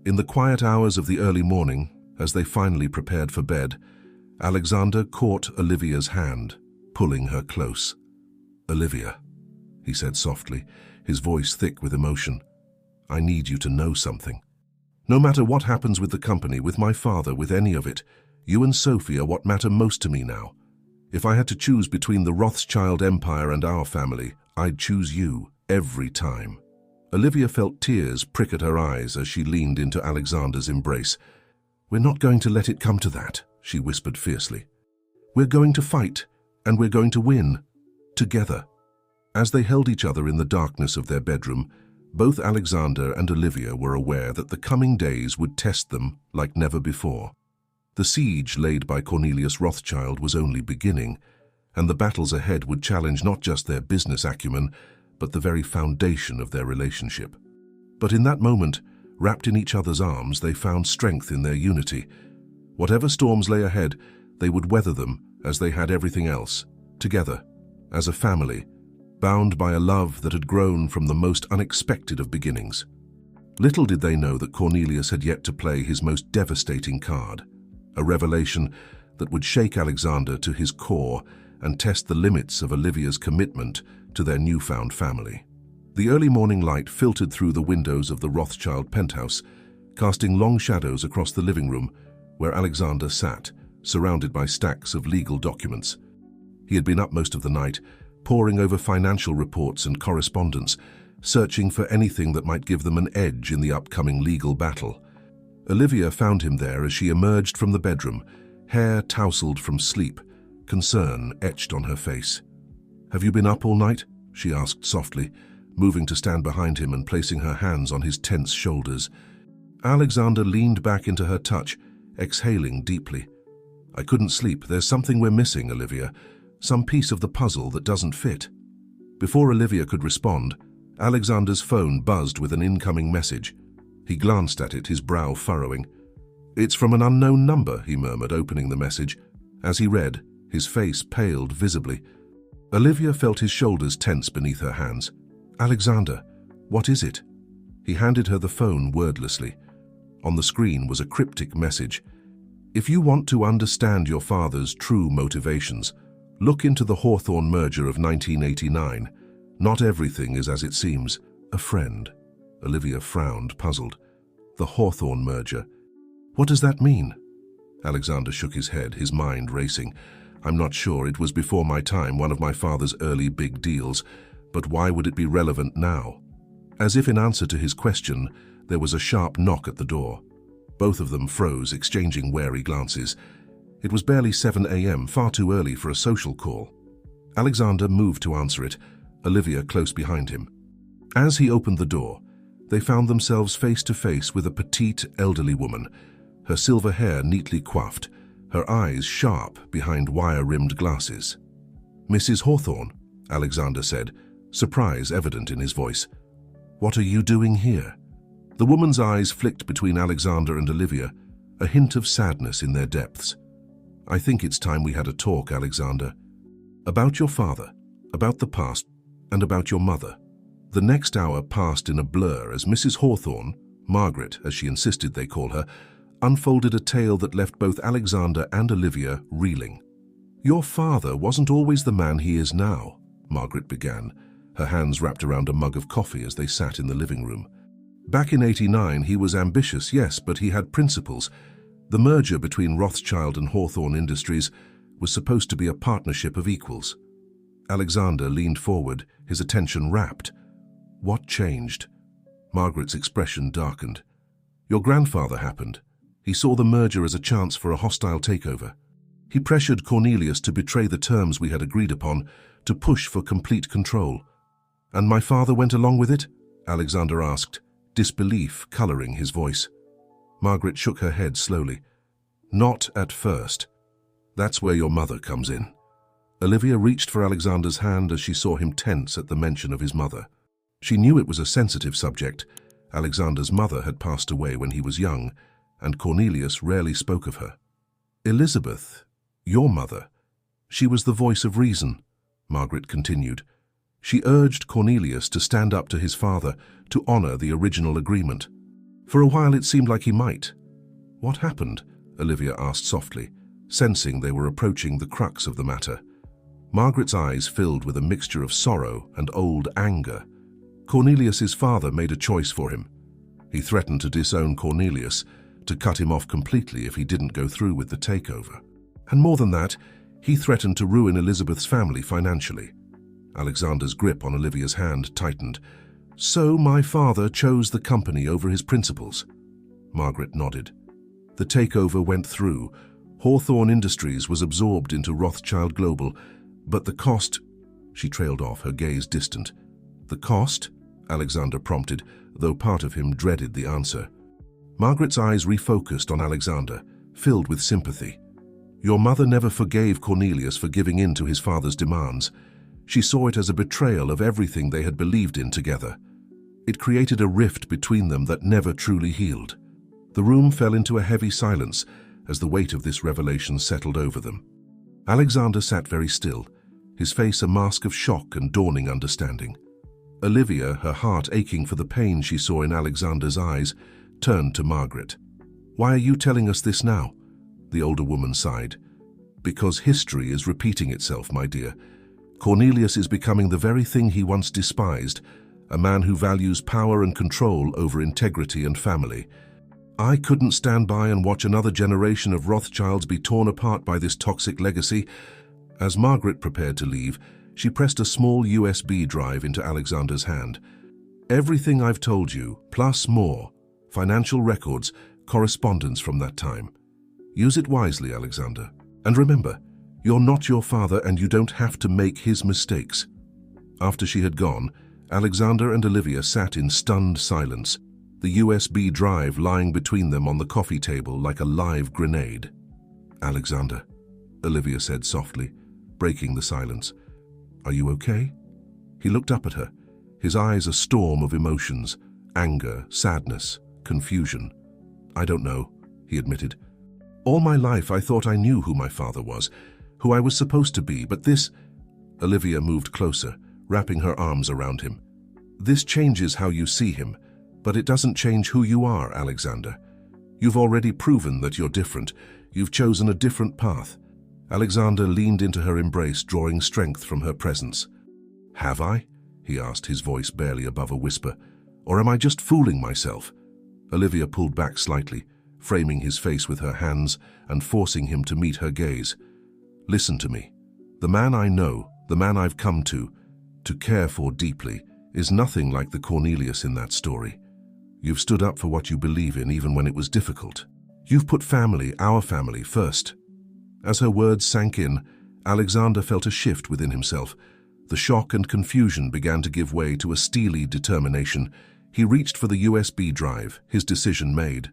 In the quiet hours of the early morning, as they finally prepared for bed, Alexander caught Olivia's hand, pulling her close. "Olivia," he said softly, his voice thick with emotion, "I need you to know something. No matter what happens with the company, with my father, with any of it, you and Sophie are what matter most to me now. If I had to choose between the Rothschild empire and our family, I'd choose you, every time." Olivia felt tears prick at her eyes as she leaned into Alexander's embrace. "We're not going to let it come to that," she whispered fiercely. "We're going to fight, and we're going to win. Together." As they held each other in the darkness of their bedroom, both Alexander and Olivia were aware that the coming days would test them like never before. The siege laid by Cornelius Rothschild was only beginning, and the battles ahead would challenge not just their business acumen, but the very foundation of their relationship. But in that moment, wrapped in each other's arms, they found strength in their unity. Whatever storms lay ahead, they would weather them as they had everything else, together, as a family, bound by a love that had grown from the most unexpected of beginnings. Little did they know that Cornelius had yet to play his most devastating card, a revelation that would shake Alexander to his core and test the limits of Olivia's commitment to their newfound family. The early morning light filtered through the windows of the Rothschild penthouse, casting long shadows across the living room where Alexander sat, surrounded by stacks of legal documents. He had been up most of the night, poring over financial reports and correspondence, searching for anything that might give them an edge in the upcoming legal battle. Olivia found him there as she emerged from the bedroom, hair tousled from sleep, concern etched on her face. "Have you been up all night?" she asked softly, moving to stand behind him and placing her hands on his tense shoulders. Alexander leaned back into her touch, exhaling deeply. "I couldn't sleep. There's something we're missing, Olivia. Some piece of the puzzle that doesn't fit." Before Olivia could respond, Alexander's phone buzzed with an incoming message. He glanced at it, his brow furrowing. "It's from an unknown number," he murmured, opening the message. As he read, his face paled visibly. Olivia felt his shoulders tense beneath her hands. "Alexander, what is it?" He handed her the phone wordlessly. On the screen was a cryptic message. "If you want to understand your father's true motivations, look into the Hawthorne merger of 1989. Not everything is as it seems. A friend." Olivia frowned, puzzled. "The Hawthorne merger. What does that mean?" Alexander shook his head, his mind racing. "I'm not sure. It was before my time, one of my father's early big deals. But why would it be relevant now?" As if in answer to his question, there was a sharp knock at the door. Both of them froze, exchanging wary glances. It was barely 7 a.m., far too early for a social call. Alexander moved to answer it, Olivia close behind him. As he opened the door, they found themselves face to face with a petite, elderly woman, her silver hair neatly coiffed, her eyes sharp behind wire-rimmed glasses. "Mrs. Hawthorne," Alexander said, surprise evident in his voice. "What are you doing here?" The woman's eyes flicked between Alexander and Olivia, a hint of sadness in their depths. "I think it's time we had a talk, Alexander. About your father, about the past, and about your mother." The next hour passed in a blur as Mrs. Hawthorne, Margaret as she insisted they call her, unfolded a tale that left both Alexander and Olivia reeling. "Your father wasn't always the man he is now," Margaret began, her hands wrapped around a mug of coffee as they sat in the living room. "Back in '89, he was ambitious, yes, but he had principles. The merger between Rothschild and Hawthorne Industries was supposed to be a partnership of equals." Alexander leaned forward, his attention rapt. "What changed?" Margaret's expression darkened. "Your grandfather happened. He saw the merger as a chance for a hostile takeover. He pressured Cornelius to betray the terms we had agreed upon, to push for complete control." "And my father went along with it?" Alexander asked, disbelief coloring his voice. Margaret shook her head slowly. "Not at first. That's where your mother comes in." Olivia reached for Alexander's hand as she saw him tense at the mention of his mother. She knew it was a sensitive subject. Alexander's mother had passed away when he was young, and Cornelius rarely spoke of her. "Elizabeth, your mother, she was the voice of reason," Margaret continued. "She urged Cornelius to stand up to his father, to honor the original agreement. For a while it seemed like he might." "What happened?" Olivia asked softly, sensing they were approaching the crux of the matter. Margaret's eyes filled with a mixture of sorrow and old anger. Cornelius's father made a choice for him. He threatened to disown Cornelius, to cut him off completely if he didn't go through with the takeover. And more than that, he threatened to ruin Elizabeth's family financially. Alexander's grip on Olivia's hand tightened. "So my father chose the company over his principles." Margaret nodded. "The takeover went through. Hawthorne Industries was absorbed into Rothschild Global, but the cost—" She trailed off, her gaze distant. "The cost?" Alexander prompted, though part of him dreaded the answer. Margaret's eyes refocused on Alexander, filled with sympathy. "Your mother never forgave Cornelius for giving in to his father's demands. She saw it as a betrayal of everything they had believed in together. It created a rift between them that never truly healed." The room fell into a heavy silence as the weight of this revelation settled over them. Alexander sat very still, his face a mask of shock and dawning understanding. Olivia, her heart aching for the pain she saw in Alexander's eyes, turned to Margaret. "Why are you telling us this now?" The older woman sighed. "Because history is repeating itself, my dear. Cornelius is becoming the very thing he once despised, a man who values power and control over integrity and family. I couldn't stand by and watch another generation of Rothschilds be torn apart by this toxic legacy." As Margaret prepared to leave, she pressed a small USB drive into Alexander's hand. "Everything I've told you, plus more. Financial records, correspondence from that time. Use it wisely, Alexander. And remember, you're not your father and you don't have to make his mistakes." After she had gone, Alexander and Olivia sat in stunned silence, the USB drive lying between them on the coffee table like a live grenade. "Alexander," Olivia said softly, breaking the silence. "Are you okay?" He looked up at her, his eyes a storm of emotions, anger, sadness, confusion. "I don't know," he admitted. "All my life I thought I knew who my father was, who I was supposed to be, but this—" Olivia moved closer, wrapping her arms around him. "This changes how you see him, but it doesn't change who you are, Alexander. You've already proven that you're different. You've chosen a different path." Alexander leaned into her embrace, drawing strength from her presence. "Have I?" he asked, his voice barely above a whisper. "Or am I just fooling myself?" Olivia pulled back slightly, framing his face with her hands and forcing him to meet her gaze. "Listen to me. The man I know, the man I've come to care for deeply, is nothing like the Cornelius in that story. You've stood up for what you believe in even when it was difficult. You've put family, our family, first." As her words sank in, Alexander felt a shift within himself. The shock and confusion began to give way to a steely determination. He reached for the USB drive, his decision made.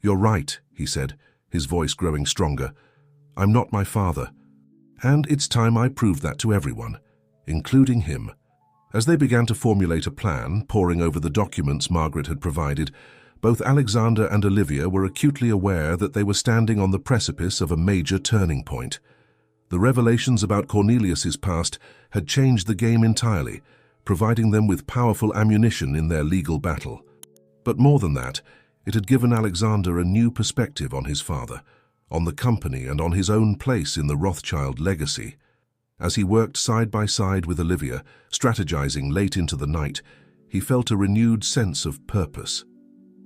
"You're right," he said, his voice growing stronger. "I'm not my father. And it's time I proved that to everyone. including him. As they began to formulate a plan, poring over the documents Margaret had provided, both Alexander and Olivia were acutely aware that they were standing on the precipice of a major turning point. The revelations about Cornelius's past had changed the game entirely, providing them with powerful ammunition in their legal battle. But more than that, it had given Alexander a new perspective on his father, on the company and on his own place in the Rothschild legacy. As he worked side by side with Olivia, strategizing late into the night, he felt a renewed sense of purpose.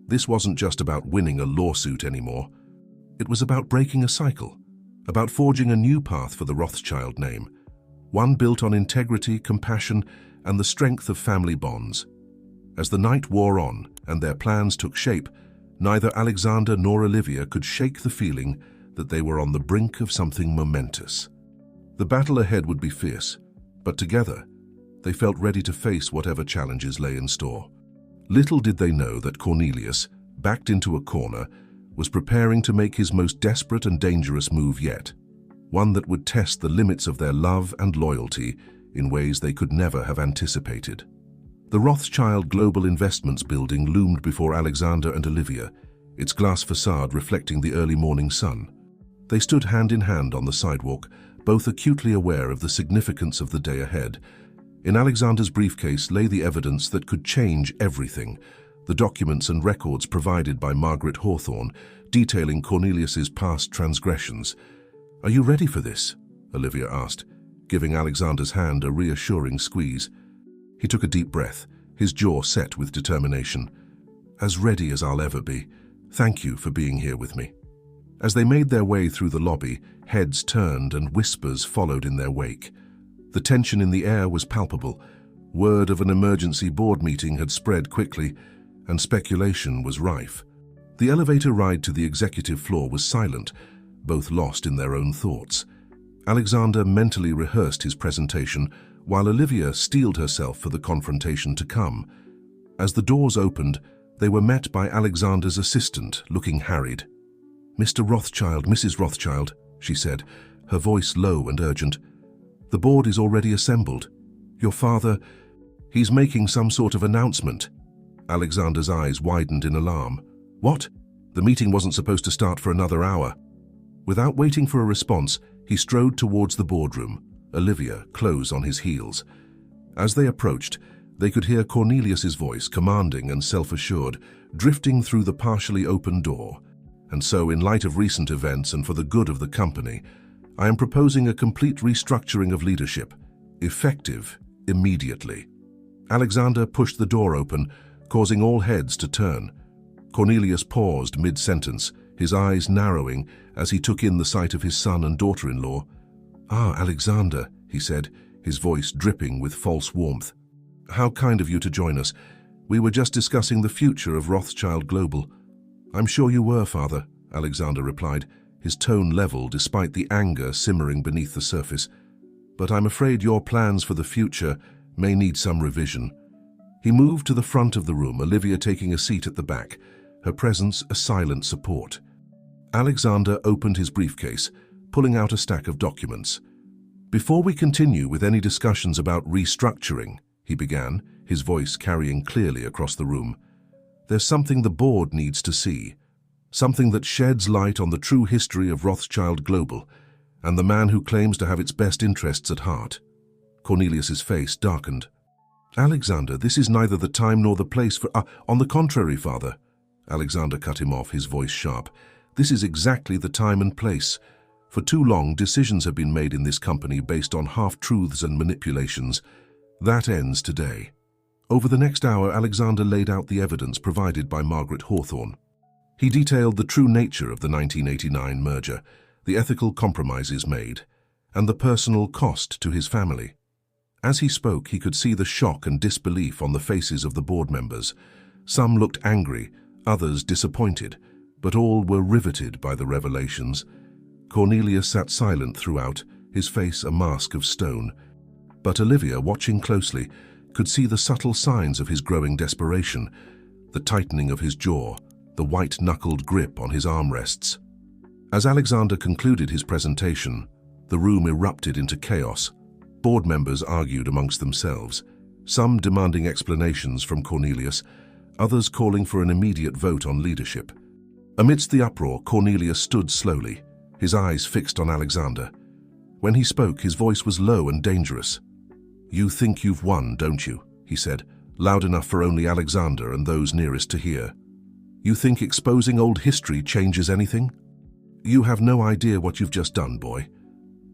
This wasn't just about winning a lawsuit anymore. It was about breaking a cycle, about forging a new path for the Rothschild name, one built on integrity, compassion, and the strength of family bonds. As the night wore on and their plans took shape, neither Alexander nor Olivia could shake the feeling that they were on the brink of something momentous. The battle ahead would be fierce, but together, they felt ready to face whatever challenges lay in store. Little did they know that Cornelius, backed into a corner, was preparing to make his most desperate and dangerous move yet, one that would test the limits of their love and loyalty in ways they could never have anticipated. The Rothschild Global Investments building loomed before Alexander and Olivia, its glass facade reflecting the early morning sun. They stood hand in hand on the sidewalk, both acutely aware of the significance of the day ahead. In Alexander's briefcase lay the evidence that could change everything, the documents and records provided by Margaret Hawthorne, detailing Cornelius's past transgressions. "Are you ready for this?" Olivia asked, giving Alexander's hand a reassuring squeeze. He took a deep breath, his jaw set with determination. "As ready as I'll ever be. Thank you for being here with me." As they made their way through the lobby, heads turned and whispers followed in their wake. The tension in the air was palpable. Word of an emergency board meeting had spread quickly, and speculation was rife. The elevator ride to the executive floor was silent, both lost in their own thoughts. Alexander mentally rehearsed his presentation, while Olivia steeled herself for the confrontation to come. As the doors opened, they were met by Alexander's assistant, looking harried. "Mr. Rothschild, Mrs. Rothschild," she said, her voice low and urgent. "The board is already assembled. Your father, he's making some sort of announcement." Alexander's eyes widened in alarm. "What? The meeting wasn't supposed to start for another hour." Without waiting for a response, he strode towards the boardroom, Olivia close on his heels. As they approached, they could hear Cornelius's voice, commanding and self-assured, drifting through the partially open door. "And so, in light of recent events and for the good of the company, I am proposing a complete restructuring of leadership, effective immediately." Alexander pushed the door open, causing all heads to turn. Cornelius paused mid-sentence, his eyes narrowing as he took in the sight of his son and daughter-in-law. "Ah, Alexander," he said, his voice dripping with false warmth. "How kind of you to join us. We were just discussing the future of Rothschild Global." "I'm sure you were, Father," Alexander replied, his tone level despite the anger simmering beneath the surface. "But I'm afraid your plans for the future may need some revision." He moved to the front of the room, Olivia taking a seat at the back, her presence a silent support. Alexander opened his briefcase, pulling out a stack of documents. "Before we continue with any discussions about restructuring," he began, his voice carrying clearly across the room, "there's something the board needs to see, something that sheds light on the true history of Rothschild Global and the man who claims to have its best interests at heart." Cornelius's face darkened. "Alexander, this is neither the time nor the place for— on the contrary, Father," Alexander cut him off, his voice sharp. "This is exactly the time and place. For too long, decisions have been made in this company based on half-truths and manipulations. That ends today." Over the next hour, Alexander laid out the evidence provided by Margaret Hawthorne. He detailed the true nature of the 1989 merger, the ethical compromises made, and the personal cost to his family. As he spoke, he could see the shock and disbelief on the faces of the board members. Some looked angry, others disappointed, but all were riveted by the revelations. Cornelius sat silent throughout, his face a mask of stone. But Olivia, watching closely, could see the subtle signs of his growing desperation, the tightening of his jaw, the white-knuckled grip on his armrests. As Alexander concluded his presentation, the room erupted into chaos. Board members argued amongst themselves, some demanding explanations from Cornelius, others calling for an immediate vote on leadership. Amidst the uproar, Cornelius stood slowly, his eyes fixed on Alexander. When he spoke, his voice was low and dangerous. "You think you've won, don't you?" he said, loud enough for only Alexander and those nearest to hear. "You think exposing old history changes anything? You have no idea what you've just done, boy."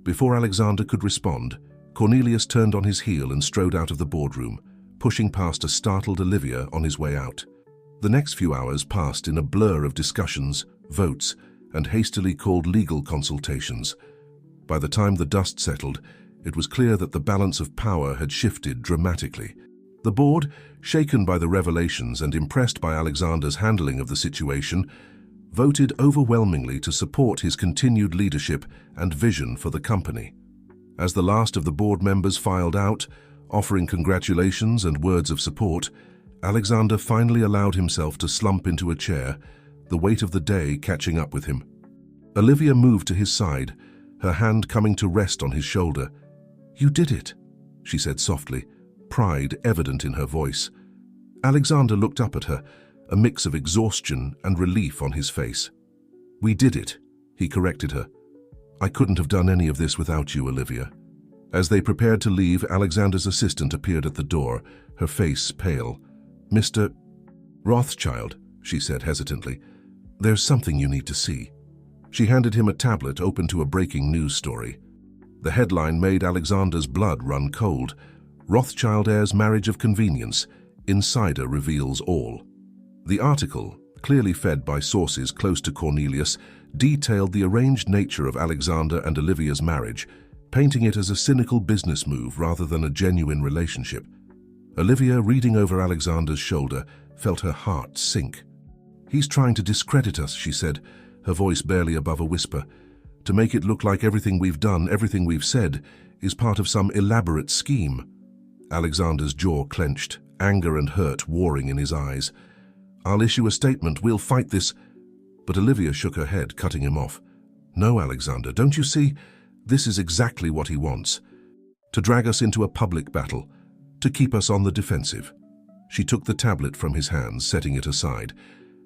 Before Alexander could respond, Cornelius turned on his heel and strode out of the boardroom, pushing past a startled Olivia on his way out. The next few hours passed in a blur of discussions, votes, and hastily called legal consultations. By the time the dust settled, it was clear that the balance of power had shifted dramatically. The board, shaken by the revelations and impressed by Alexander's handling of the situation, voted overwhelmingly to support his continued leadership and vision for the company. As the last of the board members filed out, offering congratulations and words of support, Alexander finally allowed himself to slump into a chair, the weight of the day catching up with him. Olivia moved to his side, her hand coming to rest on his shoulder. "You did it," she said softly, pride evident in her voice. Alexander looked up at her, a mix of exhaustion and relief on his face. "We did it," he corrected her. "I couldn't have done any of this without you, Olivia." As they prepared to leave, Alexander's assistant appeared at the door, her face pale. "Mr. Rothschild," she said hesitantly, "there's something you need to see." She handed him a tablet open to a breaking news story. The headline made Alexander's blood run cold. "Rothschild heirs marriage of convenience. Insider reveals all." The article, clearly fed by sources close to Cornelius, detailed the arranged nature of Alexander and Olivia's marriage, painting it as a cynical business move rather than a genuine relationship. Olivia, reading over Alexander's shoulder, felt her heart sink. "He's trying to discredit us," she said, her voice barely above a whisper, "to make it look like everything we've done, everything we've said, is part of some elaborate scheme." Alexander's jaw clenched, anger and hurt warring in his eyes. "I'll issue a statement, we'll fight this." But Olivia shook her head, cutting him off. "No, Alexander, don't you see? This is exactly what he wants. To drag us into a public battle, to keep us on the defensive." She took the tablet from his hands, setting it aside,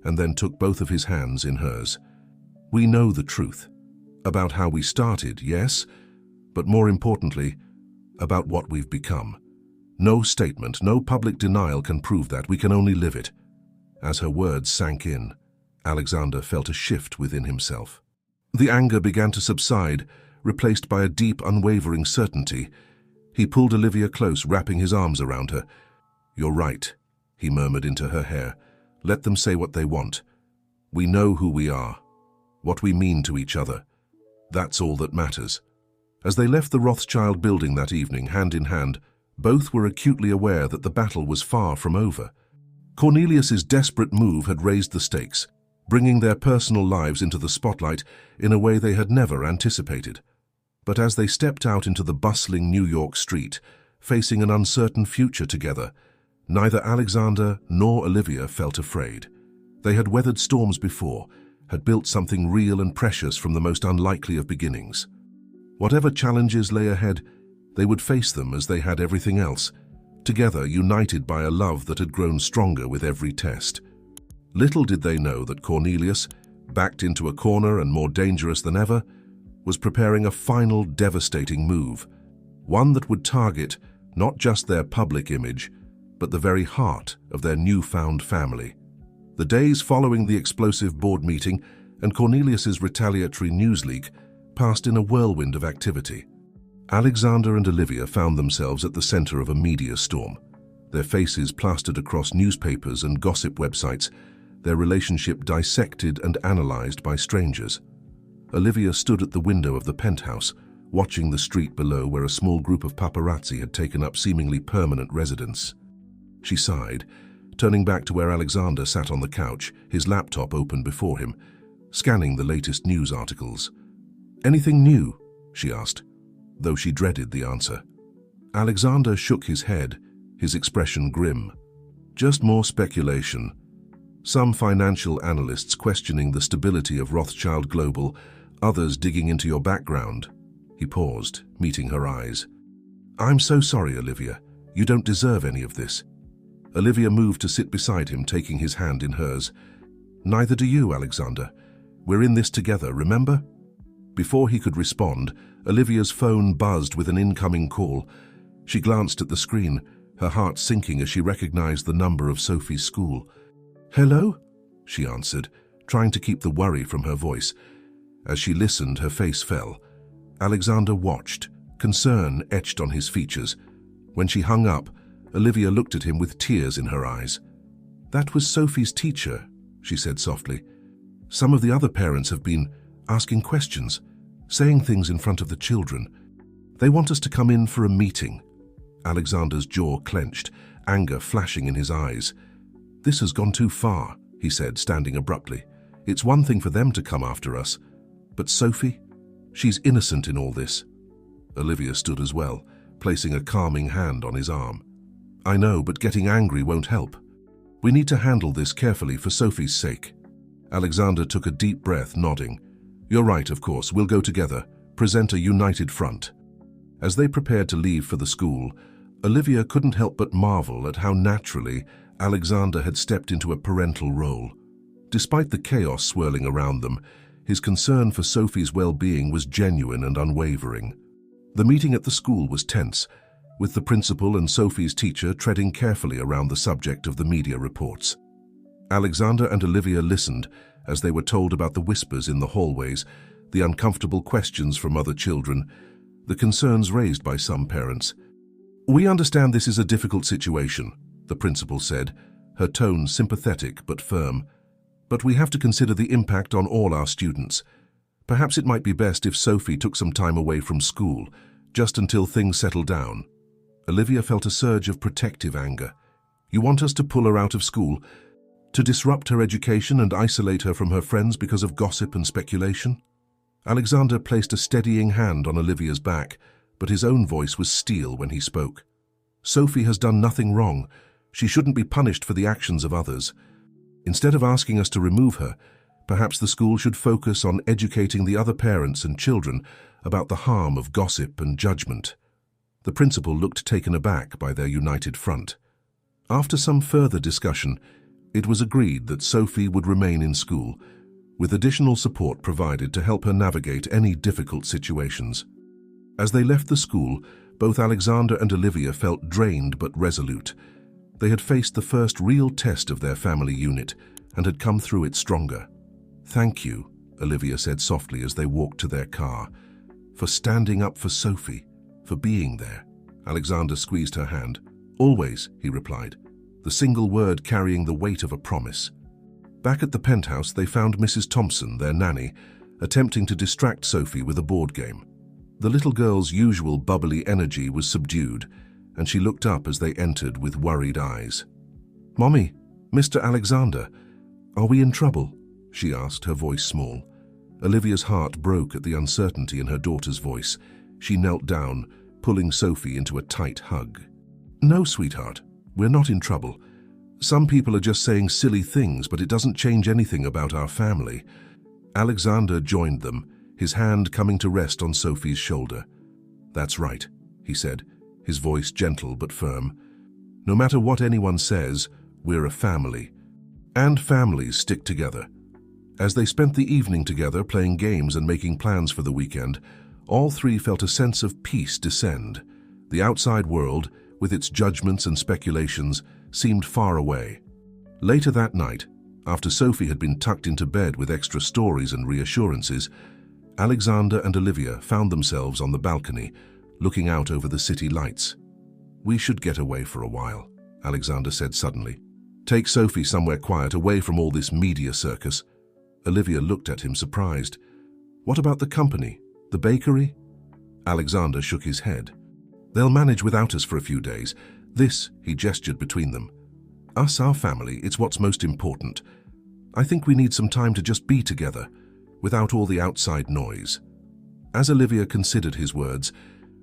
and then took both of his hands in hers. "We know the truth. About how we started, yes, but more importantly, about what we've become. No statement, no public denial can prove that. We can only live it." As her words sank in, Alexander felt a shift within himself. The anger began to subside, replaced by a deep, unwavering certainty. He pulled Olivia close, wrapping his arms around her. "You're right," he murmured into her hair. "Let them say what they want. We know who we are, what we mean to each other. That's all that matters." As they left the Rothschild building that evening, hand in hand, both were acutely aware that the battle was far from over. Cornelius's desperate move had raised the stakes, bringing their personal lives into the spotlight in a way they had never anticipated. But as they stepped out into the bustling New York street, facing an uncertain future together, neither Alexander nor Olivia felt afraid. They had weathered storms before, had built something real and precious from the most unlikely of beginnings. Whatever challenges lay ahead, they would face them as they had everything else, together united by a love that had grown stronger with every test. Little did they know that Cornelius, backed into a corner and more dangerous than ever, was preparing a final devastating move, one that would target not just their public image, but the very heart of their newfound family. The days following the explosive board meeting and Cornelius's retaliatory news leak passed in a whirlwind of activity. Alexander and Olivia found themselves at the center of a media storm, their faces plastered across newspapers and gossip websites, their relationship dissected and analyzed by strangers. Olivia stood at the window of the penthouse, watching the street below where a small group of paparazzi had taken up seemingly permanent residence. She sighed, turning back to where Alexander sat on the couch, his laptop open before him, scanning the latest news articles. "Anything new?" she asked, though she dreaded the answer. Alexander shook his head, his expression grim. "Just more speculation. Some financial analysts questioning the stability of Rothschild Global, others digging into your background." He paused, meeting her eyes. I'm so sorry, Olivia. You don't deserve any of this. Olivia moved to sit beside him, taking his hand in hers. Neither do you, Alexander. We're in this together, remember? Before he could respond, Olivia's phone buzzed with an incoming call. She glanced at the screen, her heart sinking as she recognized the number of Sophie's school. Hello? She answered, trying to keep the worry from her voice. As she listened, her face fell. Alexander watched, concern etched on his features. When she hung up, Olivia looked at him with tears in her eyes. That was Sophie's teacher, she said softly. Some of the other parents have been asking questions, saying things in front of the children. They want us to come in for a meeting. Alexander's jaw clenched, anger flashing in his eyes. This has gone too far, he said, standing abruptly. It's one thing for them to come after us, but Sophie? She's innocent in all this. Olivia stood as well, placing a calming hand on his arm. I know, but getting angry won't help. We need to handle this carefully for Sophie's sake. Alexander took a deep breath, nodding. You're right, of course. We'll go together, present a united front. As they prepared to leave for the school, Olivia couldn't help but marvel at how naturally Alexander had stepped into a parental role. Despite the chaos swirling around them, his concern for Sophie's well-being was genuine and unwavering. The meeting at the school was tense, with the principal and Sophie's teacher treading carefully around the subject of the media reports. Alexander and Olivia listened as they were told about the whispers in the hallways, the uncomfortable questions from other children, the concerns raised by some parents. We understand this is a difficult situation, the principal said, her tone sympathetic but firm. But we have to consider the impact on all our students. Perhaps it might be best if Sophie took some time away from school, just until things settle down. Olivia felt a surge of protective anger. You want us to pull her out of school? To disrupt her education and isolate her from her friends because of gossip and speculation? Alexander placed a steadying hand on Olivia's back, but his own voice was steel when he spoke. Sophie has done nothing wrong. She shouldn't be punished for the actions of others. Instead of asking us to remove her, perhaps the school should focus on educating the other parents and children about the harm of gossip and judgment. The principal looked taken aback by their united front. After some further discussion, it was agreed that Sophie would remain in school, with additional support provided to help her navigate any difficult situations. As they left the school, both Alexander and Olivia felt drained but resolute. They had faced the first real test of their family unit and had come through it stronger. Thank you, Olivia said softly as they walked to their car, for standing up for Sophie, for being there. Alexander squeezed her hand. Always, he replied, the single word carrying the weight of a promise. Back at the penthouse, they found Mrs. Thompson, their nanny, attempting to distract Sophie with a board game. The little girl's usual bubbly energy was subdued, and she looked up as they entered with worried eyes. Mommy, Mr. Alexander, are we in trouble? She asked, her voice small. Olivia's heart broke at the uncertainty in her daughter's voice. She knelt down, pulling Sophie into a tight hug. No, sweetheart, we're not in trouble. Some people are just saying silly things, but it doesn't change anything about our family. Alexander joined them, his hand coming to rest on Sophie's shoulder. That's right, he said, his voice gentle but firm. No matter what anyone says, we're a family. And families stick together. As they spent the evening together playing games and making plans for the weekend, all three felt a sense of peace descend. The outside world, with its judgments and speculations, seemed far away. Later that night, after Sophie had been tucked into bed with extra stories and reassurances, Alexander and Olivia found themselves on the balcony, looking out over the city lights. We should get away for a while, Alexander said suddenly. Take Sophie somewhere quiet, away from all this media circus. Olivia looked at him surprised. What about the company? The bakery? Alexander shook his head. They'll manage without us for a few days. This, he gestured between them. Us, our family, it's what's most important. I think we need some time to just be together, without all the outside noise. As Olivia considered his words,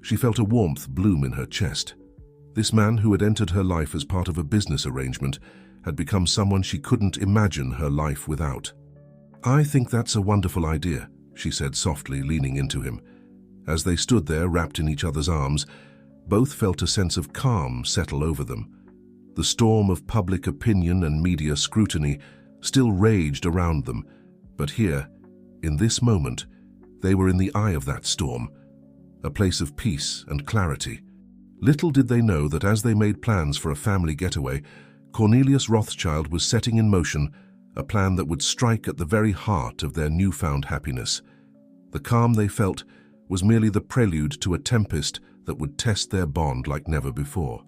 she felt a warmth bloom in her chest. This man who had entered her life as part of a business arrangement had become someone she couldn't imagine her life without. I think that's a wonderful idea, she said softly, leaning into him. As they stood there wrapped in each other's arms, Both felt a sense of calm settle over them. The storm of public opinion and media scrutiny still raged around them, but here, in this moment, they were in the eye of that storm, a place of peace and clarity. Little did they know that as they made plans for a family getaway, Cornelius Rothschild was setting in motion a plan that would strike at the very heart of their newfound happiness. The calm they felt was merely the prelude to a tempest that would test their bond like never before.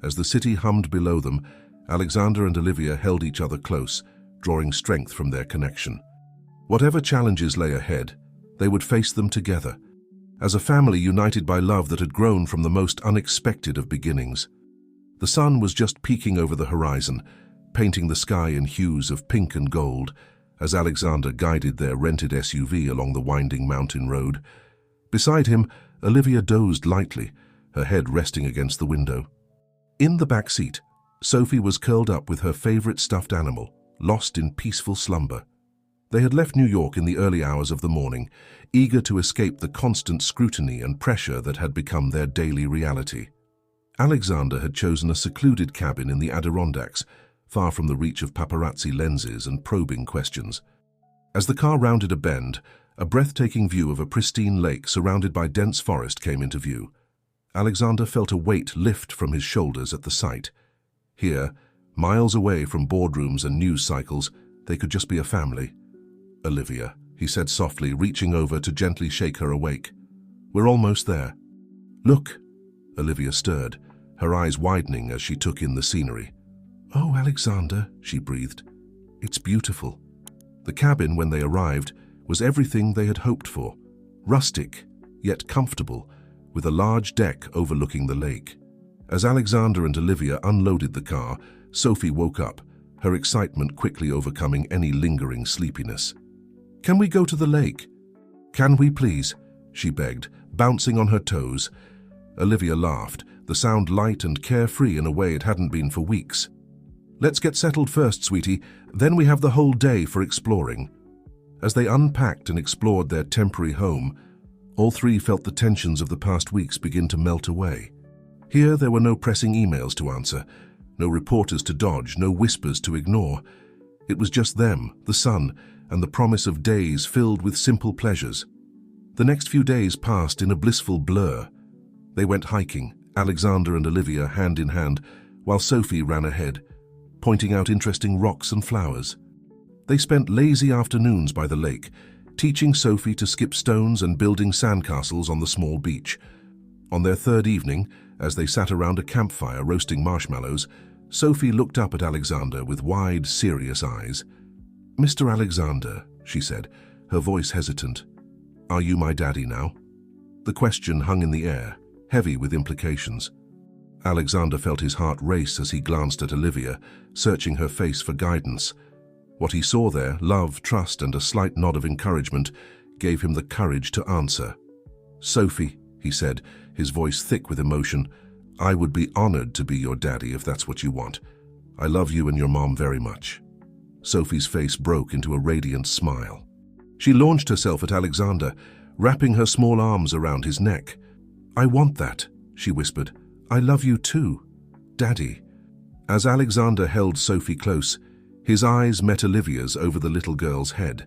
As the city hummed below them, Alexander and Olivia held each other close, drawing strength from their connection. Whatever challenges lay ahead, they would face them together, as a family united by love that had grown from the most unexpected of beginnings. The sun was just peeking over the horizon, painting the sky in hues of pink and gold, as Alexander guided their rented SUV along the winding mountain road. Beside him, Olivia dozed lightly, her head resting against the window. In the back seat, Sophie was curled up with her favorite stuffed animal, lost in peaceful slumber. They had left New York in the early hours of the morning, eager to escape the constant scrutiny and pressure that had become their daily reality. Alexander had chosen a secluded cabin in the Adirondacks, far from the reach of paparazzi lenses and probing questions. As the car rounded a bend, a breathtaking view of a pristine lake surrounded by dense forest came into view. Alexander felt a weight lift from his shoulders at the sight. Here, miles away from boardrooms and news cycles, they could just be a family. "Olivia," he said softly, reaching over to gently shake her awake. "We're almost there." "Look." Olivia stirred, her eyes widening as she took in the scenery. "Oh, Alexander," she breathed. "It's beautiful." The cabin, when they arrived, was everything they had hoped for. Rustic, yet comfortable, with a large deck overlooking the lake. As Alexander and Olivia unloaded the car, Sophie woke up, her excitement quickly overcoming any lingering sleepiness. "Can we go to the lake?" "Can we please?" she begged, bouncing on her toes. Olivia laughed, the sound light and carefree in a way it hadn't been for weeks. "Let's get settled first, sweetie, then we have the whole day for exploring." As they unpacked and explored their temporary home, all three felt the tensions of the past weeks begin to melt away. Here there were no pressing emails to answer, no reporters to dodge, no whispers to ignore. It was just them, the sun, and the promise of days filled with simple pleasures. The next few days passed in a blissful blur. They went hiking, Alexander and Olivia hand in hand, while Sophie ran ahead, pointing out interesting rocks and flowers. They spent lazy afternoons by the lake, teaching Sophie to skip stones and building sandcastles on the small beach. On their third evening, as they sat around a campfire roasting marshmallows, Sophie looked up at Alexander with wide, serious eyes. "Mr. Alexander," she said, her voice hesitant, "are you my daddy now?" The question hung in the air, heavy with implications. Alexander felt his heart race as he glanced at Olivia, searching her face for guidance. What he saw there, love, trust, and a slight nod of encouragement, gave him the courage to answer. "Sophie," he said, his voice thick with emotion, "I would be honored to be your daddy if that's what you want. I love you and your mom very much." Sophie's face broke into a radiant smile. She launched herself at Alexander, wrapping her small arms around his neck. "I want that," she whispered. "I love you too, Daddy." As Alexander held Sophie close, his eyes met Olivia's over the little girl's head.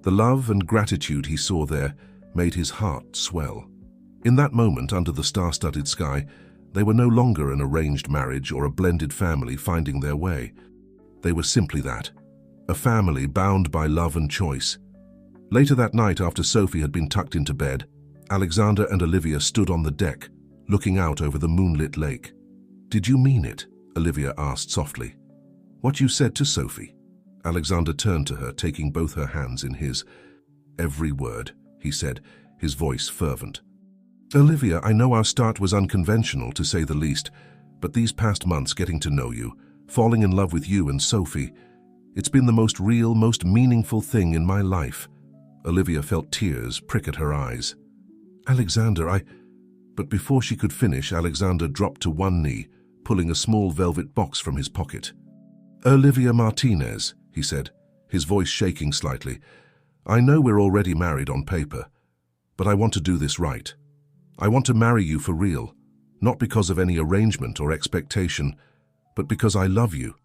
The love and gratitude he saw there made his heart swell. In that moment, under the star-studded sky, they were no longer an arranged marriage or a blended family finding their way. They were simply that, a family bound by love and choice. Later that night, after Sophie had been tucked into bed, Alexander and Olivia stood on the deck, looking out over the moonlit lake. "Did you mean it?" Olivia asked softly. "What you said to Sophie?" Alexander turned to her, taking both her hands in his. "Every word," he said, his voice fervent. "Olivia, I know our start was unconventional, to say the least, but these past months getting to know you, falling in love with you and Sophie, it's been the most real, most meaningful thing in my life." Olivia felt tears prick at her eyes. "Alexander, But before she could finish, Alexander dropped to one knee, pulling a small velvet box from his pocket. "Olivia Martinez," he said, his voice shaking slightly. "I know we're already married on paper, but I want to do this right. I want to marry you for real, not because of any arrangement or expectation, but because I love you.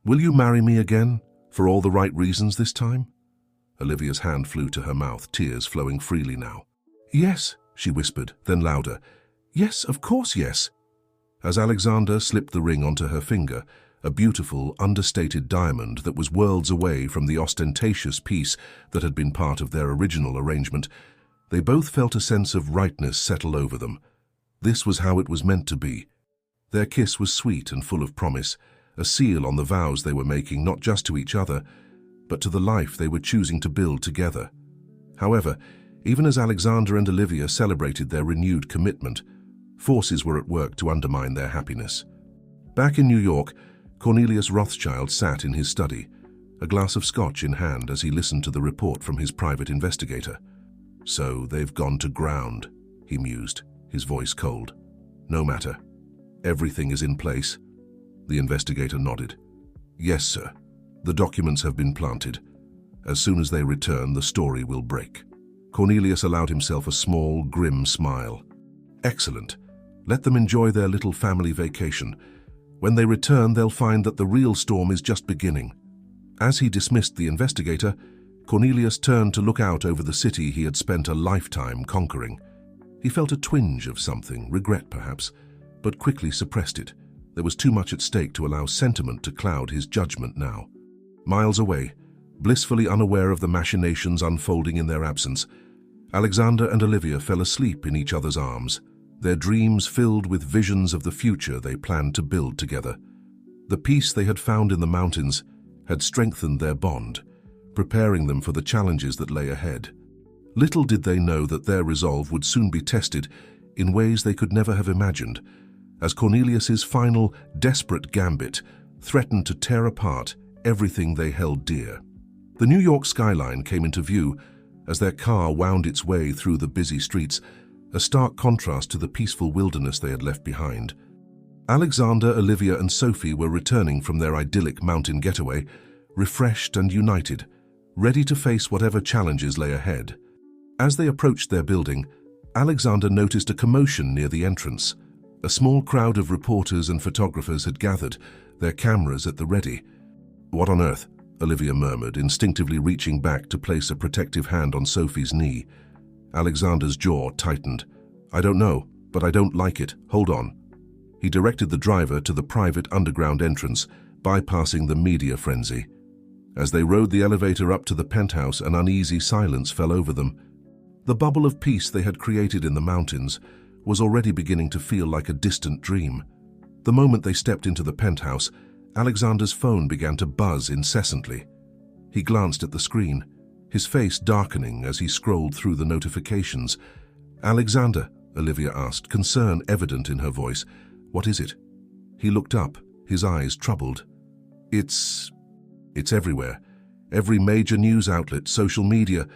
Will you marry me again, for all the right reasons this time?" Olivia's hand flew to her mouth, tears flowing freely now. "Yes," she whispered, then louder. "Yes, of course, yes." As Alexander slipped the ring onto her finger, a beautiful, understated diamond that was worlds away from the ostentatious piece that had been part of their original arrangement, they both felt a sense of rightness settle over them. This was how it was meant to be. Their kiss was sweet and full of promise, a seal on the vows they were making not just to each other, but to the life they were choosing to build together. However, even as Alexander and Olivia celebrated their renewed commitment, forces were at work to undermine their happiness. Back in New York, Cornelius Rothschild sat in his study, a glass of scotch in hand as he listened to the report from his private investigator. "So they've gone to ground," he mused, his voice cold. "No matter. Everything is in place." The investigator nodded. "Yes, sir. The documents have been planted. As soon as they return, the story will break." Cornelius allowed himself a small, grim smile. "Excellent. Let them enjoy their little family vacation. When they return, they'll find that the real storm is just beginning." As he dismissed the investigator, Cornelius turned to look out over the city he had spent a lifetime conquering. He felt a twinge of something, regret perhaps, but quickly suppressed it. There was too much at stake to allow sentiment to cloud his judgment now. Miles away, blissfully unaware of the machinations unfolding in their absence, Alexander and Olivia fell asleep in each other's arms, their dreams filled with visions of the future they planned to build together. The peace they had found in the mountains had strengthened their bond, preparing them for the challenges that lay ahead. Little did they know that their resolve would soon be tested in ways they could never have imagined, as Cornelius's final, desperate gambit threatened to tear apart everything they held dear. The New York skyline came into view as their car wound its way through the busy streets, a stark contrast to the peaceful wilderness they had left behind. Alexander, Olivia, and Sophie were returning from their idyllic mountain getaway, refreshed and united, ready to face whatever challenges lay ahead. As they approached their building, Alexander noticed a commotion near the entrance. A small crowd of reporters and photographers had gathered, their cameras at the ready. "What on earth?" Olivia murmured, instinctively reaching back to place a protective hand on Sophie's knee. Alexander's jaw tightened. "I don't know, but I don't like it. Hold on." He directed the driver to the private underground entrance, bypassing the media frenzy. As they rode the elevator up to the penthouse, an uneasy silence fell over them. The bubble of peace they had created in the mountains was already beginning to feel like a distant dream. The moment they stepped into the penthouse, Alexander's phone began to buzz incessantly. He glanced at the screen, his face darkening as he scrolled through the notifications. "Alexander," Olivia asked, concern evident in her voice. "What is it?" He looked up, his eyes troubled. It's everywhere. Every major news outlet, social media.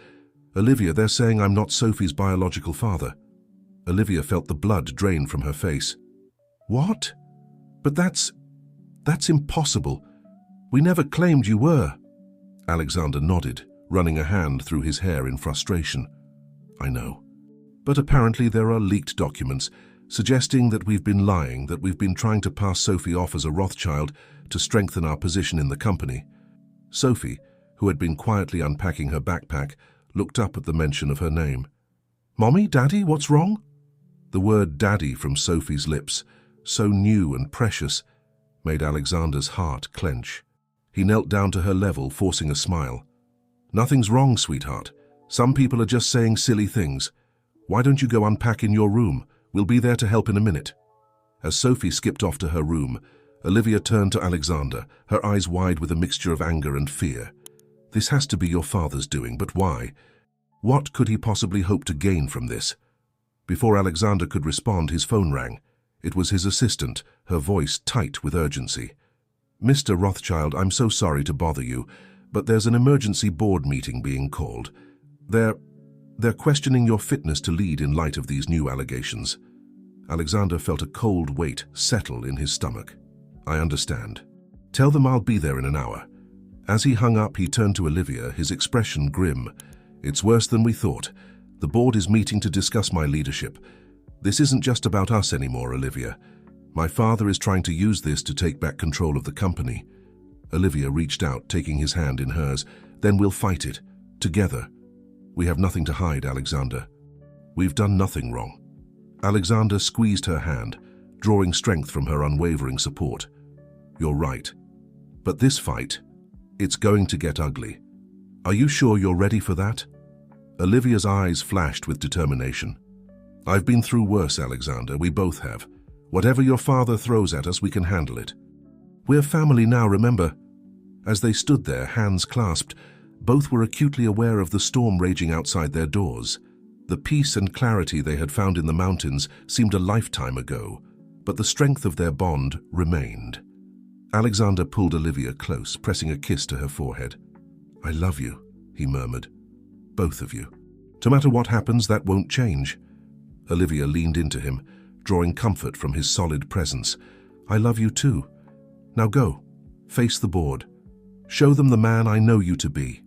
Olivia, they're saying I'm not Sophie's biological father." Olivia felt the blood drain from her face. "What? But that's impossible. We never claimed you were." Alexander nodded, running a hand through his hair in frustration. "I know. But apparently there are leaked documents suggesting that we've been lying, that we've been trying to pass Sophie off as a Rothschild to strengthen our position in the company." Sophie, who had been quietly unpacking her backpack, looked up at the mention of her name. "Mommy, Daddy, what's wrong?" The word Daddy from Sophie's lips, so new and precious, made Alexander's heart clench. He knelt down to her level, forcing a smile. "Nothing's wrong, sweetheart. Some people are just saying silly things. Why don't you go unpack in your room? We'll be there to help in a minute." As Sophie skipped off to her room, Olivia turned to Alexander, her eyes wide with a mixture of anger and fear. "This has to be your father's doing, but why? What could he possibly hope to gain from this?" Before Alexander could respond, his phone rang. It was his assistant, her voice tight with urgency. "Mr. Rothschild, I'm so sorry to bother you, but there's an emergency board meeting being called. They're questioning your fitness to lead in light of these new allegations." Alexander felt a cold weight settle in his stomach. "I understand. Tell them I'll be there in an hour." As he hung up, he turned to Olivia, his expression grim. "It's worse than we thought. The board is meeting to discuss my leadership. This isn't just about us anymore, Olivia. My father is trying to use this to take back control of the company. Olivia reached out, taking his hand in hers. Then we'll fight it, together. We have nothing to hide, Alexander. We've done nothing wrong. Alexander squeezed her hand, drawing strength from her unwavering support. You're right. But this fight, it's going to get ugly. Are you sure you're ready for that? Olivia's eyes flashed with determination. I've been through worse, Alexander. We both have. Whatever your father throws at us, we can handle it. We're family now, remember? As they stood there, hands clasped, both were acutely aware of the storm raging outside their doors. The peace and clarity they had found in the mountains seemed a lifetime ago, but the strength of their bond remained. Alexander pulled Olivia close, pressing a kiss to her forehead. I love you, he murmured. Both of you. No matter what happens, that won't change. Olivia leaned into him, drawing comfort from his solid presence. I love you too. Now go, face the board. Show them the man I know you to be.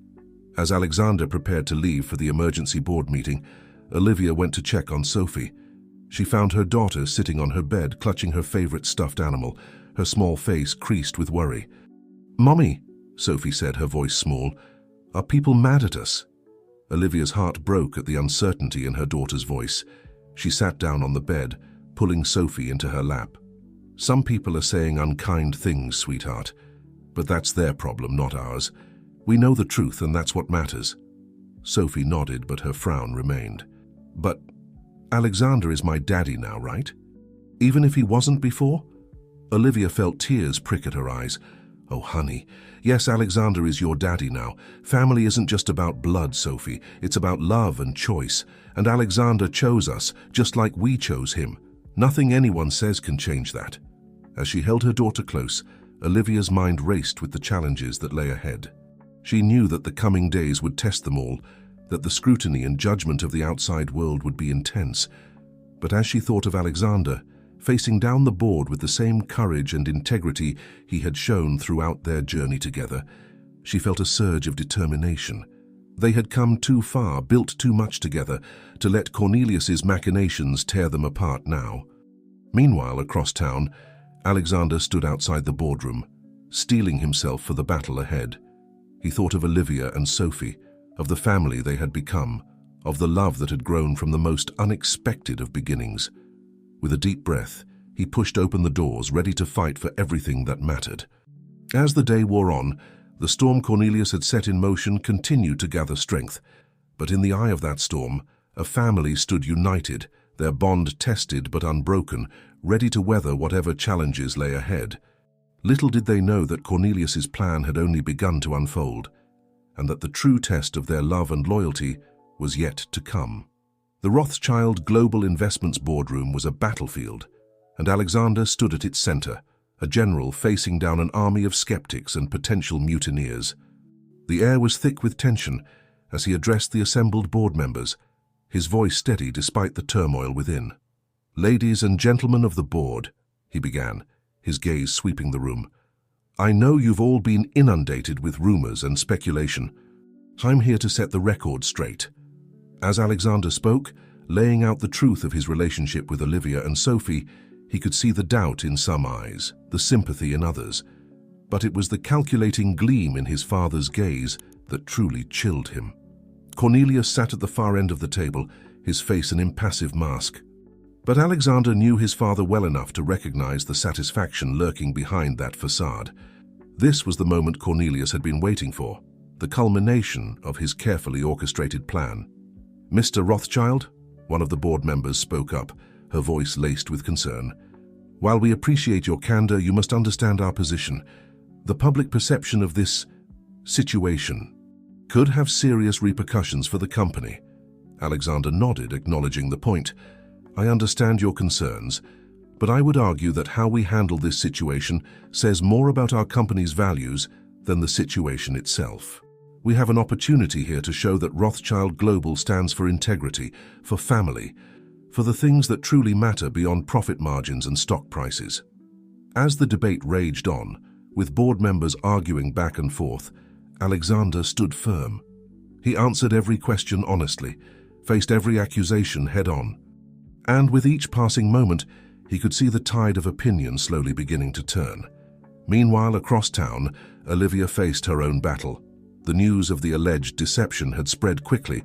As Alexander prepared to leave for the emergency board meeting, Olivia went to check on Sophie. She found her daughter sitting on her bed, clutching her favorite stuffed animal, her small face creased with worry. Mommy, Sophie said, her voice small, are people mad at us? Olivia's heart broke at the uncertainty in her daughter's voice. She sat down on the bed, pulling Sophie into her lap. Some people are saying unkind things, sweetheart, but that's their problem, not ours. We know the truth, and that's what matters. Sophie nodded, but her frown remained. But Alexander is my daddy now, right? Even if he wasn't before? Olivia felt tears prick at her eyes. Oh, honey. Yes, Alexander is your daddy now. Family isn't just about blood, Sophie. It's about love and choice. And Alexander chose us, just like we chose him. Nothing anyone says can change that. As she held her daughter close, Olivia's mind raced with the challenges that lay ahead. She knew that the coming days would test them all, that the scrutiny and judgment of the outside world would be intense. But as she thought of Alexander, facing down the board with the same courage and integrity he had shown throughout their journey together, she felt a surge of determination. They had come too far, built too much together, to let Cornelius's machinations tear them apart now. Meanwhile, across town, Alexander stood outside the boardroom, steeling himself for the battle ahead. He thought of Olivia and Sophie, of the family they had become, of the love that had grown from the most unexpected of beginnings. With a deep breath, he pushed open the doors, ready to fight for everything that mattered. As the day wore on, the storm Cornelius had set in motion continued to gather strength. But in the eye of that storm, a family stood united, their bond tested but unbroken, ready to weather whatever challenges lay ahead. Little did they know that Cornelius's plan had only begun to unfold, and that the true test of their love and loyalty was yet to come. The Rothschild Global Investments boardroom was a battlefield, and Alexander stood at its center, a general facing down an army of skeptics and potential mutineers. The air was thick with tension as he addressed the assembled board members, his voice steady despite the turmoil within. Ladies and gentlemen of the board, he began, his gaze sweeping the room. I know you've all been inundated with rumors and speculation. I'm here to set the record straight. As Alexander spoke, laying out the truth of his relationship with Olivia and Sophie, he could see the doubt in some eyes, the sympathy in others. But it was the calculating gleam in his father's gaze that truly chilled him. Cornelius sat at the far end of the table, his face an impassive mask. But Alexander knew his father well enough to recognize the satisfaction lurking behind that facade. This was the moment Cornelius had been waiting for, the culmination of his carefully orchestrated plan. Mr. Rothschild, one of the board members spoke up, her voice laced with concern. While we appreciate your candor, you must understand our position. The public perception of this situation could have serious repercussions for the company. Alexander nodded, acknowledging the point. I understand your concerns, but I would argue that how we handle this situation says more about our company's values than the situation itself. We have an opportunity here to show that Rothschild Global stands for integrity, for family, for the things that truly matter beyond profit margins and stock prices. As the debate raged on, with board members arguing back and forth, Alexander stood firm. He answered every question honestly, faced every accusation head-on. And with each passing moment, he could see the tide of opinion slowly beginning to turn. Meanwhile, across town, Olivia faced her own battle. The news of the alleged deception had spread quickly,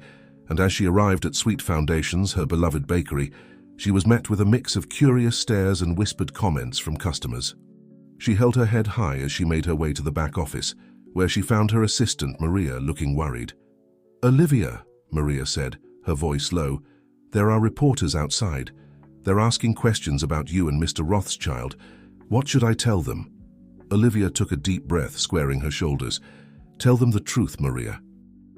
and as she arrived at Sweet Foundations, her beloved bakery, she was met with a mix of curious stares and whispered comments from customers. She held her head high as she made her way to the back office, where she found her assistant, Maria, looking worried. "Olivia," Maria said, her voice low, "there are reporters outside. They're asking questions about you and Mr. Rothschild. What should I tell them?" Olivia took a deep breath, squaring her shoulders. "Tell them the truth, Maria.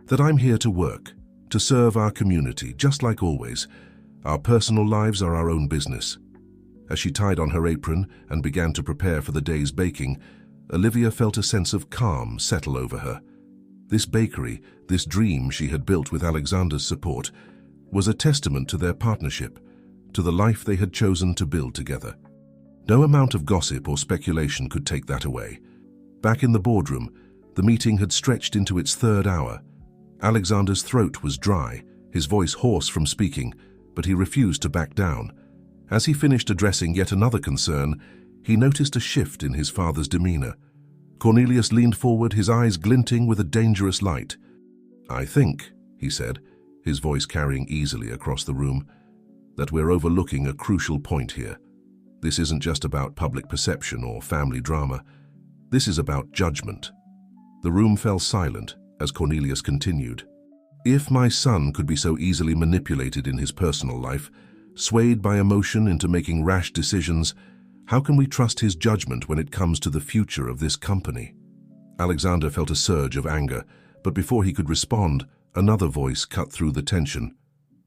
That I'm here to work, to serve our community, just like always. Our personal lives are our own business." As she tied on her apron and began to prepare for the day's baking, Olivia felt a sense of calm settle over her. This bakery, this dream she had built with Alexander's support, was a testament to their partnership, to the life they had chosen to build together. No amount of gossip or speculation could take that away. Back in the boardroom, the meeting had stretched into its third hour. Alexander's throat was dry, his voice hoarse from speaking, but he refused to back down. As he finished addressing yet another concern, he noticed a shift in his father's demeanor. Cornelius leaned forward, his eyes glinting with a dangerous light. "I think," he said, his voice carrying easily across the room, "that we're overlooking a crucial point here. This isn't just about public perception or family drama. This is about judgment." The room fell silent as Cornelius continued. "If my son could be so easily manipulated in his personal life, swayed by emotion into making rash decisions, how can we trust his judgment when it comes to the future of this company?" Alexander felt a surge of anger, but before he could respond, another voice cut through the tension.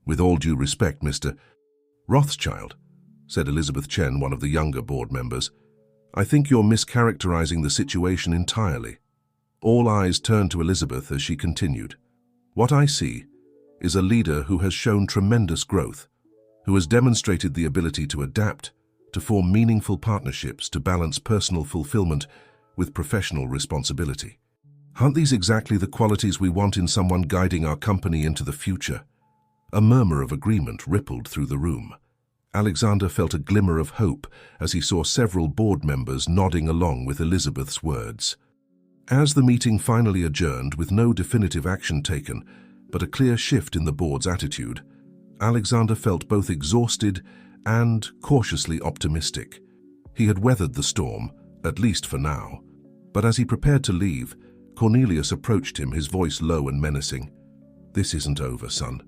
"With all due respect, Mr. Rothschild," said Elizabeth Chen, one of the younger board members, "I think you're mischaracterizing the situation entirely." All eyes turned to Elizabeth as she continued. "What I see is a leader who has shown tremendous growth, who has demonstrated the ability to adapt, to form meaningful partnerships, to balance personal fulfillment with professional responsibility. Aren't these exactly the qualities we want in someone guiding our company into the future?" A murmur of agreement rippled through the room. Alexander felt a glimmer of hope as he saw several board members nodding along with Elizabeth's words. As the meeting finally adjourned with no definitive action taken, but a clear shift in the board's attitude, Alexander felt both exhausted and cautiously optimistic. He had weathered the storm, at least for now. But as he prepared to leave, Cornelius approached him, his voice low and menacing. "This isn't over, son.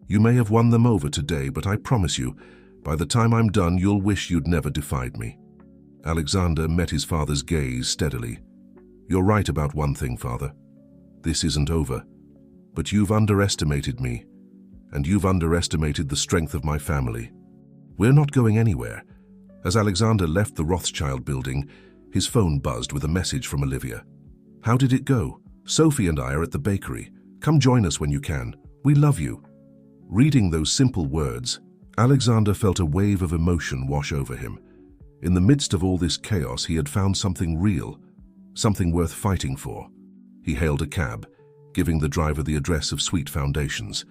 You may have won them over today, but I promise you, by the time I'm done, you'll wish you'd never defied me." Alexander met his father's gaze steadily. "You're right about one thing, Father. This isn't over. But you've underestimated me, and you've underestimated the strength of my family. We're not going anywhere." As Alexander left the Rothschild building, his phone buzzed with a message from Olivia. "How did it go? Sophie and I are at the bakery. Come join us when you can. We love you." Reading those simple words, Alexander felt a wave of emotion wash over him. In the midst of all this chaos, he had found something real, something worth fighting for. He hailed a cab, giving the driver the address of Sweet Foundations.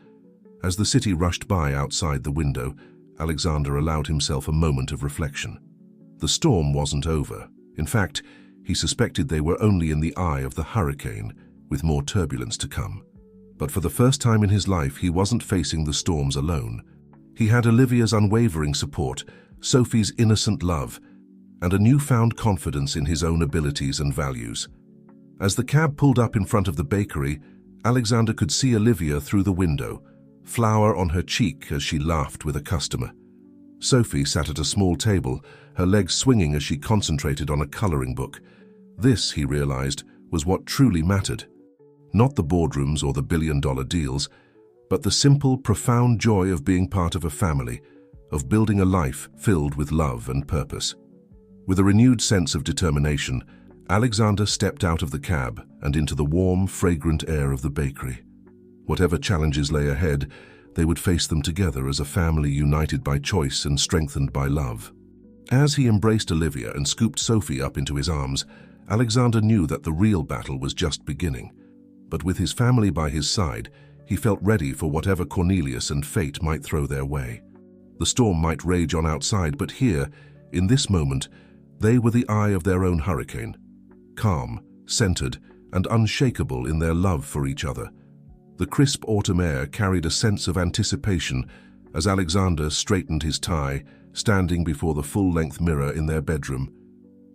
As the city rushed by outside the window, Alexander allowed himself a moment of reflection. The storm wasn't over. In fact, he suspected they were only in the eye of the hurricane, with more turbulence to come. But for the first time in his life, he wasn't facing the storms alone. He had Olivia's unwavering support, Sophie's innocent love, and a newfound confidence in his own abilities and values. As the cab pulled up in front of the bakery, Alexander could see Olivia through the window, flower on her cheek as she laughed with a customer. Sophie sat at a small table, her legs swinging as she concentrated on a coloring book. This, he realized, was what truly mattered. Not the boardrooms or the billion-dollar deals, but the simple, profound joy of being part of a family, of building a life filled with love and purpose. With a renewed sense of determination, Alexander stepped out of the cab and into the warm, fragrant air of the bakery. Whatever challenges lay ahead, they would face them together as a family united by choice and strengthened by love. As he embraced Olivia and scooped Sophie up into his arms, Alexander knew that the real battle was just beginning. But with his family by his side, he felt ready for whatever Cornelius and fate might throw their way. The storm might rage on outside, but here, in this moment, they were the eye of their own hurricane, calm, centered, and unshakable in their love for each other. The crisp autumn air carried a sense of anticipation as Alexander straightened his tie, standing before the full-length mirror in their bedroom.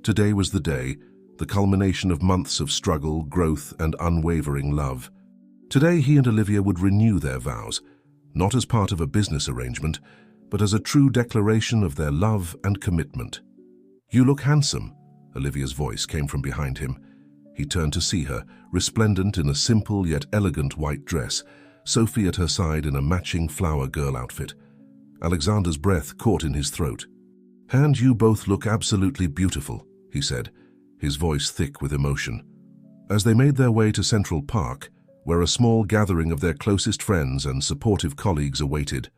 Today was the day, the culmination of months of struggle, growth, and unwavering love. Today he and Olivia would renew their vows, not as part of a business arrangement, but as a true declaration of their love and commitment. "You look handsome," Olivia's voice came from behind him. He turned to see her, resplendent in a simple yet elegant white dress, Sophie at her side in a matching flower girl outfit. Alexander's breath caught in his throat. "And you both look absolutely beautiful," he said, his voice thick with emotion. As they made their way to Central Park, where a small gathering of their closest friends and supportive colleagues awaited,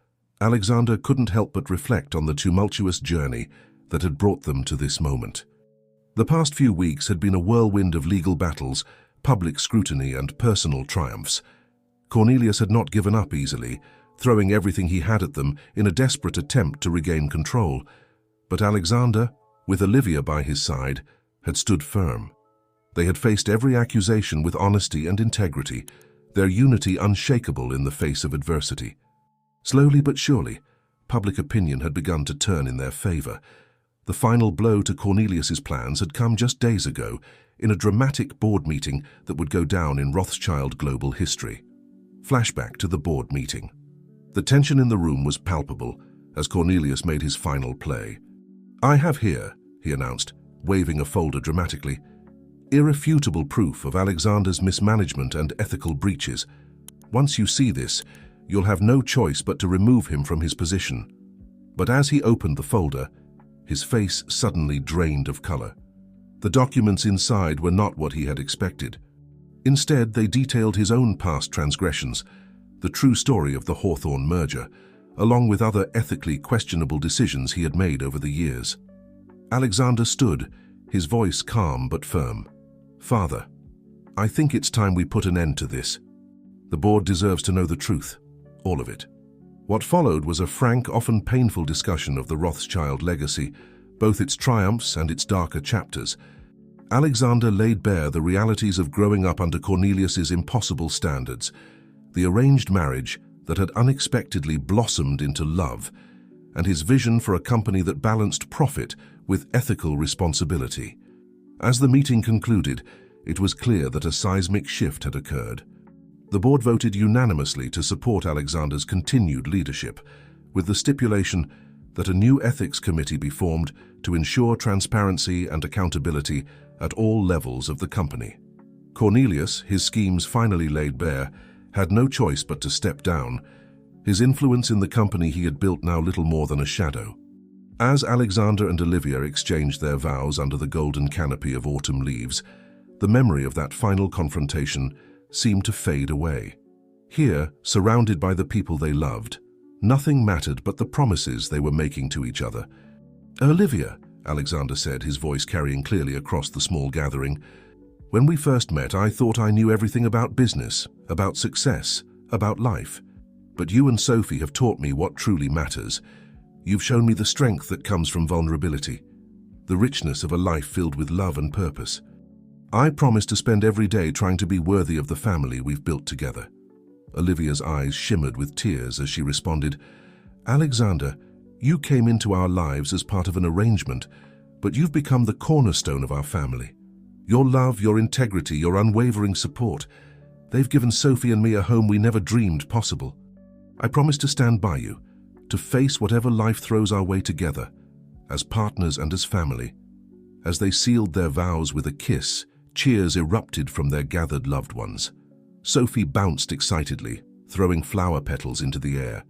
Alexander couldn't help but reflect on the tumultuous journey that had brought them to this moment. The past few weeks had been a whirlwind of legal battles, public scrutiny, and personal triumphs. Cornelius had not given up easily, throwing everything he had at them in a desperate attempt to regain control. But Alexander, with Olivia by his side, had stood firm. They had faced every accusation with honesty and integrity, their unity unshakable in the face of adversity. Slowly but surely, public opinion had begun to turn in their favor. The final blow to Cornelius's plans had come just days ago, in a dramatic board meeting that would go down in Rothschild global history. Flashback to the board meeting. The tension in the room was palpable as Cornelius made his final play. "I have here," he announced, waving a folder dramatically, "irrefutable proof of Alexander's mismanagement and ethical breaches. Once you see this, you'll have no choice but to remove him from his position." But as he opened the folder, his face suddenly drained of color. The documents inside were not what he had expected. Instead, they detailed his own past transgressions, the true story of the Hawthorne merger, along with other ethically questionable decisions he had made over the years. Alexander stood, his voice calm but firm. "Father, I think it's time we put an end to this. The board deserves to know the truth, all of it." What followed was a frank, often painful discussion of the Rothschild legacy, both its triumphs and its darker chapters. Alexander laid bare the realities of growing up under Cornelius's impossible standards, the arranged marriage that had unexpectedly blossomed into love, and his vision for a company that balanced profit with ethical responsibility. As the meeting concluded, it was clear that a seismic shift had occurred. The board voted unanimously to support Alexander's continued leadership, with the stipulation that a new ethics committee be formed to ensure transparency and accountability at all levels of the company. Cornelius, his schemes finally laid bare, had no choice but to step down, his influence in the company he had built now little more than a shadow. As Alexander and Olivia exchanged their vows under the golden canopy of autumn leaves, the memory of that final confrontation seemed to fade away. Here, surrounded by the people they loved, nothing mattered but the promises they were making to each other. "Olivia," Alexander said, his voice carrying clearly across the small gathering, "when we first met, I thought I knew everything about business, about success, about life. But you and Sophie have taught me what truly matters. You've shown me the strength that comes from vulnerability, the richness of a life filled with love and purpose. I promise to spend every day trying to be worthy of the family we've built together." Olivia's eyes shimmered with tears as she responded, "Alexander, you came into our lives as part of an arrangement, but you've become the cornerstone of our family. Your love, your integrity, your unwavering support, they've given Sophie and me a home we never dreamed possible. I promise to stand by you, to face whatever life throws our way together, as partners and as family." As they sealed their vows with a kiss, cheers erupted from their gathered loved ones. Sophie bounced excitedly, throwing flower petals into the air.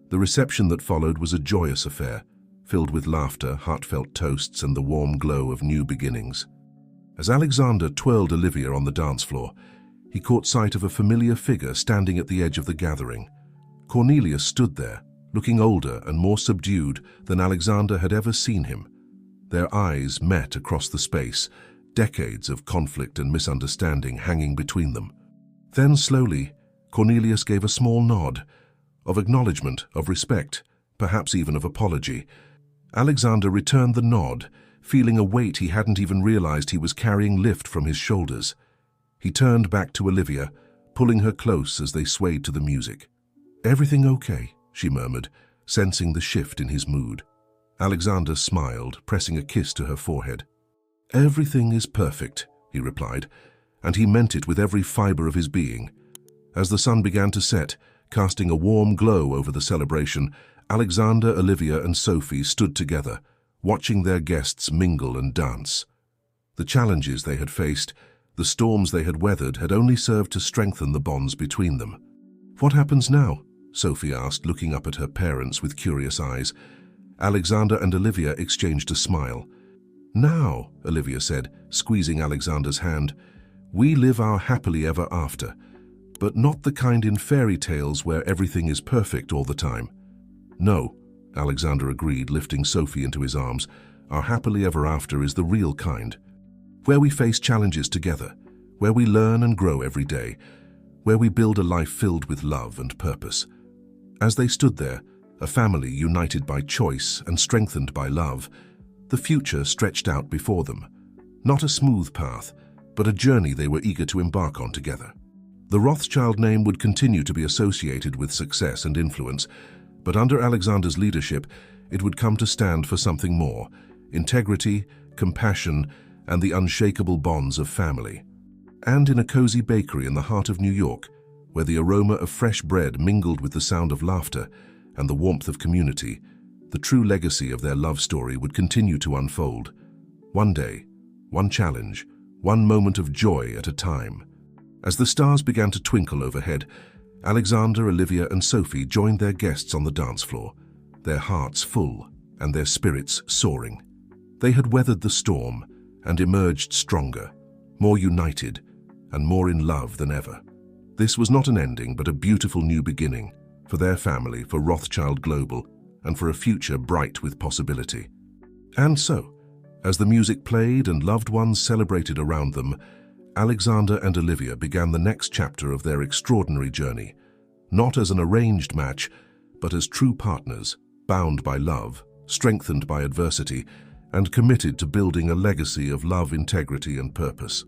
The reception that followed was a joyous affair, filled with laughter, heartfelt toasts, and the warm glow of new beginnings. As Alexander twirled Olivia on the dance floor, he caught sight of a familiar figure standing at the edge of the gathering. Cornelius stood there, looking older and more subdued than Alexander had ever seen him. Their eyes met across the space, decades of conflict and misunderstanding hanging between them. Then slowly, Cornelius gave a small nod, of acknowledgement, of respect, perhaps even of apology. Alexander returned the nod, feeling a weight he hadn't even realized he was carrying lift from his shoulders. He turned back to Olivia, pulling her close as they swayed to the music. "Everything okay?" she murmured, sensing the shift in his mood. Alexander smiled, pressing a kiss to her forehead. "Everything is perfect," he replied, and he meant it with every fiber of his being. As the sun began to set, casting a warm glow over the celebration, Alexander, Olivia, and Sophie stood together, watching their guests mingle and dance. The challenges they had faced, the storms they had weathered, had only served to strengthen the bonds between them. "What happens now?" Sophie asked, looking up at her parents with curious eyes. Alexander and Olivia exchanged a smile. "Now," Olivia said, squeezing Alexander's hand, "we live our happily ever after, but not the kind in fairy tales where everything is perfect all the time." "No," Alexander agreed, lifting Sophie into his arms. "Our happily ever after is the real kind, where we face challenges together, where we learn and grow every day, where we build a life filled with love and purpose." As they stood there, a family united by choice and strengthened by love, the future stretched out before them. Not a smooth path, but a journey they were eager to embark on together. The Rothschild name would continue to be associated with success and influence, but under Alexander's leadership, it would come to stand for something more: integrity, compassion, and the unshakable bonds of family. And in a cozy bakery in the heart of New York, where the aroma of fresh bread mingled with the sound of laughter and the warmth of community, the true legacy of their love story would continue to unfold. One day, one challenge, one moment of joy at a time. As the stars began to twinkle overhead, Alexander, Olivia, and Sophie joined their guests on the dance floor, their hearts full and their spirits soaring. They had weathered the storm and emerged stronger, more united, and more in love than ever. This was not an ending, but a beautiful new beginning for their family, for Rothschild Global, and for a future bright with possibility. And so, as the music played and loved ones celebrated around them, Alexander and Olivia began the next chapter of their extraordinary journey, not as an arranged match, but as true partners, bound by love, strengthened by adversity, and committed to building a legacy of love, integrity, and purpose.